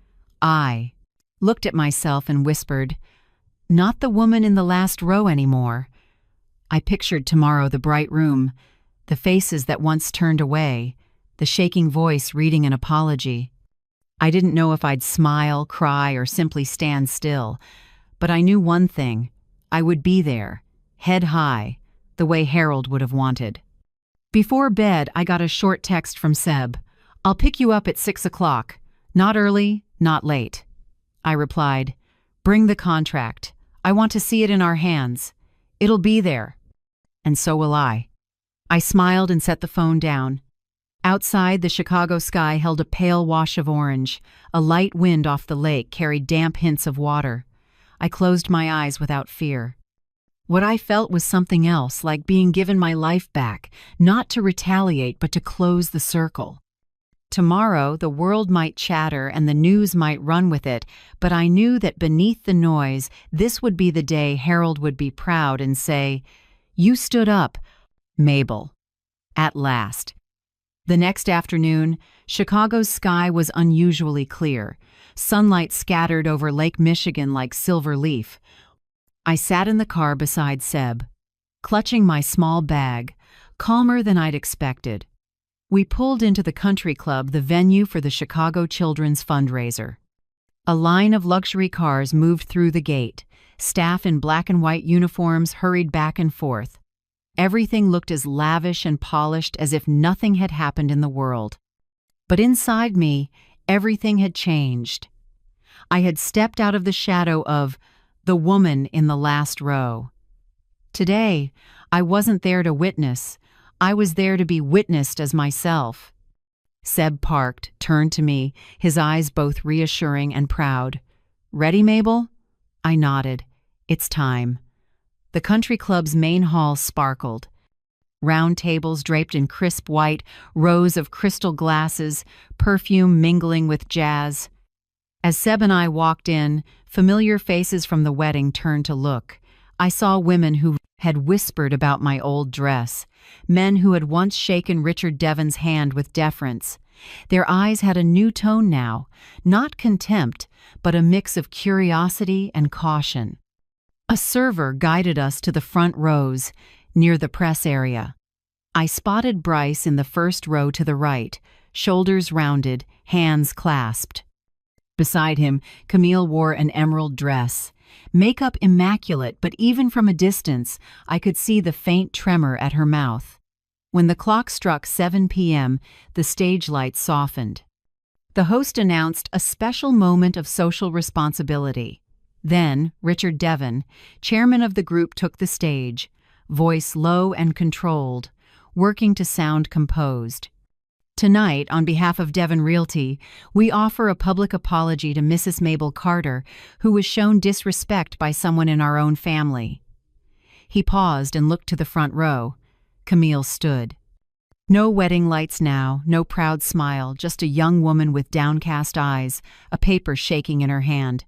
A: I looked at myself and whispered, "Not the woman in the last row anymore." I pictured tomorrow the bright room, the faces that once turned away, the shaking voice reading an apology. I didn't know if I'd smile, cry, or simply stand still, but I knew one thing. I would be there, head high, the way Harold would have wanted. Before bed, I got a short text from Seb. "I'll pick you up at 6 o'clock. Not early, not late." I replied, "Bring the contract. I want to see it in our hands. It'll be there. And so will I." I smiled and set the phone down. Outside, the Chicago sky held a pale wash of orange. A light wind off the lake carried damp hints of water. I closed my eyes without fear. What I felt was something else, like being given my life back, not to retaliate but to close the circle. Tomorrow, the world might chatter and the news might run with it, but I knew that beneath the noise, this would be the day Harold would be proud and say, "You stood up, Mabel." At last. The next afternoon, Chicago's sky was unusually clear. Sunlight scattered over Lake Michigan like silver leaf. I sat in the car beside Seb, clutching my small bag, calmer than I'd expected. We pulled into the country club, the venue for the Chicago Children's fundraiser. A line of luxury cars moved through the gate. Staff in black and white uniforms hurried back and forth. Everything looked as lavish and polished as if nothing had happened in the world. But inside me, everything had changed. I had stepped out of the shadow of the woman in the last row. Today, I wasn't there to witness. I was there to be witnessed as myself. Seb parked, turned to me, his eyes both reassuring and proud. "Ready, Mabel?" I nodded. "It's time." The country club's main hall sparkled. Round tables draped in crisp white, rows of crystal glasses, perfume mingling with jazz. As Seb and I walked in, familiar faces from the wedding turned to look. I saw women who had whispered about my old dress, men who had once shaken Richard Devon's hand with deference. Their eyes had a new tone now, not contempt, but a mix of curiosity and caution. A server guided us to the front rows, near the press area. I spotted Bryce in the first row to the right, shoulders rounded, hands clasped. Beside him, Camille wore an emerald dress. Makeup immaculate, but even from a distance, I could see the faint tremor at her mouth. When the clock struck 7 p.m., the stage lights softened. The host announced a special moment of social responsibility. Then, Richard Devon, chairman of the group, took the stage, voice low and controlled, working to sound composed. Tonight, on behalf of Devon Realty, we offer a public apology to Mrs. Mabel Carter, who was shown disrespect by someone in our own family. He paused and looked to the front row. Camille stood. No wedding lights now, no proud smile, just a young woman with downcast eyes, a paper shaking in her hand.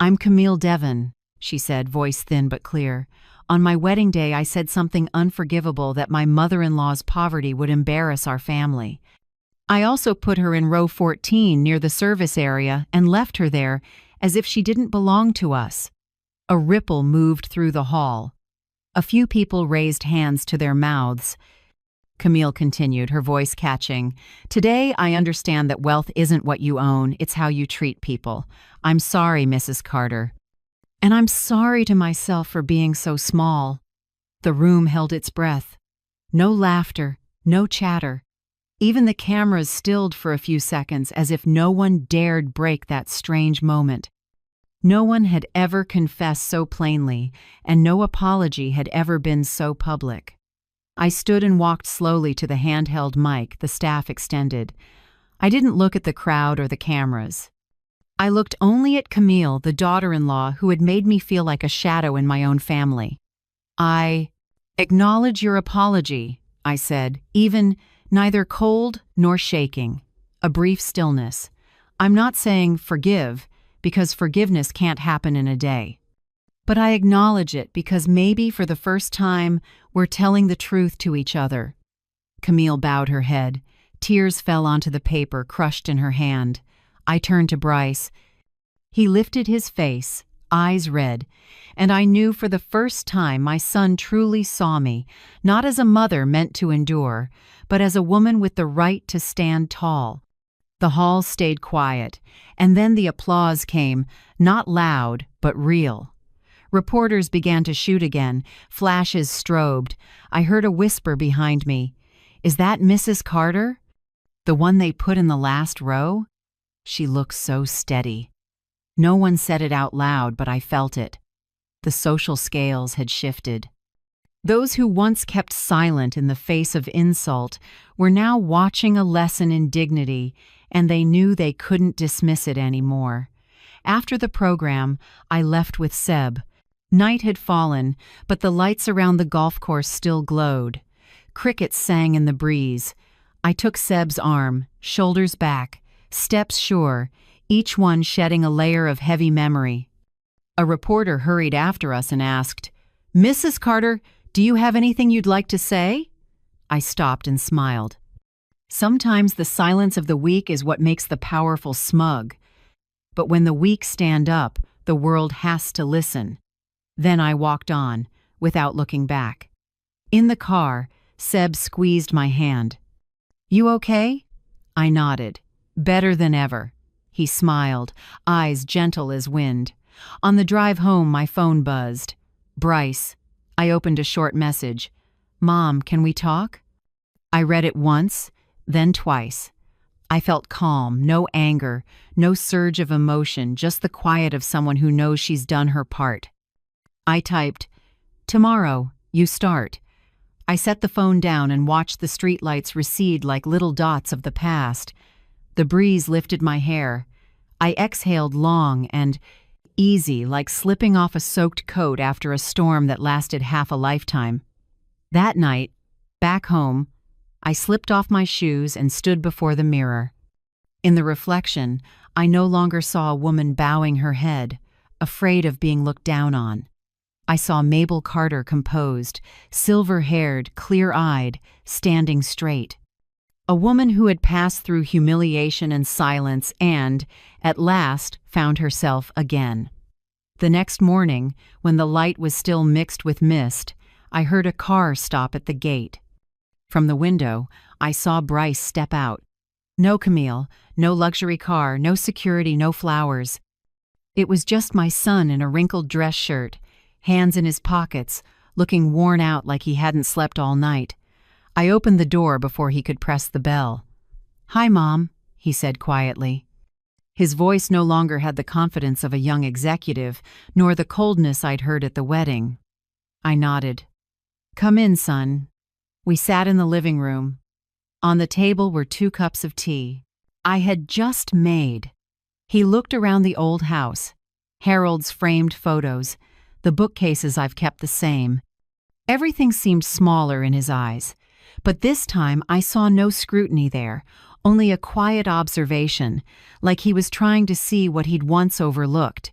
A: "I'm Camille Devon," she said, voice thin but clear. "On my wedding day, I said something unforgivable, that my mother-in-law's poverty would embarrass our family. I also put her in row 14 near the service area and left her there as if she didn't belong to us." A ripple moved through the hall. A few people raised hands to their mouths. Camille continued, her voice catching. "Today, I understand that wealth isn't what you own, it's how you treat people. I'm sorry, Mrs. Carter. And I'm sorry to myself for being so small." The room held its breath. No laughter, no chatter. Even the cameras stilled for a few seconds, as if no one dared break that strange moment. No one had ever confessed so plainly, and no apology had ever been so public. I stood and walked slowly to the handheld mic the staff extended. I didn't look at the crowd or the cameras. I looked only at Camille, the daughter-in-law who had made me feel like a shadow in my own family. "I acknowledge your apology," I said, even neither cold nor shaking. A brief stillness. "I'm not saying forgive, because forgiveness can't happen in a day. But I acknowledge it because maybe for the first time, we're telling the truth to each other." Camille bowed her head. Tears fell onto the paper, crushed in her hand. I turned to Bryce. He lifted his face, eyes red, and I knew for the first time my son truly saw me, not as a mother meant to endure, but as a woman with the right to stand tall. The hall stayed quiet, and then the applause came, not loud, but real. Reporters began to shoot again, flashes strobed. I heard a whisper behind me. "Is that Mrs. Carter? The one they put in the last row?" She looked so steady. No one said it out loud, but I felt it. The social scales had shifted. Those who once kept silent in the face of insult were now watching a lesson in dignity, and they knew they couldn't dismiss it anymore. After the program, I left with Seb. Night had fallen, but the lights around the golf course still glowed. Crickets sang in the breeze. I took Seb's arm, shoulders back, steps sure, each one shedding a layer of heavy memory. A reporter hurried after us and asked, "Mrs. Carter, do you have anything you'd like to say?" I stopped and smiled. Sometimes the silence of the weak is what makes the powerful smug. But when the weak stand up, the world has to listen. Then I walked on, without looking back. In the car, Seb squeezed my hand. "You okay?" I nodded. "Better than ever." He smiled, eyes gentle as wind. On the drive home, my phone buzzed. "Bryce." I opened a short message. "Mom, can we talk?" I read it once, then twice. I felt calm, no anger, no surge of emotion, just the quiet of someone who knows she's done her part. I typed, "Tomorrow, you start." I set the phone down and watched the streetlights recede like little dots of the past. The breeze lifted my hair. I exhaled long and easy, like slipping off a soaked coat after a storm that lasted half a lifetime. That night, back home, I slipped off my shoes and stood before the mirror. In the reflection, I no longer saw a woman bowing her head, afraid of being looked down on. I saw Mabel Carter composed, silver-haired, clear-eyed, standing straight. A woman who had passed through humiliation and silence and, at last, found herself again. The next morning, when the light was still mixed with mist, I heard a car stop at the gate. From the window, I saw Bryce step out. No Camille, no luxury car, no security, no flowers. It was just my son in a wrinkled dress shirt, hands in his pockets, looking worn out like he hadn't slept all night. I opened the door before he could press the bell. "Hi, Mom," he said quietly. His voice no longer had the confidence of a young executive, nor the coldness I'd heard at the wedding. I nodded. "Come in, son." We sat in the living room. On the table were 2 cups of tea I had just made. He looked around the old house, Harold's framed photos, the bookcases I've kept the same. Everything seemed smaller in his eyes, but this time I saw no scrutiny there, only a quiet observation, like he was trying to see what he'd once overlooked.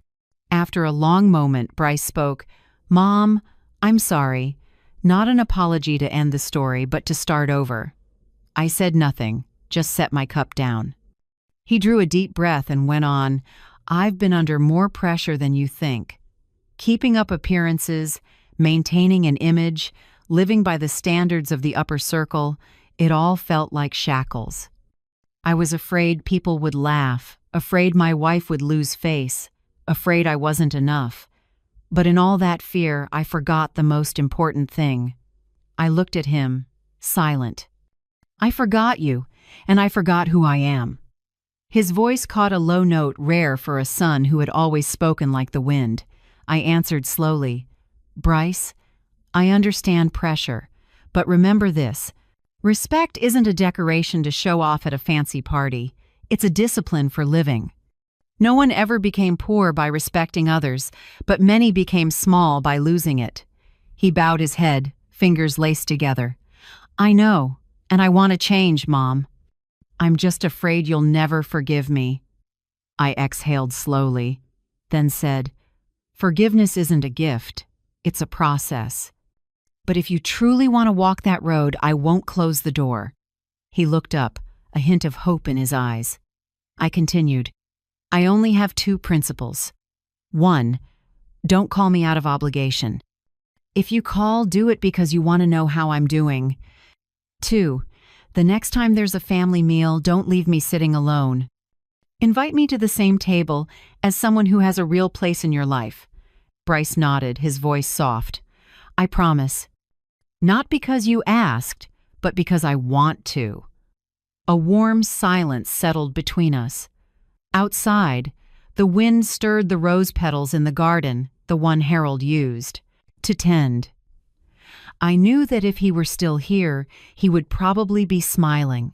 A: After a long moment, Bryce spoke, "Mom, I'm sorry." Not an apology to end the story, but to start over. I said nothing, just set my cup down. He drew a deep breath and went on, "I've been under more pressure than you think. Keeping up appearances, maintaining an image, living by the standards of the upper circle, it all felt like shackles. I was afraid people would laugh, afraid my wife would lose face, afraid I wasn't enough. But in all that fear, I forgot the most important thing. I looked at him, silent. I forgot you, and I forgot who I am." His voice caught a low note rare for a son who had always spoken like the wind. I answered slowly, "Bryce, I understand pressure, but remember this. Respect isn't a decoration to show off at a fancy party. It's a discipline for living. No one ever became poor by respecting others, but many became small by losing it." He bowed his head, fingers laced together. "I know, and I want to change, Mom. I'm just afraid you'll never forgive me." I exhaled slowly, then said, "Forgiveness isn't a gift, it's a process. But if you truly want to walk that road, I won't close the door." He looked up, a hint of hope in his eyes. I continued, "I only have 2 principles. 1, don't call me out of obligation. If you call, do it because you want to know how I'm doing. 2, the next time there's a family meal, don't leave me sitting alone. Invite me to the same table as someone who has a real place in your life." Bryce nodded, his voice soft. "I promise. Not because you asked, but because I want to." A warm silence settled between us. Outside, the wind stirred the rose petals in the garden, the one Harold used to tend. I knew that if he were still here, he would probably be smiling.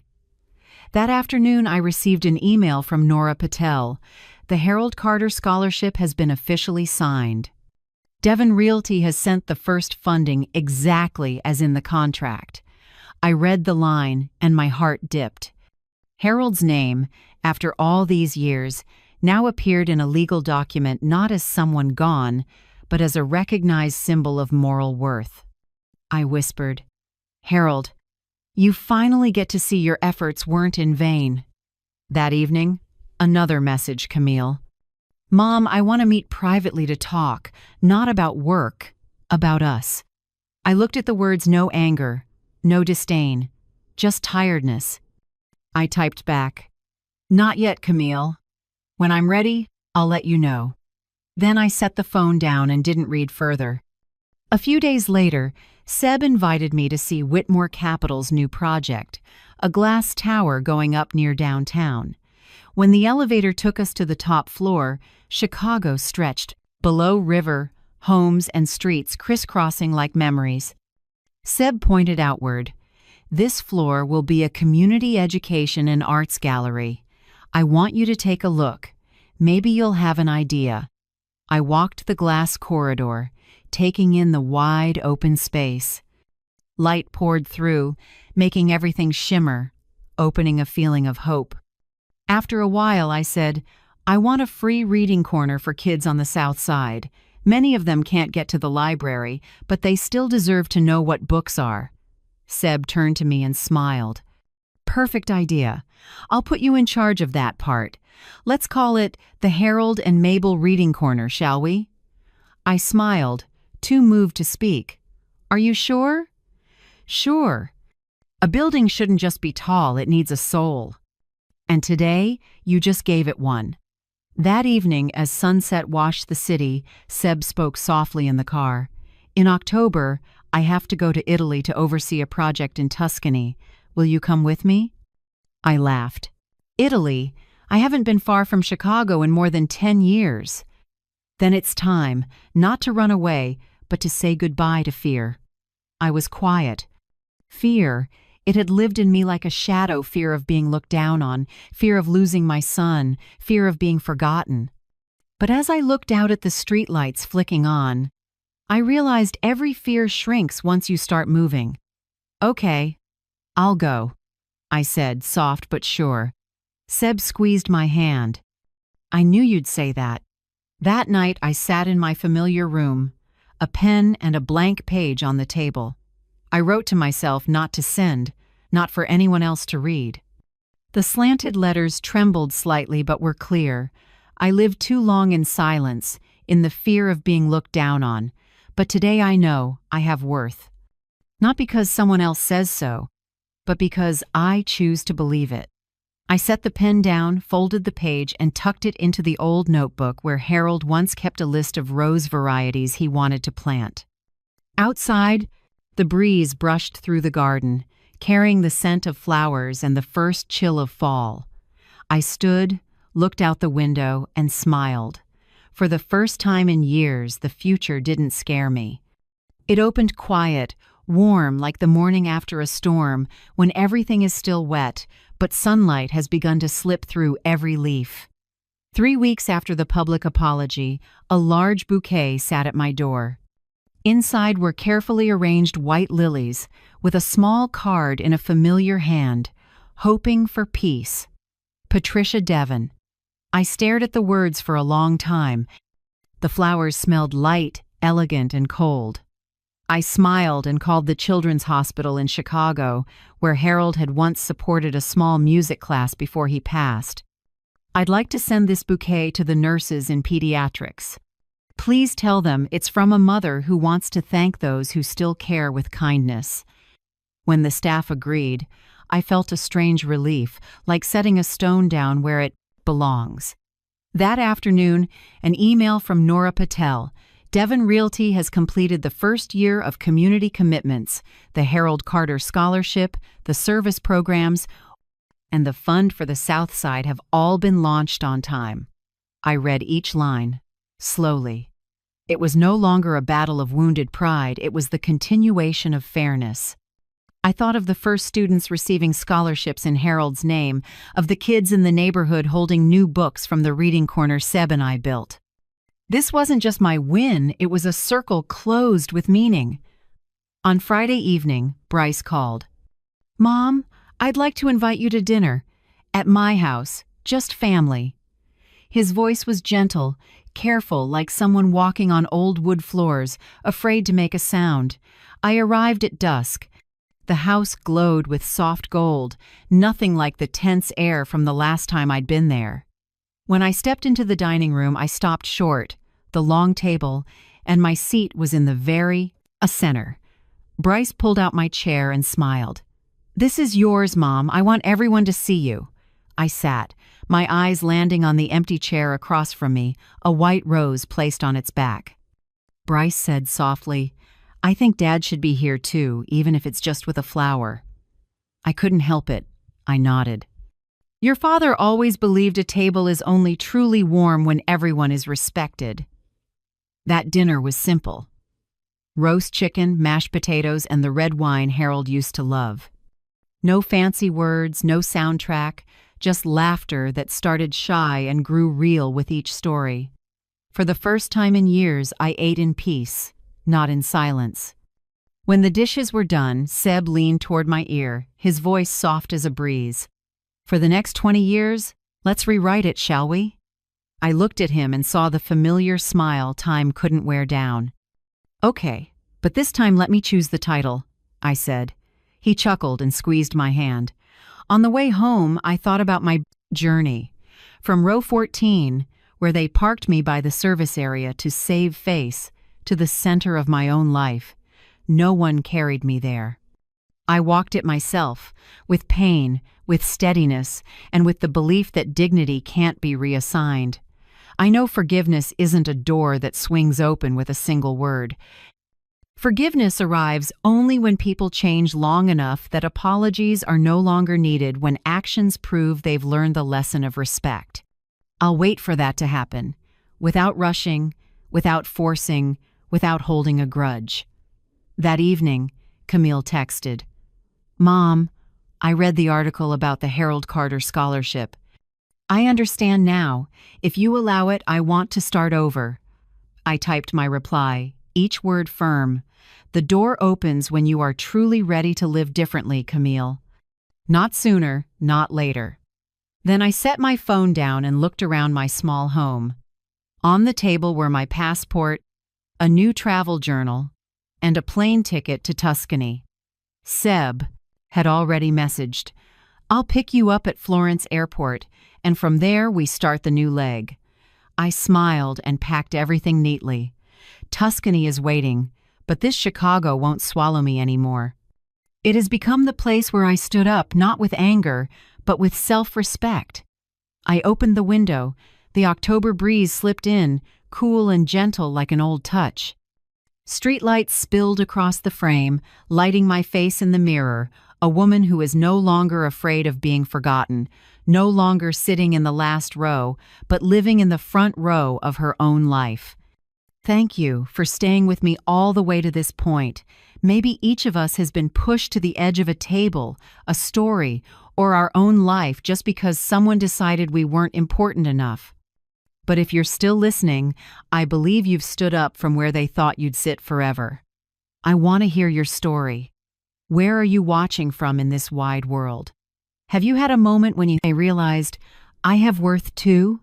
A: That afternoon, I received an email from Nora Patel. The Harold Carter Scholarship has been officially signed. Devon Realty has sent the first funding exactly as in the contract. I read the line, and my heart dipped. Harold's name, after all these years, now appeared in a legal document not as someone gone, but as a recognized symbol of moral worth. I whispered, "Harold, you finally get to see your efforts weren't in vain." That evening, another message, Camille. "Mom, I want to meet privately to talk, not about work, about us." I looked at the words, no anger, no disdain, just tiredness. I typed back, "Not yet, Camille. When I'm ready, I'll let you know." Then I set the phone down and didn't read further. A few days later, Seb invited me to see Whitmore Capital's new project, a glass tower going up near downtown. When the elevator took us to the top floor, Chicago stretched, below river, homes, and streets crisscrossing like memories. Seb pointed outward. "This floor will be a community education and arts gallery. I want you to take a look. Maybe you'll have an idea." I walked the glass corridor, taking in the wide open space. Light poured through, making everything shimmer, opening a feeling of hope. After a while, I said, "I want a free reading corner for kids on the South Side. Many of them can't get to the library, but they still deserve to know what books are." Seb turned to me and smiled. "Perfect idea. I'll put you in charge of that part. Let's call it the Harold and Mabel Reading Corner, shall we?" I smiled, too moved to speak. "Are you sure?" "Sure. A building shouldn't just be tall, it needs a soul. And today, you just gave it one." That evening, as sunset washed the city, Seb spoke softly in the car. "In October, I have to go to Italy to oversee a project in Tuscany. Will you come with me?" I laughed. "Italy? I haven't been far from Chicago in more than 10 years. Then it's time, not to run away, but to say goodbye to fear." I was quiet. Fear, it had lived in me like a shadow, fear of being looked down on, fear of losing my son, fear of being forgotten. But as I looked out at the streetlights flicking on, I realized every fear shrinks once you start moving. "Okay, I'll go," I said, soft but sure. Seb squeezed my hand. "I knew you'd say that." That night I sat in my familiar room, a pen and a blank page on the table. I wrote to myself not to send, not for anyone else to read. The slanted letters trembled slightly but were clear. I lived too long in silence, in the fear of being looked down on, but today I know I have worth. Not because someone else says so, but because I choose to believe it. I set the pen down, folded the page, and tucked it into the old notebook where Harold once kept a list of rose varieties he wanted to plant. Outside, the breeze brushed through the garden, carrying the scent of flowers and the first chill of fall. I stood, looked out the window, and smiled. For the first time in years, the future didn't scare me. It opened quiet, warm like the morning after a storm, when everything is still wet, but sunlight has begun to slip through every leaf. 3 weeks after the public apology, a large bouquet sat at my door. Inside were carefully arranged white lilies, with a small card in a familiar hand, "Hoping for peace. Patricia Devon." I stared at the words for a long time. The flowers smelled light, elegant, and cold. I smiled and called the Children's Hospital in Chicago, where Harold had once supported a small music class before he passed. "I'd like to send this bouquet to the nurses in pediatrics. Please tell them it's from a mother who wants to thank those who still care with kindness." When the staff agreed, I felt a strange relief, like setting a stone down where it belongs. That afternoon, an email from Nora Patel. Devon Realty has completed the first year of community commitments, the Harold Carter Scholarship, the service programs, and the fund for the South Side have all been launched on time. I read each line, slowly. It was no longer a battle of wounded pride, it was the continuation of fairness. I thought of the first students receiving scholarships in Harold's name, of the kids in the neighborhood holding new books from the reading corner Seb and I built. This wasn't just my win, it was a circle closed with meaning. On Friday evening, Bryce called. "Mom, I'd like to invite you to dinner. At my house, just family." His voice was gentle, careful, like someone walking on old wood floors, afraid to make a sound. I arrived at dusk. The house glowed with soft gold, nothing like the tense air from the last time I'd been there. When I stepped into the dining room, I stopped short, the long table, and my seat was in the very center. Bryce pulled out my chair and smiled. "This is yours, Mom. I want everyone to see you." I sat, my eyes landing on the empty chair across from me, a white rose placed on its back. Bryce said softly, "I think Dad should be here too, even if it's just with a flower." I couldn't help it. I nodded. "Your father always believed a table is only truly warm when everyone is respected." That dinner was simple. Roast chicken, mashed potatoes, and the red wine Harold used to love. No fancy words, no soundtrack, just laughter that started shy and grew real with each story. For the first time in years, I ate in peace, not in silence. When the dishes were done, Seb leaned toward my ear, his voice soft as a breeze. "For the next 20 years, let's rewrite it, shall we?" I looked at him and saw the familiar smile time couldn't wear down. "Okay, but this time let me choose the title," I said. He chuckled and squeezed my hand. On the way home, I thought about my journey. From row 14, where they parked me by the service area to save face, to the center of my own life. No one carried me there. I walked it myself, with pain, with steadiness, and with the belief that dignity can't be reassigned. I know forgiveness isn't a door that swings open with a single word. Forgiveness arrives only when people change long enough that apologies are no longer needed, when actions prove they've learned the lesson of respect. I'll wait for that to happen, without rushing, without forcing, without holding a grudge. That evening, Camille texted, "Mom, I read the article about the Harold Carter Scholarship. I understand now. If you allow it, I want to start over." I typed my reply, each word firm. "The door opens when you are truly ready to live differently, Camille. Not sooner, not later." Then I set my phone down and looked around my small home. On the table were my passport, a new travel journal, and a plane ticket to Tuscany. Seb had already messaged, "I'll pick you up at Florence Airport, and from there we start the new leg." I smiled and packed everything neatly. Tuscany is waiting, but this Chicago won't swallow me anymore. It has become the place where I stood up, not with anger, but with self-respect. I opened the window. The October breeze slipped in, cool and gentle like an old touch. Streetlights spilled across the frame, lighting my face in the mirror, a woman who is no longer afraid of being forgotten, no longer sitting in the last row, but living in the front row of her own life. Thank you for staying with me all the way to this point. Maybe each of us has been pushed to the edge of a table, a story, or our own life just because someone decided we weren't important enough. But if you're still listening, I believe you've stood up from where they thought you'd sit forever. I want to hear your story. Where are you watching from in this wide world? Have you had a moment when you realized, I have worth too?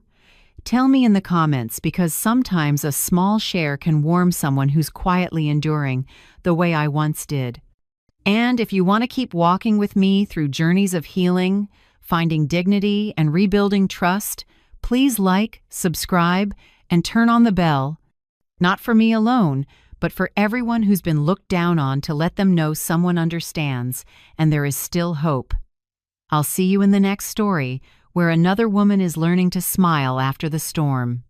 A: Tell me in the comments, because sometimes a small share can warm someone who's quietly enduring, the way I once did. And if you want to keep walking with me through journeys of healing, finding dignity, and rebuilding trust, please like, subscribe, and turn on the bell. Not for me alone, but for everyone who's been looked down on, to let them know someone understands and there is still hope. I'll see you in the next story, where another woman is learning to smile after the storm.